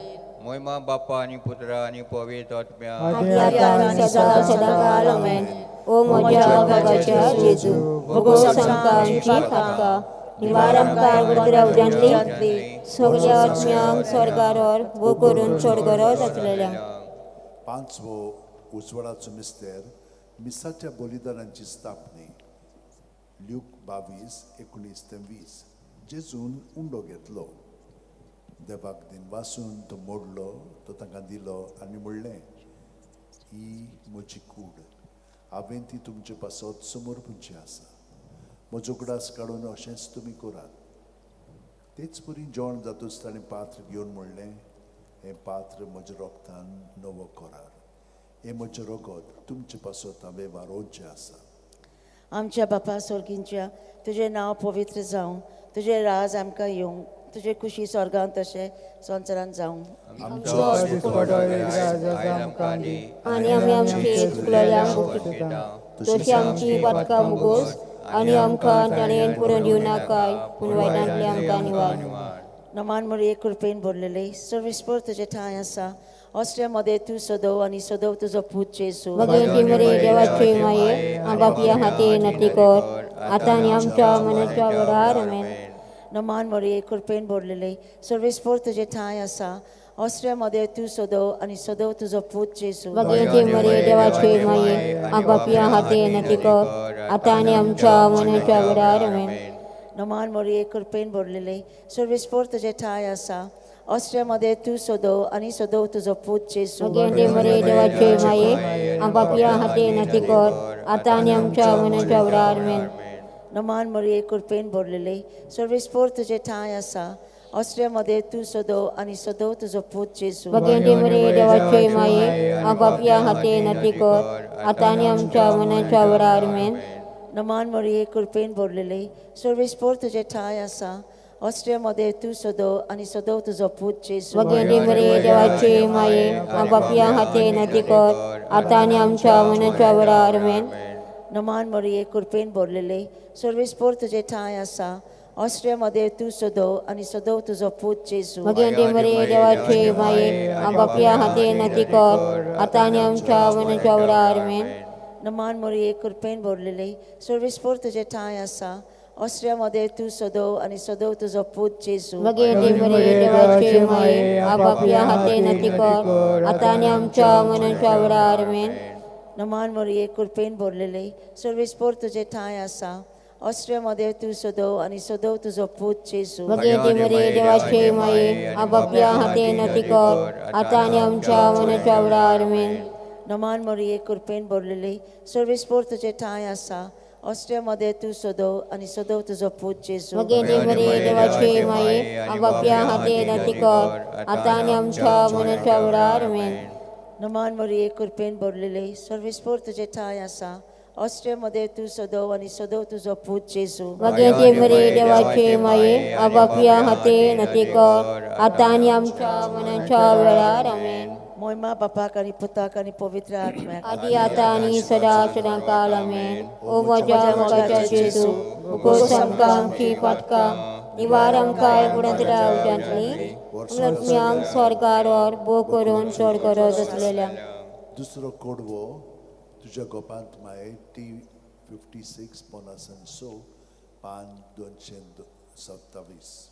महिमा बाप्पा आणि पुत्रा आणि पवित्र आत्म्या आदि आता आणि सदा सदा काल आमेन. ओ मोज्या मोगाच्या जेजू भोगोस आमकां आमची खाका निवार आमकां कोणातल्या अवजांतली सगळ्या आत्म्यांक स्वर्गार वर भोव करून चड गरज आसलेल्या. पांचवो उजवाडाचो मिस्तेर मिसाच्या बलिदानांची स्थापणी ल्यूक 22:19-20 जेजून उंडो घेतलो. देवाक दिन वासून तो मोडलो, तो तांकां दिलो आनी म्हणलें, ही म्हजी कूड, हांवें ती तुमचे पासत समोर पुंची आसा. म्हजो उगडास काडून अशेंच तुमी करात. तेच परी जेवण जातूच ताणें पात्र घेवन म्हणलें, हें पात्र म्हज्या रोगतान नवो करार. हें म्हजें रगत तुमचे पासत हांवें वारोवचें आसा. आमच्या बापा स्वर्गींच्या तुजें नांव पवित्र जावं, तुजें राज आमकां येवं, तुजे खुशी स्वर्गांत तशें संवसारांत जावं. आनी आमी आमची चुकलोल्यांक बक्षिता तशी आमची पातकां भोगोस आनी आमकां ताणेन पुरो दिवं नाकाय पूण वायटांतली आमकां निवार. नमान मरिये कृपेन भरलेले सर्वेस्पर तुझे ठाई आसा ऑस्ट्रियामध्ये तू सदव आणि सदव तुझो पूत जेजू भगवती मरे देवाचे माये आबापिया हाते नती कर आता आणि आमच्या मनाच्या वरार आमेन. नमान मरिये कृपेन भरलेले सर्वेस्पर तुझे ठाई आसा ऑस्ट्रियामध्ये तू सदव आणि सदव तुझो पूत जेजू भगवती मरे देवाचे माये आबापिया हाते नती कर आता आणि आमच्या मनाच्या वरार आमेन. नमान मरिये कृपेन भरलेले सर्वेस्पर तुझे ठाई आसा ऑस्ट्रियामध्ये तू सदव आणि सदव तुझो पूत जेजू भगवती मरे देवाचे माये आबापिया हाते नती कर आता आणि आमच्या मनाच्या वरार आमेन. नमान मरिये कृपेन भरलेले सर्वेस्पर तुझे ठाई आसा ऑस्ट्रियामध्ये तू सदव आणि सदव तुझो पूत जेजू भगवती मरे देवाचे माये आबापिया हाते नती कर आता आणि आमच्या मनाच्या वरार आमेन. नमान मरिये कृपेन भरलेले सर्वेस्पर तुझे ठाई आसा ऑस्ट्रियामध्ये तू सदव आणि सदव तुझो पूत जेजू भगवती मरे देवाचे माये आबापिया हाते नती कर आता आणि आमच्या मनाच्या वरार आमेन. नमान मरिये कृपेन भरलेले सर्वेस्पर तुझे ठाई आसा ऑस्ट्रियामध्ये तू सदव आणि सदव तुझो पूत जेजू भगवती मरे देवाचे माये आबापिया हाते नती कर आता आणि आमच्या मनाच्या वरार आमेन. नमान मरिये कृपेन भरलेले सर्वेस्पर तुझे ठाई आसा ऑस्ट्रियामध्ये तू सदव आणि सदव तुझो पूत जेजू भगवती मरे देवाचे माये आबापिया हाते नती कर आता आणि आमच्या मनाच्या वरार आमेन. नमान मरिये कृपेन भरलेले सर्वेस्पर तुझे ठाई आसा ऑस्ट्रियामध्ये तू सदव आणि सदव तुझो पूत जेजू भगवती मरे देवाचे माये आबापिया हाते नती कर आता आणि आमच्या मनाच्या वरार आमेन. नमान मरिये कृपेन भरलेले सर्वेस्पर तुझे ठाई आसा ऑस्ट्रियामध्ये तू सदव आणि सदव तुझो पूत जेजू भगवती मरे देवाचे माये आबापिया हाते नती कर आता आणि आमच्या मनाच्या वरार आमेन. नमान मरिये कृपेन भरलेले सर्वेस्पर तुझे ठाई आसा ऑस्ट्रियामध्ये तू सदव आणि सदव तुझो पूत जेजू भगवती मरे देवाचे माये आबापिया हाते नती कर आता आणि आमच्या मनाच्या वरार आमेन. महिमा बापाक आणि पुताक आणि पवित्र आत्म्याक आदी आता आणि सदा सदा काल आमेन. ओ म्हज्या मोगाच्या जेजू उगोस आमकां आमची पातका निवार आमकां एकुणच रावच्यांतली मृत्यांक स्वर्गार और बो करून चोर करत असलेल्या दुसरो कोडवो तुझ्या गोपांत माये T56 पोनासन सो पान 227.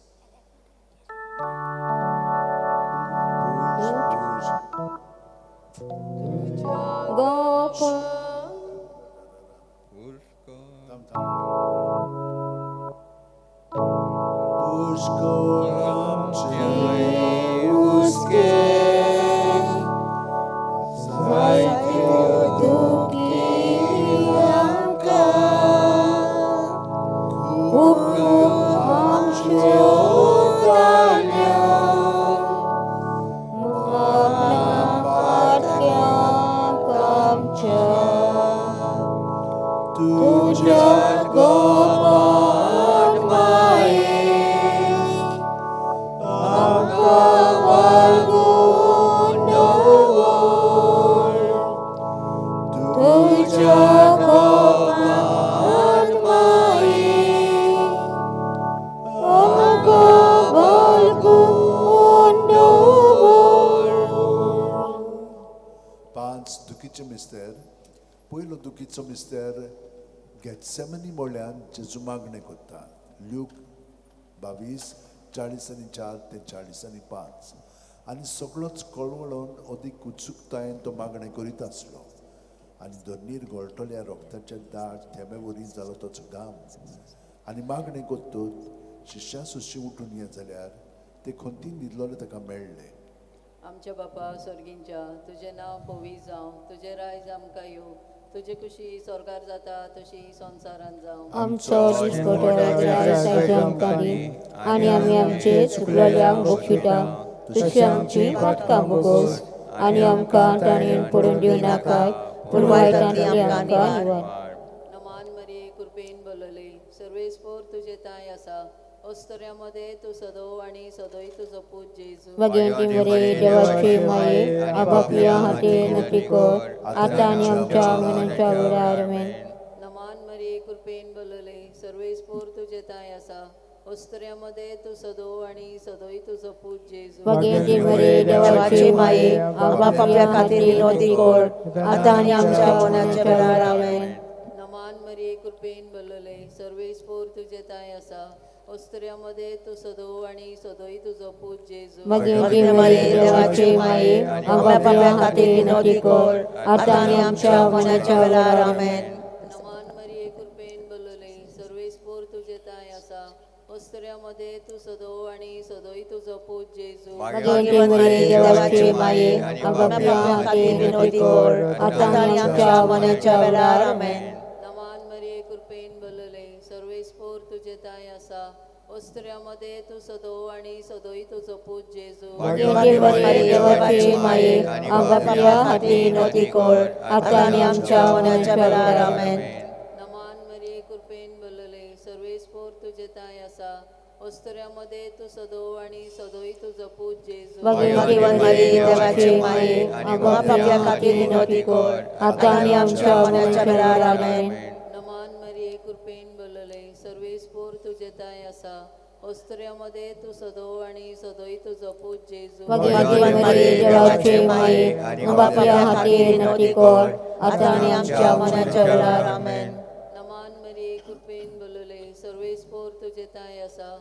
पयलो दुखीचो मिस्तेर गेत्सेमनी मोळ्यान जेजू मागणें कोत्ता. ल्यूक 22:40-4 ते 40:5. आनी सगळोच कळवळोन अदीक उत्सुकतायेन तो मागणें करीत आसलो. आनी दोनीर गळटल्या रोगताचे दाट थेंबे वरी जालो तोचो घाम. आनी मागणें कोत्तूच शिश्या सुशी उठून ये जाल्यार ते खंती न्हिदलोले ताका मेळ्ळे. आमच्या बापा स्वर्गींच्या तुझें नांव पवित्र जावं, तुझें रायज आमकां येवं, तुजी खुशी स्वर्गार जाता तशी संवसारांत जावं. आमचो दिसपटो रायज आमकां दी आनी आमी आमचे चुकलोल्यांक बक्षिता तशी आमची पातकां भोगोस आनी आमकां ताणेन पडून दिवं नाकाय पूण वायटांतली आमकां निवार. नमान मरिये कृपेन भरलेली सर्वेस्पर तुजे ताय आसा अस्तऱ्यामध्ये तू सदव आणि सदोय तुझो पूत जेजू भगवती मरे देवाचे माये आबापिया हाते नती कर आता आणि आमच्या मनाच्या वरार आमेन. नमान मरिये कृपेन भरलेली सर्वेस्पर तुजे ताय आसा ओस्तऱ्यामध्ये तू सदो आणि सदोई तुझो पूत जेजू भगवती मरे देवाची माये आमच्या पाप्या खातीर विनोदी कर आता आणि आमच्या मरणाच्या वेळार आमेन. नमान मरिये कृपेन भरलेले सर्वेस्पोर तुझे ताय आसा ओस्तऱ्यामध्ये तू सदो आणि सदोई तुझो पूत जेजू भगवती मरे देवाची माये आमच्या पाप्या खातीर विनोदी कर आता आणि आमच्या मरणाच्या वेळार आमेन. नमान मरिये कृपेन भरलेले सर्वेस्पोर तुझे ताय आसा ओस्तऱ्यामध्ये तू सदो आणि सदोई तुझो पूत जेजू भगवती मरे देवाची माये आमच्या पाप्या खातीर विनोदी कर आता आणि आमच्या मरणाच्या वेळार आमेन. नमान मरिये कृपेन भरलेले सर्वेस्पोर तुझे ताय आसा ओस्तऱ्यामध्ये तू सदो आणि सदोई तुझो पूत जेजू भगवती मरे देवाची माये आमच्या पाप्या खातीर विनोदी कर आता आणि आमच्या मरणाच्या वेळार आमेन. नमान मरिये कृपेन भरलेले सर्वेस्पोर तुझे ताय आसा ओस्तऱ्यामध्ये तू सदो आणि सदोई तुझो पूत जेजू भगवती मरे देवाची माये आमच्या पाप्या खातीर विनोदी कर आता आणि आमच्या मरणाच्या वेळार आमेन. नमान मरिये कृपेन भरलेले सर्वेस्पोर तुझे ताय आसा ओस्तऱ्यामध्ये तू सदो आणि सदोई तुझो पूत जेजू भगवती मरे देवाची माये आमच्या पाप्या खातीर विनोदी कर आता आणि आमच्या मरणाच्या वेळार आमेन. नमान मरिये कृपेन भरलेले सर्वेस्पोर तुझे ताय आसा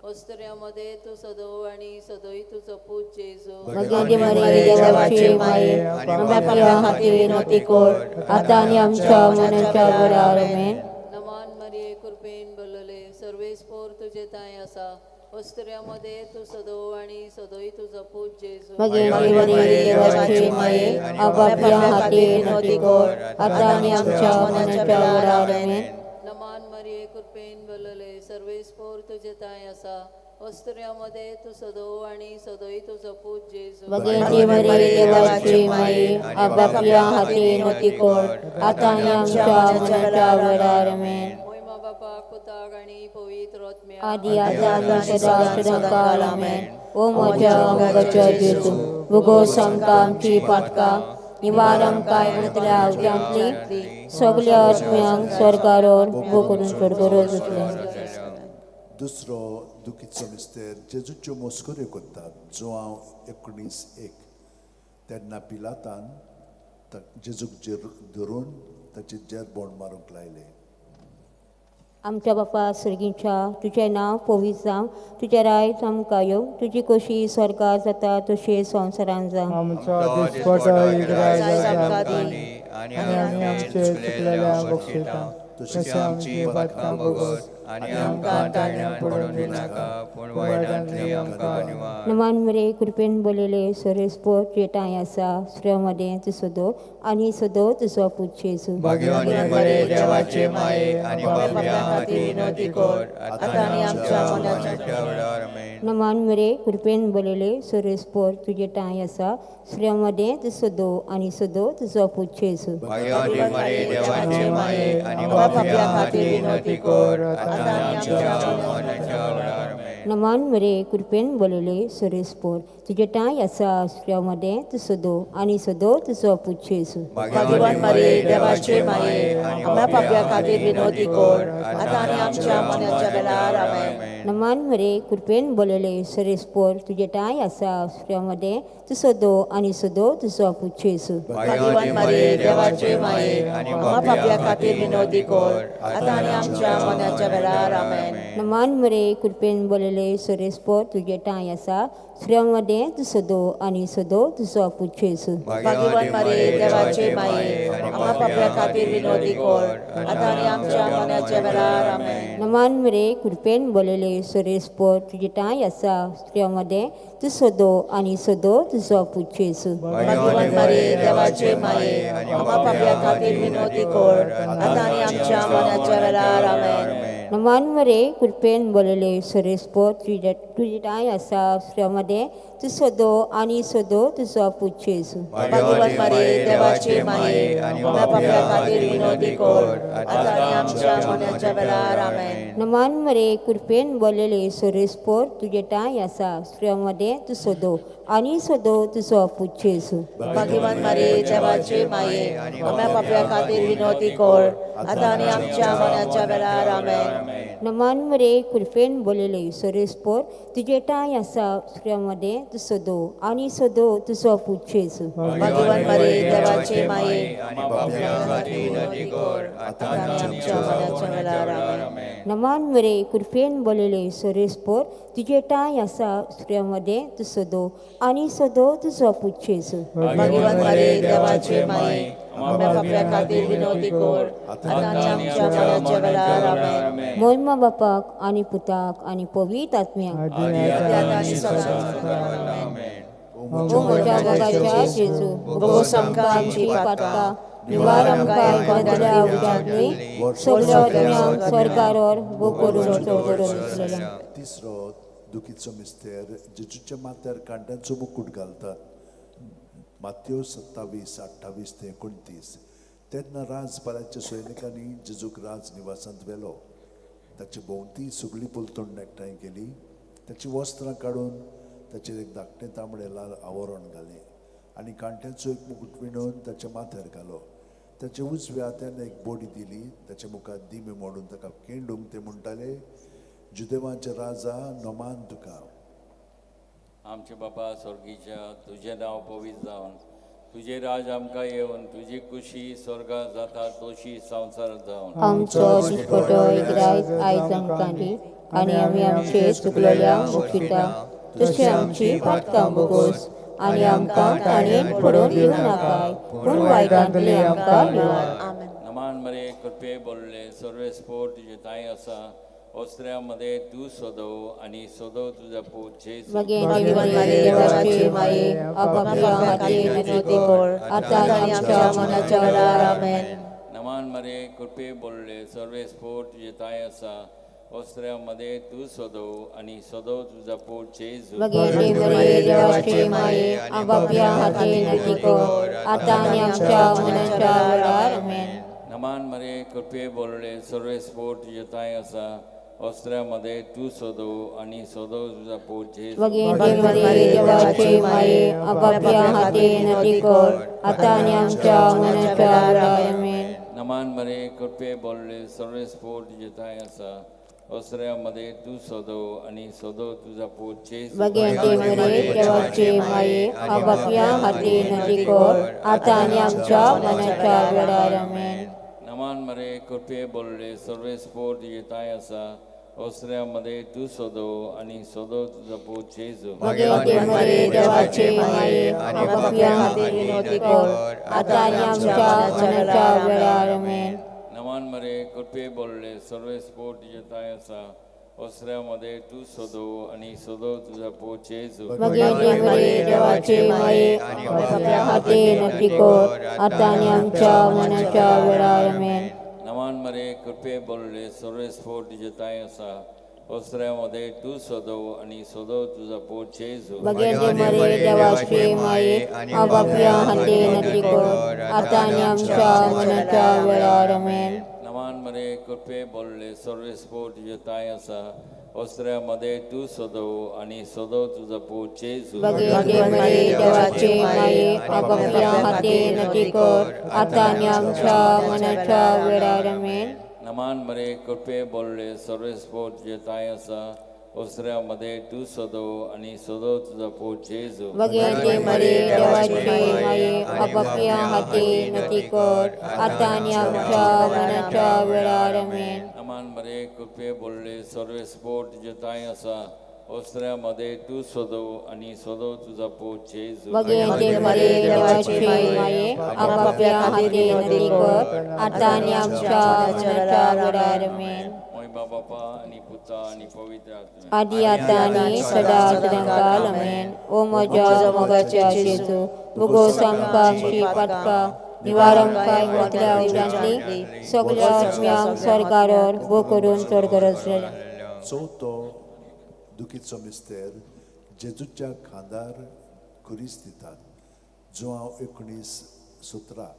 ओस्तऱ्यामध्ये तू सदो आणि सदोई तुझो पूत जेजू भगवती मरे देवाची माये आमच्या पाप्या खातीर विनोदी कर आता आणि आमच्या मरणाच्या वेळार आमेन. नमान मरिये कृपेन भरलेले सर्वेस्पोर तुझे ताय आसा ओस्तऱ्यामध्ये तू सदो आणि सदोई तुझो पूत जेजू भगवती मरे देवाची माये आमच्या पाप्या खातीर विनोदी कर आता आणि आमच्या मरणाच्या वेळार आमेन. नमान मरिये कृपेन भरलेले सर्वेस्पोर तुझे ताय आसा ओस्तऱ्यामध्ये तू सदो आणि सदोई तुझो पूत जेजू भगवती मरे देवाची माये आमच्या पाप्या खातीर विनोदी कर आता आणि आमच्या मरणाच्या वेळार आमेन. महिमा बापा पुताक आणि पवित्र आत्म्या आदि आदान सदा सदाकाळ आमेन. ओ म्हज्या मोगाच्या जेजू भुगोस आमकां आमची पातकां निवार आमकां म्हणटल्या आवजांतली सगल्या आत्म्यांक स्वर्गारोर करून स्वर्गरोज उठले. दुसरो दुखीचो मिस्तेर जेजूच्यो मोस्कऱ्यो करतात जो हांव 19:1 तेन्ना पिलातान जेजूक धरून ताचे जेरबोंड मारूंक लायले. आमच्या बापा सुर्गीच्या तुझें नांव पवित्र जावं तुजें रायज आमकां येवं तुजी कशी स्वर्गार जाता तशी संवसारांत जावं. आमचो दिसपट आमकां दी आनी आमी आमचे चुकलेल्यांक बक्षिता तशी आमची पातकां भोगोस आनी आमकां ताळ्यांत पडून दिनाका पूण वायटांतली आमकां निवार. नमान मरे कृपेन बोलेले सोरेस्पोर जेटाय आसा श्रेमध्ये तू सदो आनी सदो तुजो पूत जेजू. भगवती मरे देवाचे माये आनी पाप्या खातीर विनोदी कर आता आनी आमच्या मरणाच्या वेळार आमेन. नमान मरे कृपेन बोलेले सोरेस्पोर तुजे टाय आसा श्रेमध्ये तू सदो आनी सदो तुजो पूत जेजू. भगवती मरे देवाचे माये आनी पाप्या खातीर विनोदी कर आता आनी आमच्या मरणाच्या वेळार आमेन. नमान मरे कृपेन बोलेले सोरेस्पोर तुजे टाय आसा श्रेमध्ये तू सदो आनी सदो तुजो पूत जेजू. भगवती मरे देवाचे माये आनी पाप्या खातीर विनोदी कर आता आनी आमच्या मरणाच्या वेळार आमेन. नमान मरे कृपेन बोलेले सोरेस्पोर तुजे टाय आसा श्रेमध्ये तू सदो आनी सदो तुजो पूत जेजू. भगवती मरे देवाचे माये आनी पाप्या खातीर विनोदी कर आता आनी आमच्या मरणाच्या वेळार आमेन. नमान मरे कृपेन बोलेले सोरेस्पोर तुजे टाय आसा श्रेमध्ये तू सदो आनी सदो तुजो पूत जेजू. भगवती मरे देवाचे माये आनी पाप्या खातीर विनोदी कर आता आनी आमच्या मरणाच्या वेळार आमेन. नमान मरे कृपेन बोलेले सोरेस्पोर तुजे टाय आसा श्रेमध्ये तू सदो आनी सदो तुजो पूत जेजू. भगवती मरे देवाचे माये आनी पाप्या खातीर विनोदी कर आता आनी आमच्या मरणाच्या वेळार आमेन. नमान मरे कृपेन बोलेले सोरेस्पोर तुजे टाय आसा श्रेमध्ये तू सदो आनी सदो तुजो पूत जेजू. भगवती मरे देवाचे माये आनी पाप्या खातीर विनोदी कर आता आनी आमच्या मरणाच्या वेळार आमेन. नमान मरे कृपेन बोलेले सोरेस्पोर तुजे टाय आसा श्रेमध्ये तू सदो आनी सदो तुजो पूत जेजू. भगवती मरे देवाचे माये आनी पाप्या खातीर विनोदी कर आता आनी आमच्या मरणाच्या वेळार आमेन. नमान मरे कुल्फेन बोलेले सोरेस्पोर तुझे टाय आसा सुऱ्यामध्ये तू सोदो आणि सोदो तुझो पुच्छेसू भाग्यवान मरे देवाचे माये नमान मरे कुल्फेन बोलेले सोरेस्पोर तुझे टाय आसा सुऱ्यामध्ये तू सोदो आणि सोदो तुझो पुच्छेसू भाग्यवान मरे देवाचे माये आमच्या पाप्या खातीर विनवती कर आता आनी आमच्या मरणाच्या वेळार आमेन. मोहिमा बापाक आणि पुताक आणि पवित्र आत्म्याक ओ म्हज्या मोगाच्या जेजू उगोस आमकां आमची पातका निवार आमकां आयकतल्या उजाडली सगळ्या आत्म्यांक स्वर्गारोर वो करून चोदरून तिसरो दुखीचो मिस्तेर जेजूच्या माथ्यार कांट्यांचो मुकुट घालतात. माथ्यो 27:28 ते 29. तेन्ना राजपालाच्या सैनिकांनी जेजूक राज निवासांत व्हेलो. ताचे भोंवती सगळी पुलतोंड एकठांय केली. ताची वस्त्रां काडून ताचेर एक धाकटें तांबडें लाल आवरण घालें आनी कांट्याचो एक मुकुट विणून ताच्या माथ्यार घालो. ताच्या उजव्या हातान एक बोडी दिली. ताच्या मुखार दिमे मोडून ताका केंडूंक ते म्हणटाले, जुदेवांचे राजा नोमान तुका. आमचे बापा स्वर्गीच्या तुझें नांव पवित्र जावन तुझे राज आमकां येवन तुजी खुशी स्वर्गांत जाता तशी संवसारांत जावन आमचो दिसपटो इग्रायज आयज आमकां दी आनी आमी आमचे चुकलेल्यांक मुक्षिता तशें आमची पातकां बोगोस आनी आमकां ताणेन पडोवन दिवं नाकाय पूण वायटांतले आमकां निवार. नमान मरे कृपे बोलले सर्वेस्पोर तुजे ताई आसा ओस्त्र्यामध्ये तू सोदो आणि सोदो तुझा पूत जेजू देवाचे माये आपापल्या हातीन विनवती कर आता आनी आमच्या मरणाच्या वेळार आमेन. नमान मरे कृपे बोलले सर्वेस्पोर तुजे ताई आसा ओस्त्र्यामध्ये तू सोदो आणि सोदो तुझा पूत जेजू देवाचे माये आपापल्या हातीन विनवती कर आता आनी आमच्या मरणाच्या वेळार आमेन. नमान मरे कृपे बोलले सर्वेस्पोर तुजे ताई आसा ओस्त्र्यामध्ये तू सोदो आणि सोदो तुझा पूत जेजू देवाचे माये आपापल्या हातीन विनवती कर आता आनी आमच्या मरणाच्या वेळार आमेन. नमान मरे कृपे बोलले सर्वेस्पोर तुजे ताई आसा ओस्त्र्यामध्ये तू सोदो आणि सोदो तुझा पूत जेजू देवाचे माये आपापल्या हातीन विनवती कर आता आनी आमच्या मरणाच्या वेळार आमेन. नमान मरे कृपे बोलले सर्वेस्पोर तुजे ताई आसा ओस्त्र्यामध्ये तू सोदो आणि सोदो तुझा पूत जेजू देवाचे माये आपापल्या हातीन विनवती कर आता आनी आमच्या मरणाच्या वेळार आमेन. नमान मरे कृपे बोलले सर्वेस्पोर तुजे ताई आसा ओस्त्र्यामध्ये तू सोदो आणि सोदो तुझा पूत जेजू देवाचे माये आपापल्या हातीन विनवती कर आता आनी आमच्या मरणाच्या वेळार आमेन. नमान मरे कृपे बोलले सर्वेस्पोर तुजे ताई आसा ओस्त्र्यामध्ये तू सोदो आणि सोदो तुझा पूत जेजू देवाचे माये आपापल्या हातीन विनवती कर आता आनी आमच्या मरणाच्या वेळार आमेन. नमान मरे कृपे बोलले सर्वेस्पोर तुजे ताई आसा ओस्त्र्यामध्ये तू सोदो आणि सोदो तुझा पूत जेजू देवाचे माये आपापल्या हातीन विनवती कर आता आनी आमच्या मरणाच्या वेळार आमेन. नमान मरे कृपे बोलले सर्वेस्पोर तुजे ताई आसा ओस्त्र्यामध्ये तू सोदो आणि सोदो तुझा पूत जेजू देवाचे माये आपापल्या हातीन विनवती कर आता आनी आमच्या मरणाच्या वेळार आमेन. नमान मरे कृपे बोलले सर्वेस्पोर तुजे ताई आसा ओस्त्र्यामध्ये तू सोदो आणि सोदो तुझा पूत जेजू देवाचे माये आपापल्या हातीन विनवती कर आता आनी आमच्या मरणाच्या वेळार आमेन. बापा आणि पुता आणि पवित्र आत्मा आदी आता आनी सदां सदांकाल आमेन. ओ म्हज्या मोगाच्या जेजू उगोस आमकां आमची पातकां निवार आमकां आयकतल्या उजाडली सगळ्या आत्म्यांक स्वर्गारोर वो करून चड गरज चवथो दुखीचो मिस्तेर जेजूच्या खांदार खुरीस दितात. जुआंव 19:17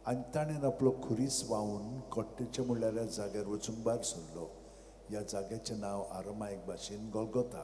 आनी ताणें आपलो खुरीस वाहून कोट्टेच्या म्हणल्यार जाग्यार वचून भायर सरलो. ह्या जाग्याचें नांव आरामायक भाशेन गोल्गोथा.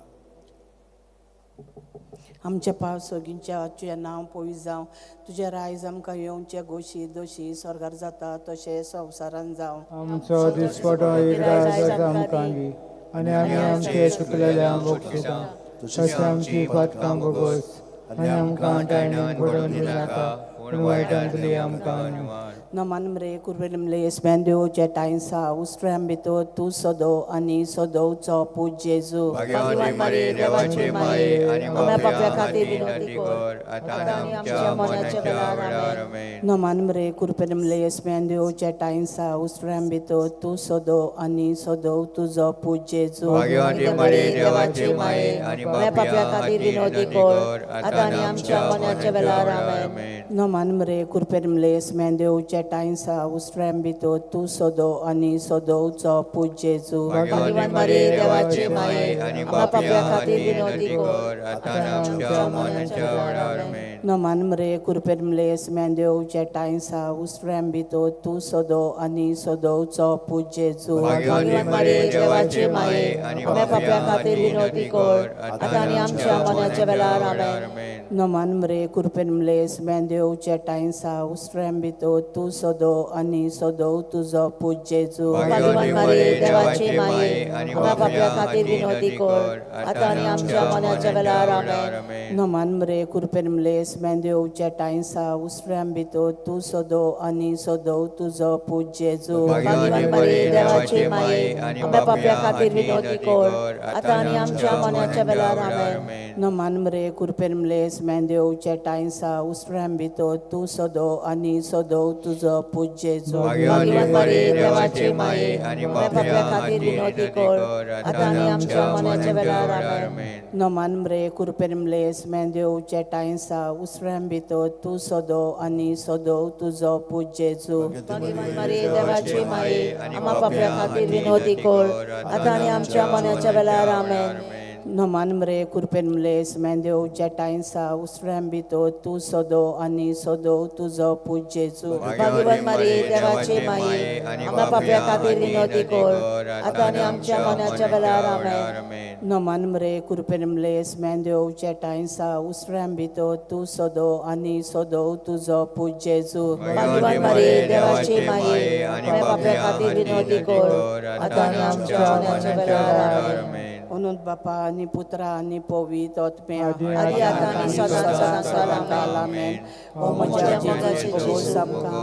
आमच्या पावसोगींच्या तुझें नांव पवित्र जावं तुजें रायज आमकां येवचे गोशी दोशी स्वर्गार जाता तशें संवसारान जावं आमचो दिसपटो एक रायज आमकां दी आनी आमी आमचे चुकलेल्या भोगता तशें आमची पातकां भोगोस आनी आमकां टायण्यान पडोवन दिनाका पूण वायटांतली आमकां निवार नमान मरे कुर्बेलमले येसमेंद्यो चेटायसा उस्ट्रेम भितर तूं सदो आनी सदोवचो पूज जेजू भगवान मरे देवाचे माये आनी पाप्या खातीर विनंती कर आतां आनी आमच्या मरणाच्या वेळार आमेन नमान मरे कुर्बेलमले येसमेंद्यो चेटायसा उस्ट्रेम भितर तूं सदो आनी सदोव तुजो पूज जेजू भगवान मरे देवाचे माये आनी पाप्या खातीर विनंती कर आतां आनी आमच्या मरणाच्या वेळार आमेन नमान मरे कुर्बेलमले येसमेंद्यो चेटायसा उस्ट्रेम भितर तूं सदो आनी सदोवचो पूज जेजू भगवान मरे देवाचे माये आनी पाप्या खातीर विनंती कर आतां आनी आमच्या मरणाच्या वेळार आमेन नमान मरे कुर्बेलमले येसमेंद्यो चेटायसा उस्ट्रेम भितर तूं सदो आनी सदोवचो पूज जेजू भगवान मरे देवाचे माये आनी पाप्या खातीर विनंती कर आतां आनी आमच्या मरणाच्या वेळार आमेन नमान मरे कुर्बेलमले येसमेंद्यो चेटायसा उस्ट्रेम भितर तूं सदो आनी सदोव तुजो पूज जेजू भगवान मरे देवाचे माये आनी पाप्या खातीर विनंती कर आतां आनी आमच्या मरणाच्या वेळार आमेन नमान मरे कुर्बेलमले येसमेंद्यो चेटायसा उस्ट्रेम भितर तूं सदो आनी सदोव तुजो पूज जेजू भगवान मरे देवाचे माये आनी पाप्या खातीर विनंती कर आतां आनी आमच्या मरणाच्या वेळार आमेन नमान मरे कुर्बेलमले येसमेंद्यो चेटायसा उस्ट्रेम भितर तूं सदो आनी सदोव तुजो पूज जेजू भगवान मरे देवाचे माये आनी पाप्या खातीर विनंती कर आतां आनी आमच्या मरणाच्या वेळार आमेन नमान मरे कुर्बेलमले येसमेंद्यो चेटायसा उस्ट्रेम भितर तूं सदो आनी सदोव तुजो पूज जेजू भगवान मरे देवाचे माये आनी पाप्या खातीर विनंती कर आतां आनी आमच्या मरणाच्या वेळार आमेन नमान मरे कुर्बेलमले येसमेंद्यो चेटायसा उस्ट्रेम भितर तूं सदो आनी सदोव तुजो पूज जेजू भगवान मरे देवाचे माये आनी पाप्या खातीर विनंती कर आतां आनी आमच्या मरणाच्या वेळार आमेन नमान मरे कुर्बेलमले येसमेंद्यो चेटायसा उस्ट्रेम भितर तूं सदो आनी सदोव तुजो पूज जेजू भगवान मरे देवाचे माये आनी पाप्या खातीर विनंती कर आतां आनी आमच्या मरणाच्या वेळार आमेन अनंत बापा आनी पुत्रा आनी पवित्र आत्म्या आदी आतां आनी सदांच आमेन ओ म्हज्या जेजूचे जेजू आमकां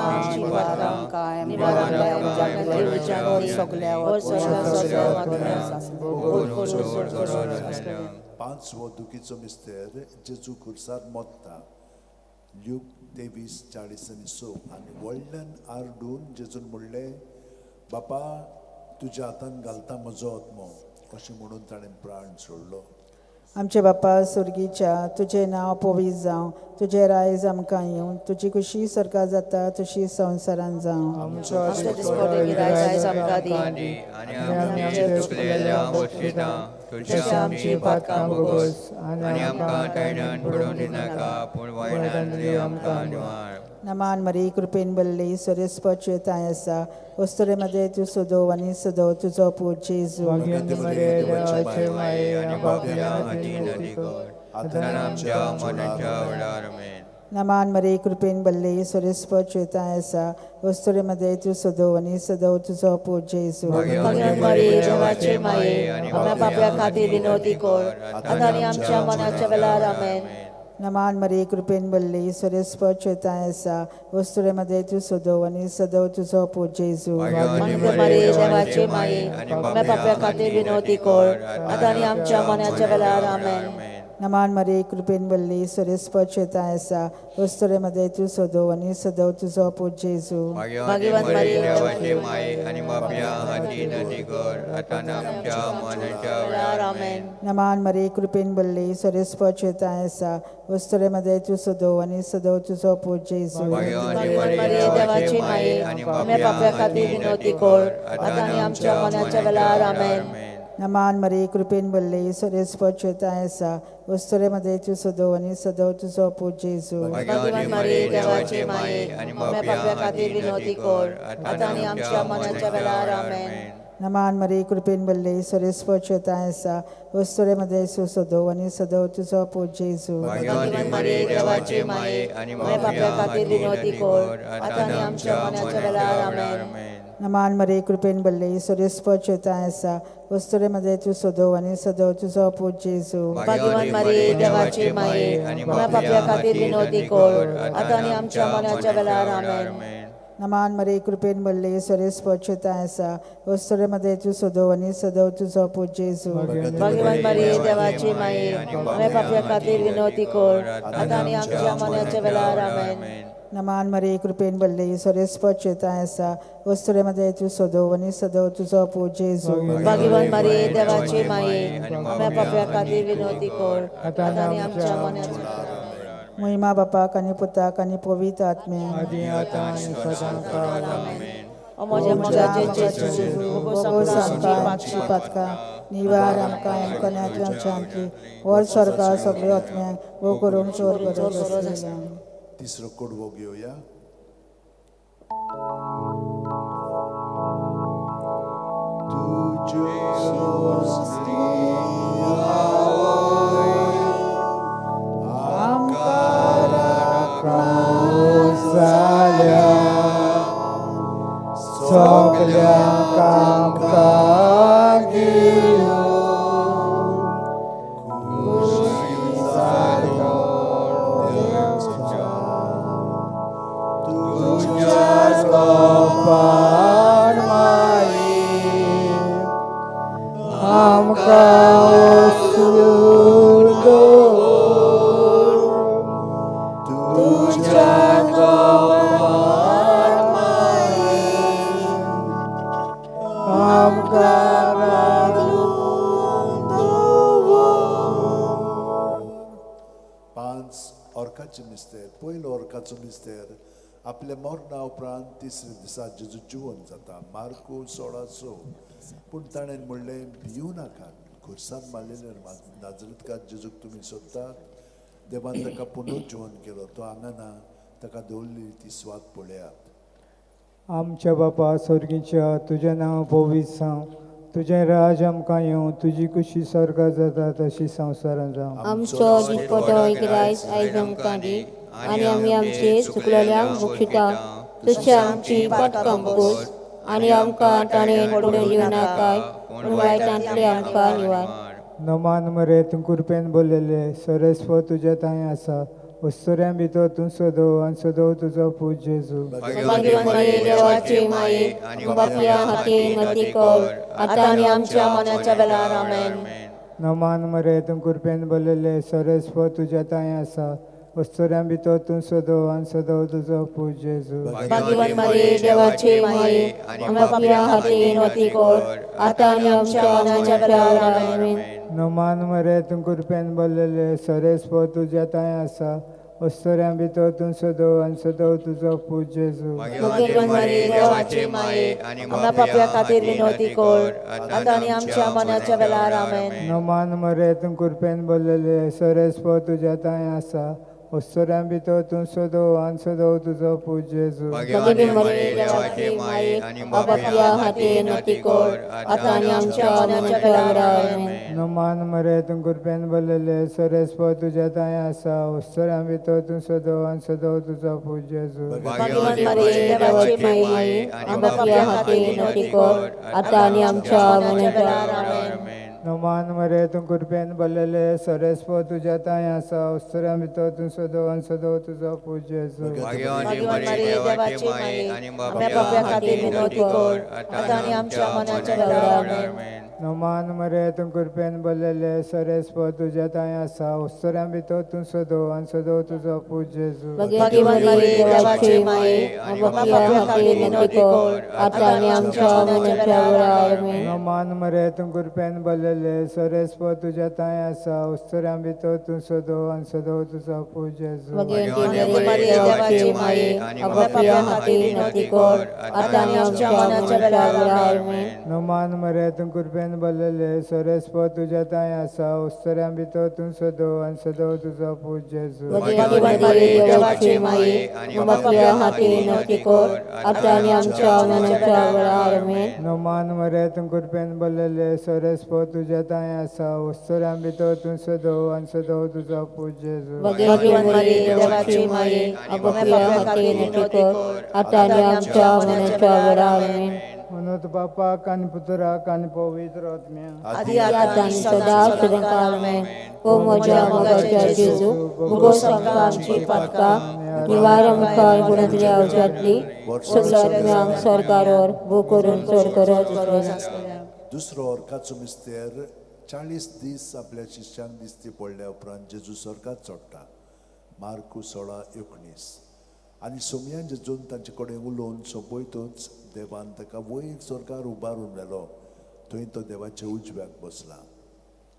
आमची पातकां आमकां निवारण सगल्या पांचवो दुखीचो मिस्तेर जेजू खुर्सार मोत्ता ल्यूक 23:40 आनी व्हडल्यान आरडून जेजून म्हणलें बापा तुज्या हातान घालता म्हजो आत्मो अशें म्हणून ताणें प्राण सोडलो आमचे बापा सुर्गीच्या तुजें नांव पवित्र जावं तुजें रायज आमकां येवं तुजी खुशी सरकार जाता तशी संवसारान जावं आमचो दिसपटेगी रायज आमकां दी आनी आमचे चुकलेल्या वस्तिदां तुज्या आमची पातकां भोगोस आनी आमकां टायण्यान पडोवन दिनाका पूण वायटांतली आमकां निवार नमान मरी कृपेन बल्ली सुरेस्पच्युताय आसा वस्तुरेमध्ये तूं सदोव आनी सदोव तुजो पूज जेजू भगवान मरे देवाचे माये आनी पाप्या खातीर विनंती कर आतां आनी आमच्या मरणाच्या वेळार आमेन नमान मरी कृपेन बल्ली सुरेस्पच्युताय आसा वस्तुरेमध्ये तूं सदोव आनी सदोव तुजो पूज जेजू भगवान मरे देवाचे माये आनी पाप्या खातीर विनंती कर आतां आनी आमच्या मरणाच्या वेळार आमेन नमान मरी कृपेन बल्ली सुरेस्पच्युताय आसा वस्तुरेमध्ये तूं सदोव आनी सदोव तुजो पूज जेजू भगवान मरे देवाचे माये आनी पाप्या खातीर विनंती कर आतां आनी आमच्या मरणाच्या वेळार आमेन नमान मरी कृपेन बल्ली सुरेस्पच्युताय आसा वस्तुरेमध्ये तूं सदोव आनी सदोव तुजो पूज जेजू भगवान मरे देवाचे माये आनी पाप्या खातीर विनंती कर आतां आनी आमच्या मरणाच्या वेळार आमेन नमान मरी कृपेन बल्ली सुरेस्पच्युताय आसा वस्तुरेमध्ये तूं सदोव आनी सदोव तुजो पूज जेजू भगवान मरे देवाचे माये आनी पाप्या खातीर विनंती कर आतां आनी आमच्या मरणाच्या वेळार आमेन नमान मरी कृपेन बल्ली सुरेस्पच्युताय आसा वस्तुरेमध्ये तूं सदोव आनी सदोव तुजो पूज जेजू भगवान मरे देवाचे माये आनी पाप्या खातीर विनंती कर आतां आनी आमच्या मरणाच्या वेळार आमेन नमान मरे कृपेन बल्ले सरेस्पचताय आसा वस्तुरेमध्ये सुसदो आणि सदो तुझो पूज जेजू भाग्यवान मरे देवाचे माये आणि पाप्या खातीर विनोदी कर आता आणि आमच्या मरणाच्या वेळार आमेन. नमान मरे कृपेन बल्ले सरेस्पचताय आसा वस्तुरेमध्ये तू सदो आणि सदो तुझो पूज जेजू भाग्यवान मरे देवाचे माये आणि पाप्या खातीर विनोदी कर आता आणि आमच्या मरणाच्या वेळार आमेन. नमान मरे कृपेन बल्ले सरेस्पचताय आसा वस्तुरेमध्ये तू सदो आणि सदो तुझो पूज जेजू भाग्यवान मरे देवाचे माये आणि पाप्या खातीर विनोदी कर आता आणि आमच्या मरणाच्या वेळार आमेन. नमान मरे कृपेन बल्ले सरेस्पचताय आसा वस्तुरेमध्ये तू सदो आणि सदो तुझो पूज जेजू भाग्यवान मरे देवाचे माये आणि पाप्या खातीर विनोदी कर आता आणि आमच्या मरणाच्या वेळार आमेन. महिमा बापाक आणि पुताक आणि पवित्र आत्म्याक आदी आता आणि सदांकाळ आमेन. म्हज्या मोगाचे जेजू भोगोस आमकां आमची पातकां निवार आमकां एमकन्यांतल्यान शांती वर स्वर्गा सगळ्यो आत्म्यांक वो करून चोर बरो तिसरो कडवो घेवया. सगळ्यांक आमकां दिलो तुझ्याच कोपार माये आमकां ओसूर दवर तुझ्याच कोपार आमकां राखून दवर. 5 ऑर्काचे मिस्तेर. पयलो ऑर्काचो मिस्तेर आपल्या मरणा उपरांत तिसऱ्या दिसा जेजू जिवंत जाता. मार्को 16:6. पूण ताणें म्हणलें भिवू नाकात. खुर्सांत मारलेले नाजरेंतकार जेजूक तुमी सोदतात. देवान ताका पुनर्जिवन केलो. तो हांगा ना. ताका दवरलेली ती स्वात पळयात. आमच्या बापा स्वर्गीच्या तुझें नांव पवित्र जावं. तुझें राज आमकां येवं. तुजी कुशी स्वर्गांत जाता तशी संवसारांत जावं. आमचो दिसपटो इकरायस आयज आमकां दी आनी आमी आमचे चुकलेल्यांक बक्षिता तशी आमची पातकां बगोस आनी आमकां ताणें पडून दिवं नाकाय पूण वायटांतले आमकां निवार. नमान मरे तूं कृपेन बोललेले सरेस्व तुज्या थंय आसा वस्तुऱ्यां भितर तूं सदो आनी सदो तुजो पूज जेजू भाग्यवान मरे देवाचे माये बापया खातीर नती कर आतां आनी आमच्या मरणाच्या वेळार आमेन. नमान मरे तूं कृपेन बोललेले सरेस्व तुज्या थंय आसा वस्तुऱ्यां भितर तूं सदो आनी सदो तुजो पूज जेजू भाग्यवान मरे देवाचे माये बापया खातीर नती कर आतां आनी आमच्या मरणाच्या वेळार आमेन. नमान मरे तूं कृपेन बोललेले सरेस्व तुज्या थंय आसा वस्तुऱ्यां भितर तूं सदो आनी सदो तुजो पूज जेजू भाग्यवान मरे देवाचे माये बापया खातीर विनोदी कर आतां आनी आमच्या मरणाच्या वेळार आमेन. नमान मरे तूं कृपेन बोललेले सरेस्व तुज्या थंय आसा वस्तुऱ्यां भितर तूं सदो आनी सदो तुजो पूज जेजू भाग्यवान मरे देवाचे माये बापया खातीर नती कर आतां आनी आमच्या मरणाच्या वेळार आमेन. नमान मरे तूं कृपेन बोललेले सरेस्व तुज्या थंय आसा वस्तुऱ्यां भितर तूं सदो आनी सदो तुजो पूज जेजू भाग्यवान मरे देवाचे माये बापया खातीर नती कर आतां आनी आमच्या मरणाच्या वेळार आमेन. नमान मरे तूं कृपेन बोललेले सरेस्व तुज्या थंय आसा वस्तुऱ्यां भितर तूं सदो आनी सदो तुजो पूज जेजू भाग्यवान मरे देवाचे माये आणि बापया खातीर विनोदी कर आतां आनी आमच्या मरणाच्या वेळार आमेन. नमान मरे तूं कृपेन बोललेले सरेस्व तुज्या थंय आसा वस्तुऱ्यां भितर तूं सदो आनी सदो तुजो पूज जेजू भाग्यवान मरे देवाचे माये बापया खातीर नती कर आतां आनी आमच्या मरणाच्या वेळार आमेन. नमान मरे तूं कृपेन बोललेले सरेस्व तुज्या थंय आसा वस्तुऱ्यां भितर तूं सदो आनी सदो तुजो पूज जेजू भाग्यवान मरे देवाचे माये बापया खातीर नती कर आतां आनी आमच्या मरणाच्या वेळार आमेन. नमान मरे तूं कृपेन कृपेन भरलेले सोरेस्पो तुझ्या ताय आसा उस्तऱ्यां भितर तूं सदो आनी सदो तुजो पूज जेजू वगेरी बरी देवाची माये आपल्या हातीन तिकोर आता आणि आमच्या मनाच्या वेळार आमेन. नोमान मरे तूं कृपेन भरलेले सोरेस्पो तुझ्या ताय आसा उस्तऱ्यां भितर तूं सदो आनी सदो तुजो पूज जेजू वगेरी बरी देवाची माये आपल्या हातीन तिकोर आता आणि आमच्या मनाच्या वेळार आमेन. म्हणून बापाक आनी पुत्राक आनी पवित्र आत्म्या आदी आता आणि सदा सदांकाळ आमेन. ओ म्हज्या मोगाच्या जेजू मुगो आमकां आमची पातका निवार आमकां गुणांतल्या अवजातली सगळ्या आत्म्यांक सरकारावर भू करून चड करत दुसरो अर्काचो मिस्तेर 40 दीस आपल्या शिश्यांक दिसती पडल्या उपरांत जेजू स्वर्गात चडटा. मार्कू 16:19 आनी सोमयान जेजून तांचे कडेन उलोवन सोंपयतूच देवान ताका वयर स्वर्गार उबारून व्हेलो. थंय तो देवाच्या उजव्याक बसला.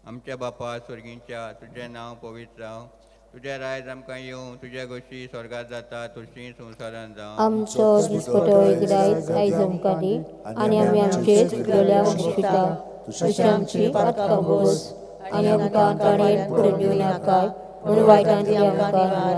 आमच्या बापा स्वर्गीच्या तुझें नांव पवित्र जावं, तुझें रायज आमकां येवं, तुझ्या गोश्टी स्वर्गात जाता तशीं संवसारांत जावं. आमचो दिसपटो एक आयज आमकां दी आनी आमी आमचे चुकलेल्या वंशिता तशी आमची पातकां बोस आनी आमकां ताणें पडून दिवं नाका पूण वायटांतली आमकां हाड.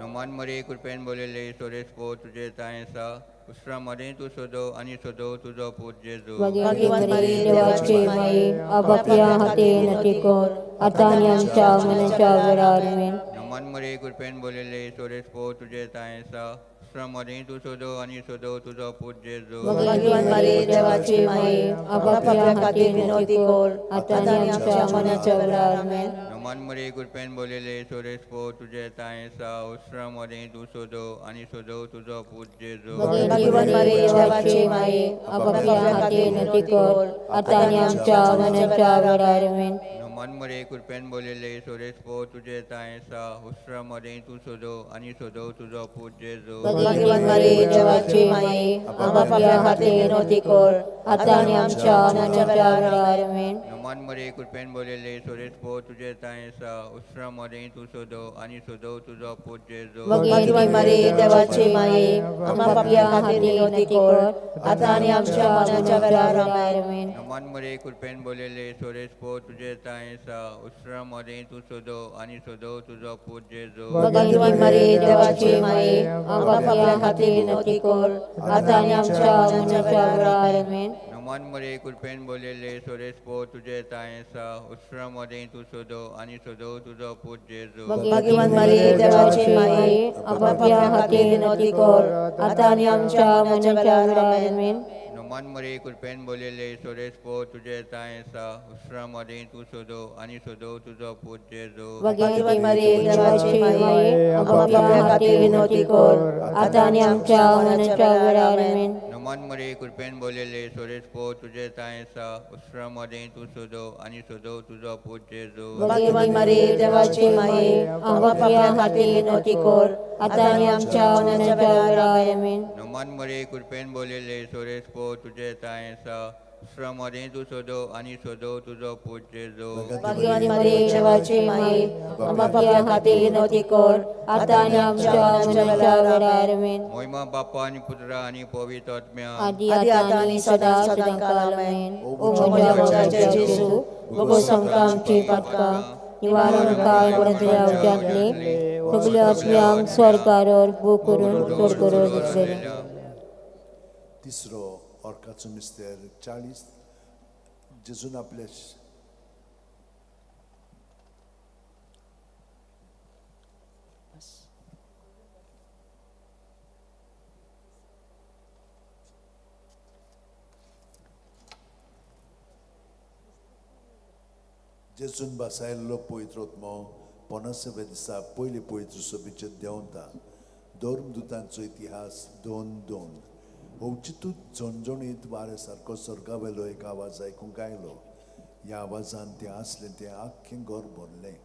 नोमान मरे कृपेन बोलेले सोरेस्पो तुझे ताय आसा उस्त्रा मदें तूं सोदो आनी सोदो तुजो पूत जेजू वगेरी बरी देवाची माये आपल्या हातीन तिकोर आता आणि आमच्या मनाच्या वेळार आमेन. नोमान मरे कृपेन बोलेले सोरेस्पो तुझे ताय आसा उस्त्रा मदें तूं सोदो आनी सोदो तुजो पूत जेजू वगेरी बरी देवाची माये आपल्या हातीन तिकोर आता आणि आमच्या मनाच्या वेळार आमेन. नोमान मरे कृपेन बोलेले सोरेस्पो तुझे ताय आसा उस्त्रा मदें तूं सोदो आनी सोदो तुजो पूत जेजू वगेरी बरी देवाची माये आपल्या हातीन तिकोर आता आणि आमच्या मनाच्या वेळार आमेन. नोमान मरे कृपेन बोलेले सोरेस्पो तुझे ताय आसा उस्त्रा मदें तूं सोदो आनी सोदो तुजो पूत जेजू वगेरी बरी देवाची माये आपल्या हातीन तिकोर आता आणि आमच्या मनाच्या वेळार आमेन. नोमान मरे कृपेन बोलेले सोरेस्पो तुझे ताय आसा उस्त्रा मदें तूं सोदो आनी सोदो तुजो पूत जेजू वगेरी बरी देवाची माये आपल्या हातीन तिकोर आता आणि आमच्या मनाच्या वेळार आमेन. नोमान मरे कृपेन बोलेले सोरेस्पो तुझे ताय आसा उस्त्रा मदें तूं सोदो आनी सोदो तुजो पूत जेजू वगेरी बरी देवाची माये आपल्या हातीन तिकोर आता आणि आमच्या मनाच्या वेळार आमेन. नोमान मरे कृपेन बोलेले सोरेस्पो तुझे ताय आसा उस्त्रा मदें तू सोदो आनी सोदो तुजो पूत जेजू वगेरी बरी देवाची माये आपल्या हातीन तिकोर आता आणि आमच्या मनाच्या वेळार आमेन. नोमान मरे कृपेन बोलेले सोरेस्पो तुझे ताय आसा उस्त्रा मदें तू सोदो आनी सोदो तुजो पूत जेजू वगेरी बरी देवाची माये आपल्या हातीन तिकोर आता आणि आमच्या मनाच्या वेळार आमेन. नोमान मरे कृपेन बोलेले सोरेस्पो तुझे ताय आसा उस्त्रा मदें तू सोदो आनी सोदो तुजो पूत जेजू वगेरी बरी देवाची माये आपल्या हातीन तिकोर आता आणि आमच्या मनाच्या वेळार आमेन. नोमान मरे कृपेन बोलेले सोरेस्पो तुझे ताय आसा उस्त्रा मदें तू सोदो आनी सोदो तुजो पूत जेजू वगेरी बरी देवाची माये आपल्या हातीन तिकोर आता आणि आमच्या मनाच्या वेळार आमेन. महिमा बापा आनी पुत्रा आनी पवित्र आत्म्या आदी आता आणि सदा सदांकाळ आमेन. ओ म्हज्या मोगाच्या जेजू मुगो आमकां आमची पातकां निवार आमकां गुणांतल्या अवजातली सगळ्या आत्म्यांक स्वर्गार भू करून चड करत तिसरो अर्काचो मिस्तेर 40 जेजून आपल्या जेजून बसायल्लो पवित्र आत्मो 50व्या दिसा पयली पवित्र सोबीचे देंवता. धर्मदुतांचो इतिहास 2:2 अवचितूच झणझणीत वारे सारको स्वर्गावेलो एक आवाज आयकूंक आयलो. ह्या आवाजान तें आसलें तें आख्खें घर भरलें.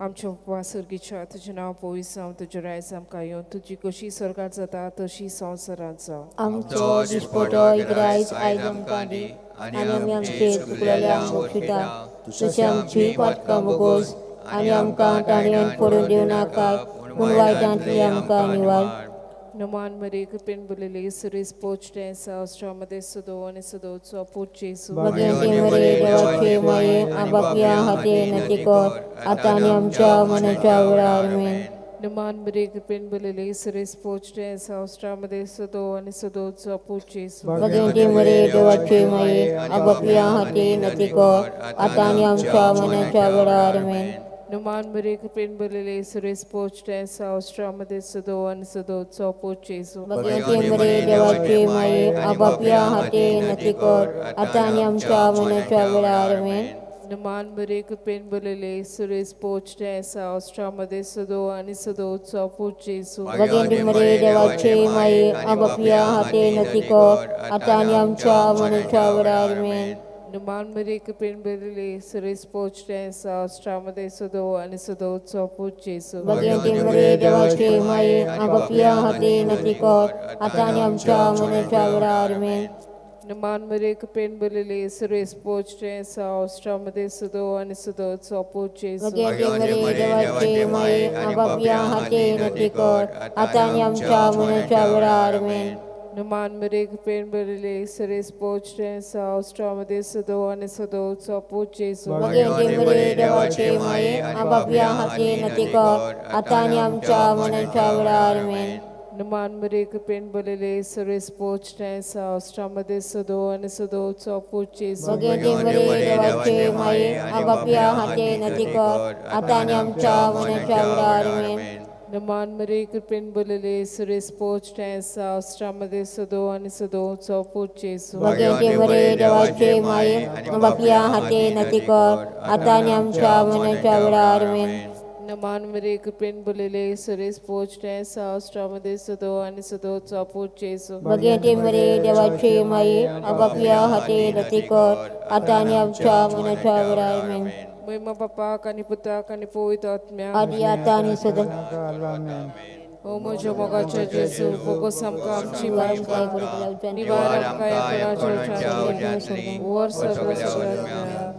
आमच्या उपवास सर्गीच्या तुजें नांव पवित्र जावं, तुजें रायज आमकां येवं, तुजी कशी स्वर्गांत जाता तशी संवसारांत जावं. आमचो दिसपटो आयज आमकां दी आनी आमी आमचे चुकलेल्या वंशिता तशी आमची पातकां बोगोस आनी आमकां ताणें पडून दिवं नाका पूण वायटांतली आमकां निवार. Numan Maria Kupin Bulili, Suris Pochte, Saustramade Sudo, and Sudo, Puchis, Bhagyanti Maria Devachi Mai, Abapia Hati Natikor, Ataniam Cha Manachavra, Amen. Numan Maria Kupin Bulili, Suris Pochte, Saustramade Sudo, and Sudo, Puchis, Bhagyanti Maria Devachi Mai, Abapia Hati Natikor, Ataniam Cha Manachavra, Amen. Numan Maria Kupin Bulili, Suris Pochte, Saustramade Sudo, and Sudo, Puchis, Bhagyanti Maria Devachi Mai, Abapia Hati Natikor, Ataniam Cha Manachavra, Amen. Numan Maria Kupin Bulili, Suris Pochte, Saustramade Sudo, and Sudo, Puchis, Bhagyanti Maria Devachi Mai, Abapia Hati Natikor, Ataniam Cha Manachavra, Amen. Numan Maria Kupin Bulili, Suris Pochte, Saustramade Sudo, and Sudo, Puchis, Bhagyanti Maria Devachi Mai, Abapia Hati Natikor, Ataniam Cha Manachavra, Amen. Numan Maria Kupin Bulili, Suris Pochte, Saustramade Sudo, and Sudo, Puchis, Bhagyanti Maria Devachi Mai, Abapia Hati Natikor, Ataniam Cha Manachavra, Amen. Numan Maria Kupin Bulili, Suris Pochte, Saustramade Sudo, and Sudo, Puchis, Bhagyanti Maria Devachi Mai, Abapia Hati Natikor, Ataniam Cha Manachavra, Amen. Numan Maria Kupin Bulili, Suris Pochte, Saustramade Sudo, and Sudo, Puchis, Bhagyanti Maria Devachi Mai, Abapia Hati Natikor, Ataniam Cha Manachavra, Amen. Numan Maria Kupin Bulili, Suris Pochte, Saustramade Sudo, and Sudo, Puchis, Bhagyanti Maria Devachi Mai, Abapia Hati Natikor, Ataniam Cha Manachavra, Amen. Numan Maria Kupin Bulili, Suris Pochte, Saustramade Sudo, and Sudo, Puchis, Bhagyanti Maria Devachi Mai, Abapia Hati Natikor, Ataniam Cha Manachavra, Amen. Mima Papa, Kaniputa, Kanipuitatmya, Adiatani Suda. O Mojomogacha Jesu, Bogosam Kam Chivaram Nivaram Kaya Kuracha, Warsa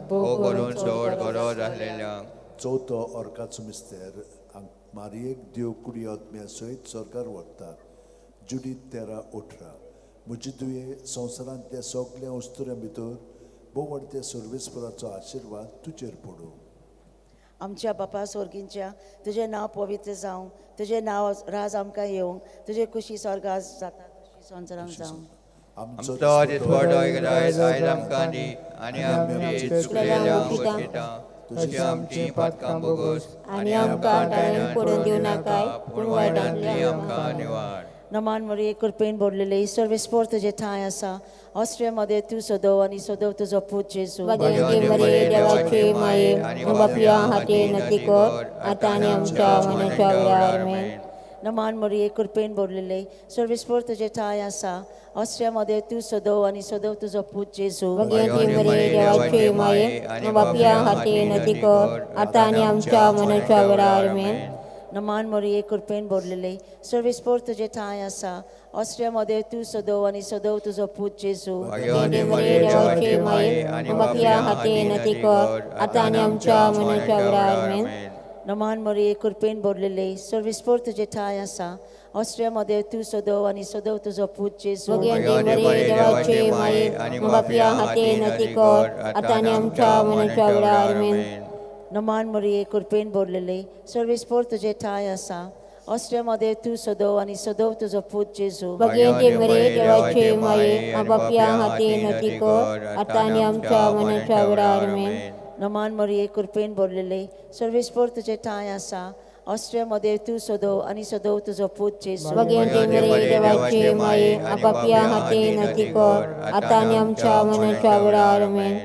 Bogorun Sor Gorod Ahlelang. Chauto orkatsum mister ang Mariek Dio Kuriot Mea Soit Sorgar Warta, Judith Terra Otra, Mujidue Sonsalante Sokle Ostura Mitur, Bowarte Service Puracho Ashirwad Tucher Podu. आमच्या बापा स्वर्गींच्या तुझे नाव पवित्र जावं, तुझे नाव राज आमकां येवं, तुझे कुशी स्वर्गात जाता तशी संवसारांत जावं. आमचो दिसवडो आयज आमकां दी आनी आमची चुकलेल्या गोश्टितां तुझी आमची पातकां बोगोस आनी आमकां टाळ्यान पडून दिवं नाकाय, पूण वायटांतली आमकां निवाड. नमान मरे कृपेन भरलेले ईश्वर विस्फोर तुझे ठाय आसा ऑस्ट्रियामध्ये तू सदव आणि सदव तुझो पूत जेजू. Bhagyanti Maria Devachi Mai, Abapia Hati Natikor, Atani Amcha Manachavra, Amen. नमान मरे कृपेन भरलेले ईश्वर विस्फोर तुझे ठाय आसा ऑस्ट्रियामध्ये तू सदव आणि सदव तुझो पूत जेजू. Bhagyanti Maria Devachi Mai, Abapia Hati Natikor, Atani Amcha Manachavra, Amen. नमान मरे कृपेन भरलेले ईश्वर विस्फोर तुझे ठाय आसा ऑस्ट्रियामध्ये तू सदव आणि सदव तुझो पूत जेजू. Bhagyanti Maria Devachi Mai, Abapia Hati Natikor, Atani Amcha Manachavra, Amen. नमान मरे कृपेन भरलेले ईश्वर विस्फोर तुझे ठाय आसा ऑस्ट्रियामध्ये तू सदव आणि सदव तुझो पूत जेजू. Bhagyanti Maria Devachi Mai, Abapia Hati Natikor, Atani Amcha Manachavra, Amen. नमान मरे कृपेन भरलेले ईश्वर विस्फोर तुझे ठाय आसा ऑस्ट्रियामध्ये तू सदव आणि सदव तुझो पूत जेजू. Bhagyanti Maria Devachi Mai, Abapia Hati Natikor, Atani Amcha Manachavra, Amen. नमान मरे कृपेन भरलेले ईश्वर विस्फोर तुझे ठाय आसा ऑस्ट्रियामध्ये तू सदव आणि सदव तुझो पूत जेजू. Bhagyanti Maria Devachi Mai, Abapia Hati Natikor, Atani Amcha Manachavra, Amen.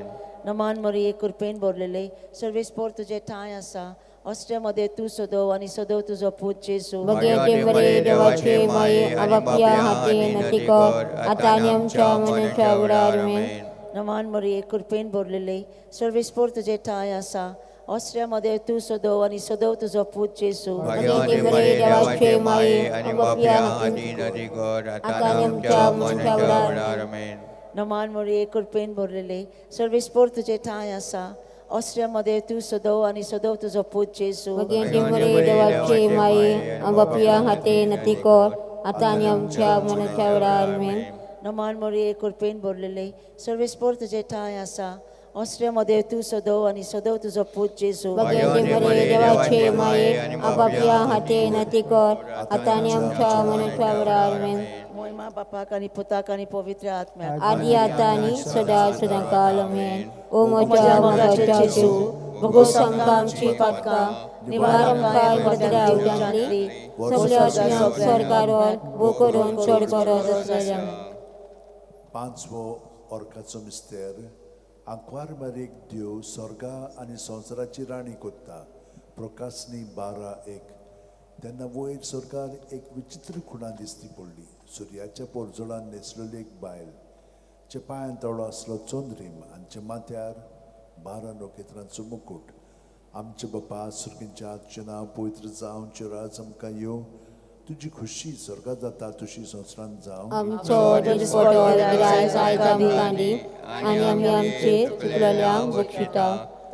नमान मरे कृपेन भरलेले ईश्वर विस्फोर तुझे ठाय आसा ऑस्ट्रियामध्ये तू सदव आणि सदव तुझो पूत जेजू. Bhagyanti Maria Devachi Mai, Abapia Hati Natikor, Atani Amcha Manachavra, Amen. नमान मरे कृपेन भरलेले ईश्वर विस्फोर तुझे ठाय आसा ऑस्ट्रियामध्ये तू सदव आणि सदव तुझो पूत जेजू. Bhagyanti Maria Devachi Mai, Abapia Hati Natikor, Atani Amcha Manachavra, Amen. नमान मरे कृपेन भरलेले ईश्वर विस्फोर तुझे ठाय आसा ऑस्ट्रियामध्ये तू सदव आणि सदव तुझो पूत जेजू. Bhagyanti Maria Devachi Mai, Abapia Hati Natikor, आता आणि आमच्या मनाच्या वेळार आमेन. नमान मोरये कृपेन भरलेले सर्वेस्पर तुझे ठाय आसा ऑस्ट्रियामध्ये तू सदव आणि सदव तुझो पूत जेजू भगवंती मरे देवाचे माये आपापल्या हाते नती कर आता आणि आमच्या मनाच्या वेळार आमेन. महिमा बापाक आणि पुताक आणि पवित्र आत्म्याक आदी आता आणि सदा सदाकाल आमेन. ओ म्हज्या मोगाच्या जेजू भोगोस आमकां आमची पातकां निवार आमकां बदल्या आवजांतली सगळ्या आत्म्यांक स्वर्गार भोग करून चड गरज आसलेल्या. पांचवो ऑर्काचो मिस्तेर आंकवार मारीक देव स्वर्गा आनी संवसाराची राणी कोत्ता. प्रकाशनी 12:1. तेन्ना वयर स्वर्गार एक विचित्र खुणा दिसती पडली. सुर्याच्या पोरजोळान न्हेसलेली एक बायल, चे पांयां तळो आसलो चोंद्रीम आनी चे माथ्यार 12 नोखेत्रांचो मुकुट. आमचे बापा सुर्गींच्या तुजें नांव पवित्र जावं, तुजें राज आमकां येवं, तुजी खुशी स्वर्गात जाता तशी संवसारांत जावं. आमचो दिसपटो गिरायक आयज आमकां दी आनी आमी आमचे चुकलेल्यांक बक्षिता.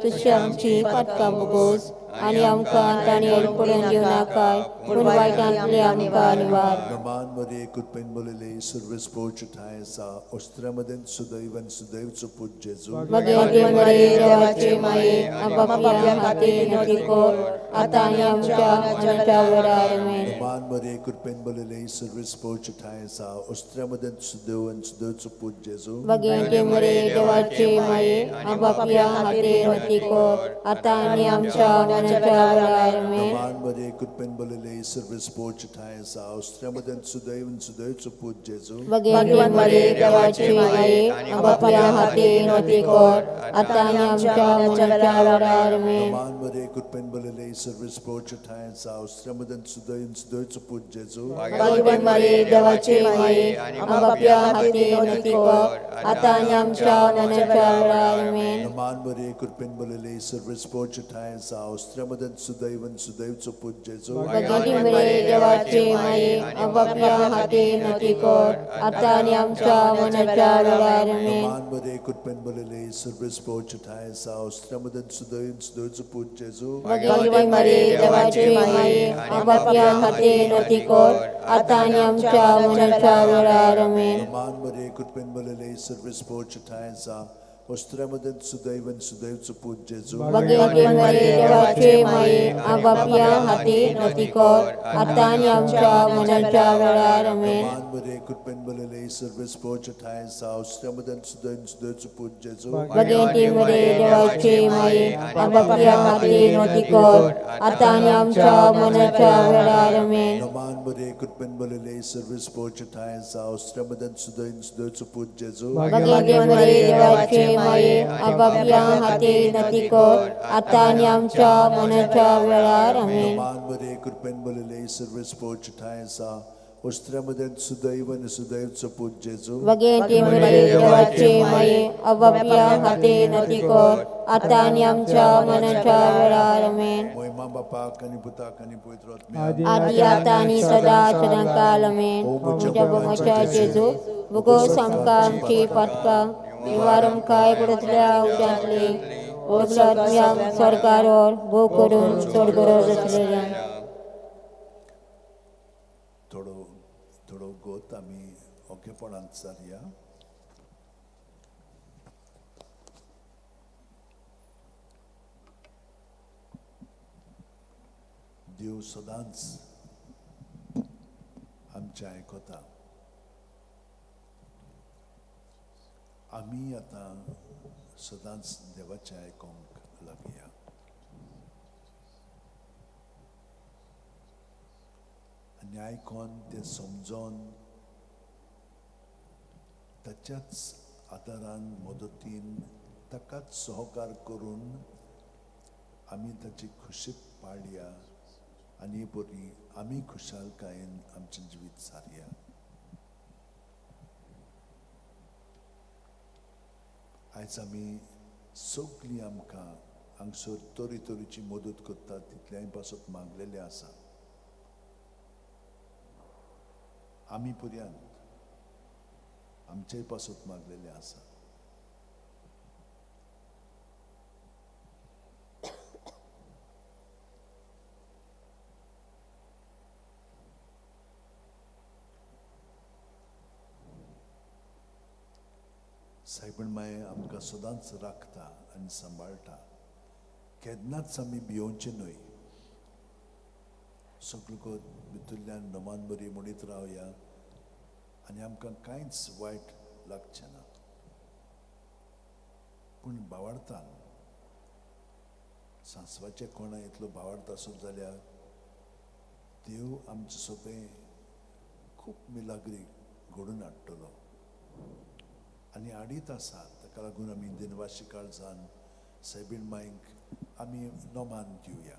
तशी आमची पातकां भोगोस आनी आमकां ताणें पडून दिवं नाकाय पूण वायटांतले आमकां निवार. नमान मरे कृपेन बोलेले सर्वेस्पोच ठाय आसा ऑस्ट्रियामध्ये सुदैव आनी सुदैवचो पूत जेजू भगवंती मरे देवाचे माये आपापल्या हाते नती कर आता आनी आमच्या मनाच्या वेळार आमेन. नमान मरे कृपेन बोलेले सर्वेस्पोच ठाय आसा ऑस्ट्रियामध्ये सुदैव आनी सुदैवचो पूत जेजू भगवंती मरे देवाचे माये आपापल्या हाते नती कर आता आनी आमच्या मनाच्या वेळार आमेन. नमान मरे कृपेन बोलेले सर्वेस्पोच ठाय आसा ऑस्ट्रियामध्ये सुदैव आनी सुदैवचो पूत जेजू भगवंती मरे देवाचे माये आपापल्या हाते नती कर आता आनी आमच्या मनाच्या वेळार आमेन. नमान मरे कृपेन बोलेले सर्वेस्पोच ठाय आसा ऑस्ट्रियामध्ये सुदैव आनी सुदैवचो पूत जेजू भगवंती मरे देवाचे माये आपापल्या हाते नती कर आता आनी आमच्या मनाच्या वेळार आमेन. नमान मरे कृपेन बोलेले सर्वेस्पोच ठाय आसा ऑस्ट्रियामध्ये सुदैव आनी सुदैवचो पूत जेजू भगवंती मरे देवाचे माये आपापल्या हाते नती कर आता आनी आमच्या मनाच्या वेळार आमेन. नमान मरे कृपेन बोलेले सर्वेस्पोच ठाय आसा ऑस्ट्रियामध्ये सुदैव आनी सुदैवचो पूत जेजू भगवंती मरे देवाचे माये आपापल्या हाते नती कर आता आनी आमच्या मनाच्या वेळार आमेन. नमान मरे कृपेन बोलेले सर्वेस्पोच ठाय आसा ऑस्ट्रियामध्ये सुदैव आनी सुदैवचो पूत जेजू भगवंती मरे देवाचे माये आपापल्या हाते नती कर आता आनी आमच्या मनाच्या वेळार आमेन. नमान मरे कृपेन बोलेले सर्वेस्पोच ठाय आसा ऑस्ट्रियामध्ये सुदैव आनी सुदैवचो पूत जेजू भगवंती मरे देवाचे माये आपापल्या हाते नती कर आता आनी आमच्या मनाच्या वेळार आमेन. नमान मरे कृपेन बोलेले सर्वेस्पोच ठाय आसा ऑस्ट्रियामध्ये सुदैव आनी सुदैवचो पूत जेजू भगवंती मरे देवाचे माये आपापल्या हाते नती कर आता आनी आमच्या मनाच्या वेळार आमेन. नमान मरे कृपेन बोलेले सर्वेस्पोच ठाय आसा ऑस्ट्रियामध्ये सुदैव आनी सुदैवचो पूत जेजू भगवंती मरे देवाचे माये आपापल्या हाते नती कर आता आनी आमच्या मनाच्या वेळार आमेन. महिमा बापाक आनी पुताक आनी पवित्र आत्म्याक आदी आता आनी सदा सदांकाल आमेन. म्हज्या बोगाच्या जेजू भोगोस आमकां आमची पातकां निवार आमकां पडतल्या आवजांतली सगळ्या आत्म्यांक स्वर्गार भोग करून चड गरज आसलेल्या. थोडो गोत आमी ओकेपणांत सारया. देव सदांच आमचें आयकता. आमी आतां सदांच देवाचें आयकोंक लागया. आनी आयकोन तें समजोन ताच्याच आदारान मदतीन ताकाच सहकार करून आमी ताची खुशी पाळया आनी बरी आमी खुशालकायेन आमचें जिवीत सारया. आयज आमी सगळीं आमकां हांगसर तरे तरेची मदत करतात तितल्याय पासत मागलेले आसा. आमी पर्यंत आमचेय पासत मागलेले आसा. सायबीण माय आमकां सदांच राखता आनी सांबाळटा. केन्नाच आमी भियोवचे न्हय. सगळो भितरल्यान नमान बरी म्हणीत रावया आनी आमकां कांयच वायट लागचें ना. पूण भावार्थान सांसवाचे कोणा इतलो भावार्थ आसत जाल्यार देव आमचें सगळें खूब मिलाग्री घडोवन हाडटलो आनी हाडीत आसा. ताका लागून आमी दिनवाशी काळजान सायबीण मांयक आमी नोमान दिवया,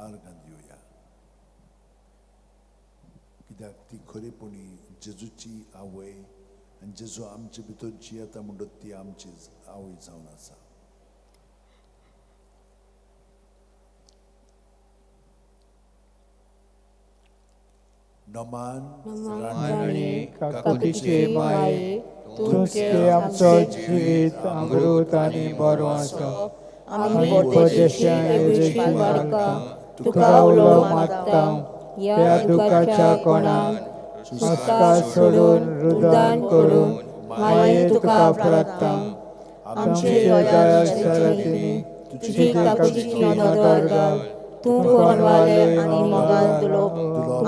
आर्गां दिवया. कित्याक ती खरेपणी जेजूची आवय आनी जेजू आमचे भितर जी येता म्हणटत ती आमची आवय जावन आसा. नोमान राणी काकुतीचे माये, तुझे आमचो जिवीत अमृत आनी बरो आसा. आमी परदेशां येवची मारका, तुका उलो मागता. या दुखाच्या कोणाक संस्कार सोडून रुदान करून माये तुका प्रार्थना. आमचे दयाळशालातीनी तुजी काकुतीची नदर घाल. तूं कोणवाले आनी मोगान तुलो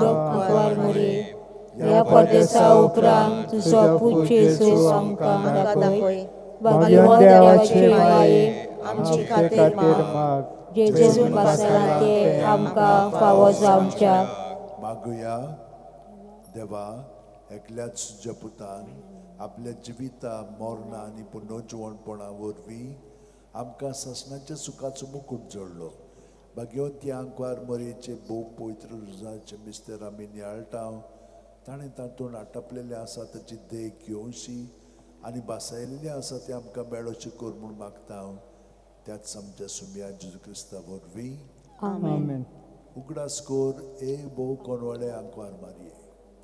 आंकवार मरे. ह्या परदेसा उपरांत तुजो पूत येसू आमकां दाखय. भाग्यवान देवाचे माये, आमचे खातीर माग. जेजू पासला ते आमकां फावो जावच्या. मागुया देवा, एकल्याच तुज्या पुतान आपल्या जिविता मोरणा आनी पुनर्जीवणपणा वरवीं आमकां ससनाच्या सुखाचो मुकुट जोडलो. भाग्यवंती आंकवार मरेचे भोव पवित्र रुजाचे मिस्तेर आमी नियाळटाव. ताणें तातूंत आटपलेले आसा ताची देख घेवशी आनी भासायलेले आसा ते आमकां मेळोचे कर म्हूण मागता. त्याच आमच्या सुम्या जेजू क्रिस्ता वरवीं आमेन. उगडास कोर ए भोव कोणवळे आंकवार मारये.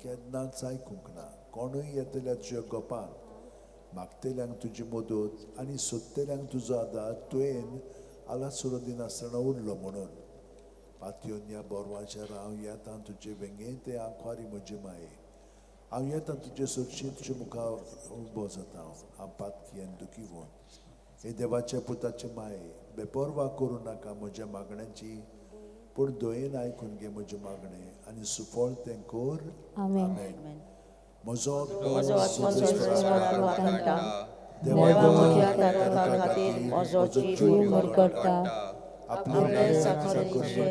केन्नाच आयकूंक ना कोणूय येतल्या तुज्या गोपान. मागतल्यांक तुजी मदत आनी सोदतल्यांक तुजो आदार तुवें आला सुरदीन आसतना उरलो म्हणून. पातयेवन ह्या बोरवाचेर हांव येता तुजे वेंगे ते आंकवारी म्हजे माये. हांव येता तुजे सुरशी तुजे मुखार उबो जाता. हांव पातकी आनी दुखी व्हरून. हे देवाच्या पुताचे माये, बेपरवा करूं नाका म्हज्या मागण्यांची, पूण दोयेन आयकून घे म्हजें मागणें आनी सुफळ तें कर. आमेन. म्हजो देवा म्हज्या तारखा खातीर म्हजो जीव मरगडटा. आपल्या साखरेचे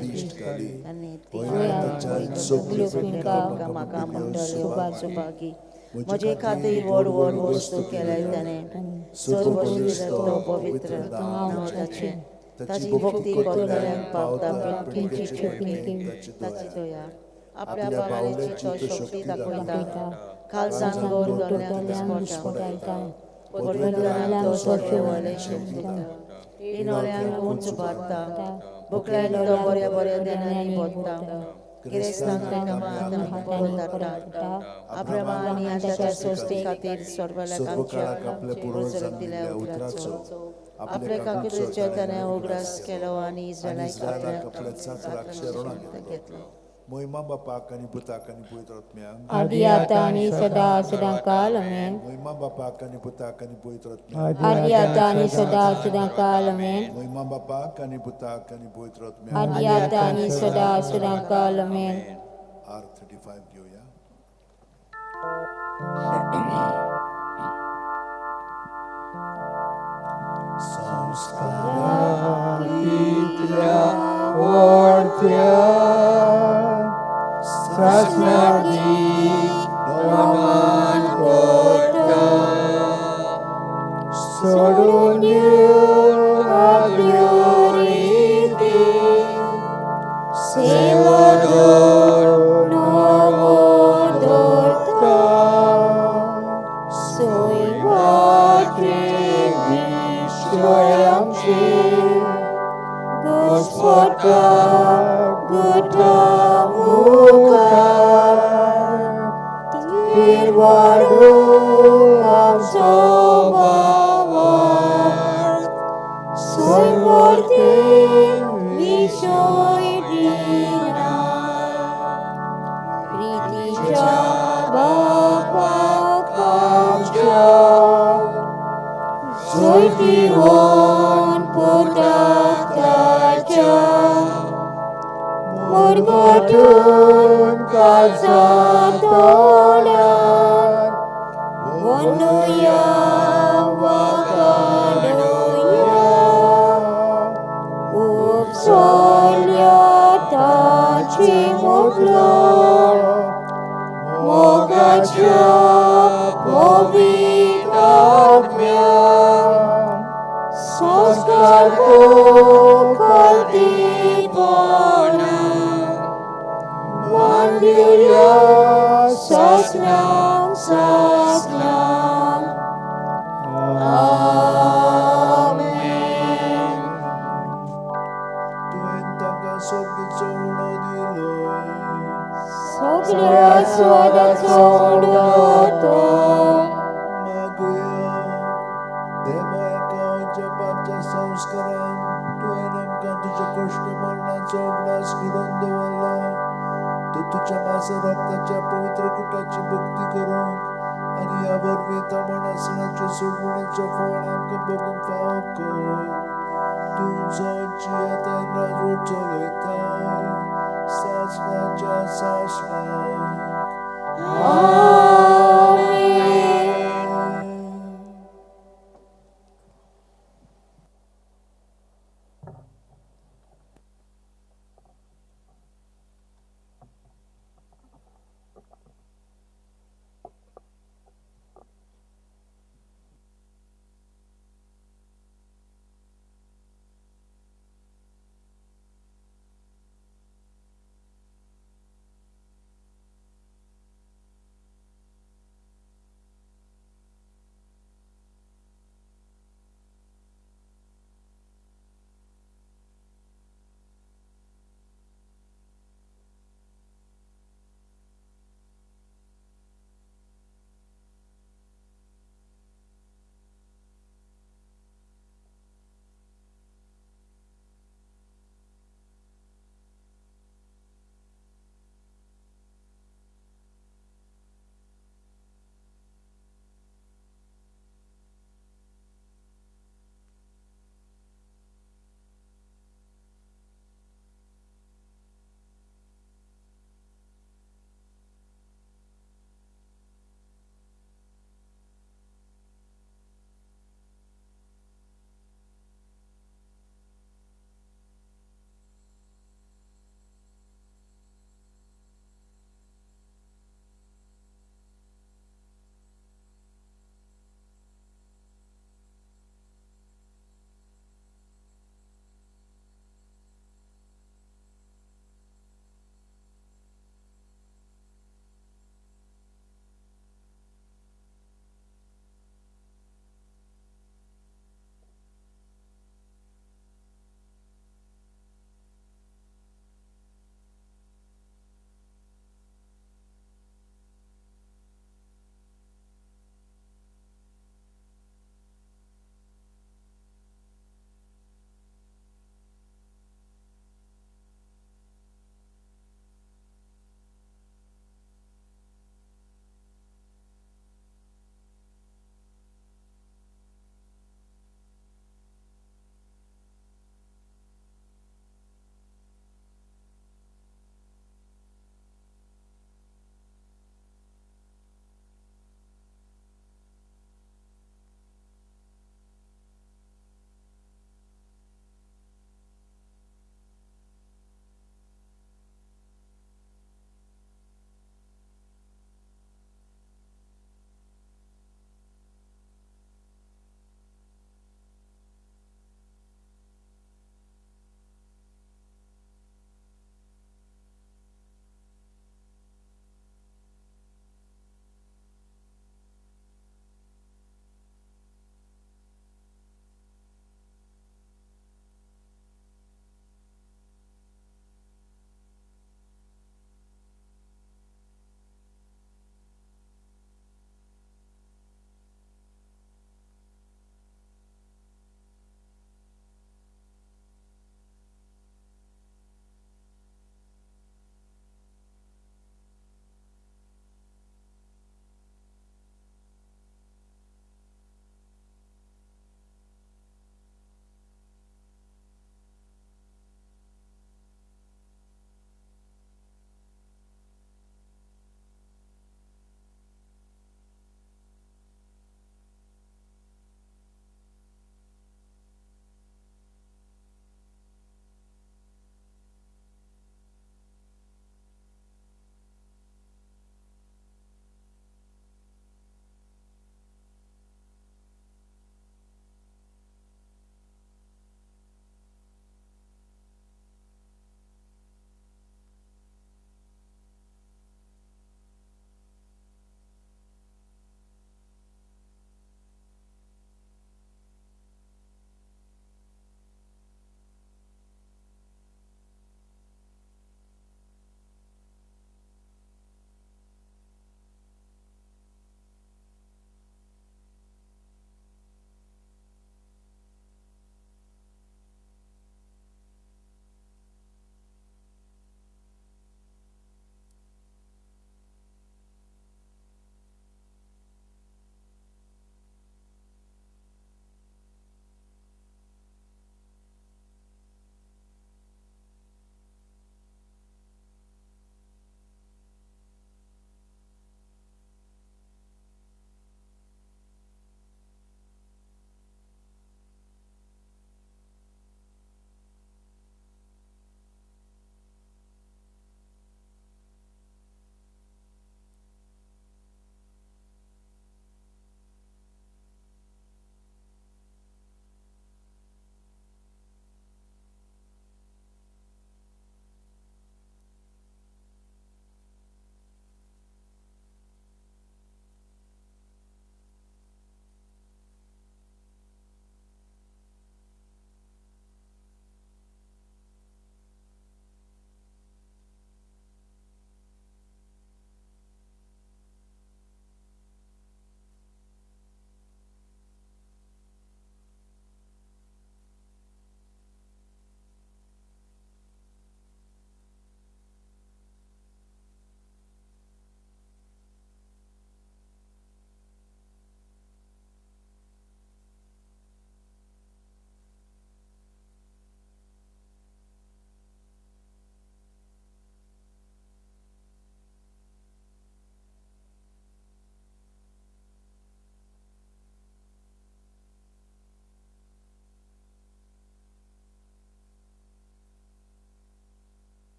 दिश्ट घाली सगल्यो पिंका म्हाका मंडल्यो बाजूबागी. म्हजे खातीर व्हड व्हड वस्तू केल्याय ताणें. सर्व रस्तो पवित्र नांव ताचें. ताची भक्ती करतल्यांक पावता पिंकीची पिंकी ताची दया. आपल्या बाळाची तो शक्ती दाखयता. खालसांग गोर धरल्यांक स्पोटायता. पडलेल्यांक तो सोशेवले शिंवता. इनोल्यांक उंच बारता. भुकल्यांक तो बऱ्या बऱ्या देनांनी भोगता. गिरेस्तांक कामांनी हातांनी धाडटा. अब्रामा आनी ताच्या सोस्ती खातीर स्वर्गलोकांच्या पुरोजक दिल्या उतराचो. आपल्या काकुतीचो ताणें उगडास केलो आनी इस्रायलाक आपल्या सासराक घेतलो. महिमा बापाक आनी पुताक आनी पवित्र आत्म्याक आदी आतां आनी सदां सदांकाल आमेन. महिमा बापाक आनी पुताक आनी पवित्र आत्म्याक आदी आतां आनी सदां सदांकाल आमेन. महिमा बापाक आनी पुताक आनी पवित्र आत्म्याक आदी आतां आनी सदां सदांकाल आमेन. R35 घेवया. संस्कारांतल्या ओळख्या सासणाची नोमान करता. सोडून दिवन आदल्यो रिती सेवादार नोमान धरता. सोयवाचे आमचे Gospoda Gota Mukhar Tirwaru Amso Bawan पिवोन पोटात ताच्या मुरगोटून काळजात तोंडात वंदुया वाकाडुया उपसोल्या ताची मुगलो मोगाच्या पवित्र आत्म्या संस्कार कोलतीपणा मांडुया सासनांग सासनांग आमेन. तुवें तांकां सोबीचो उणो दिलोय सगळ्या स्वादाचो उणो तो मागुया देवा एका जपाच्या संस्कारान तुवें आमकां तुज्या कश्ट मरणाचो उगडास घडोवन दवरला तूं तुज्या मास रक्ताच्या पवित्र कुटाची भक्ती करूंक आनी ह्या वरवीं तामण आसनाच्यो सोडवणेचो फळ आमकां भोगूंक फावो कर तूं जो जियेत आनी राजवट चलयता सासणाच्या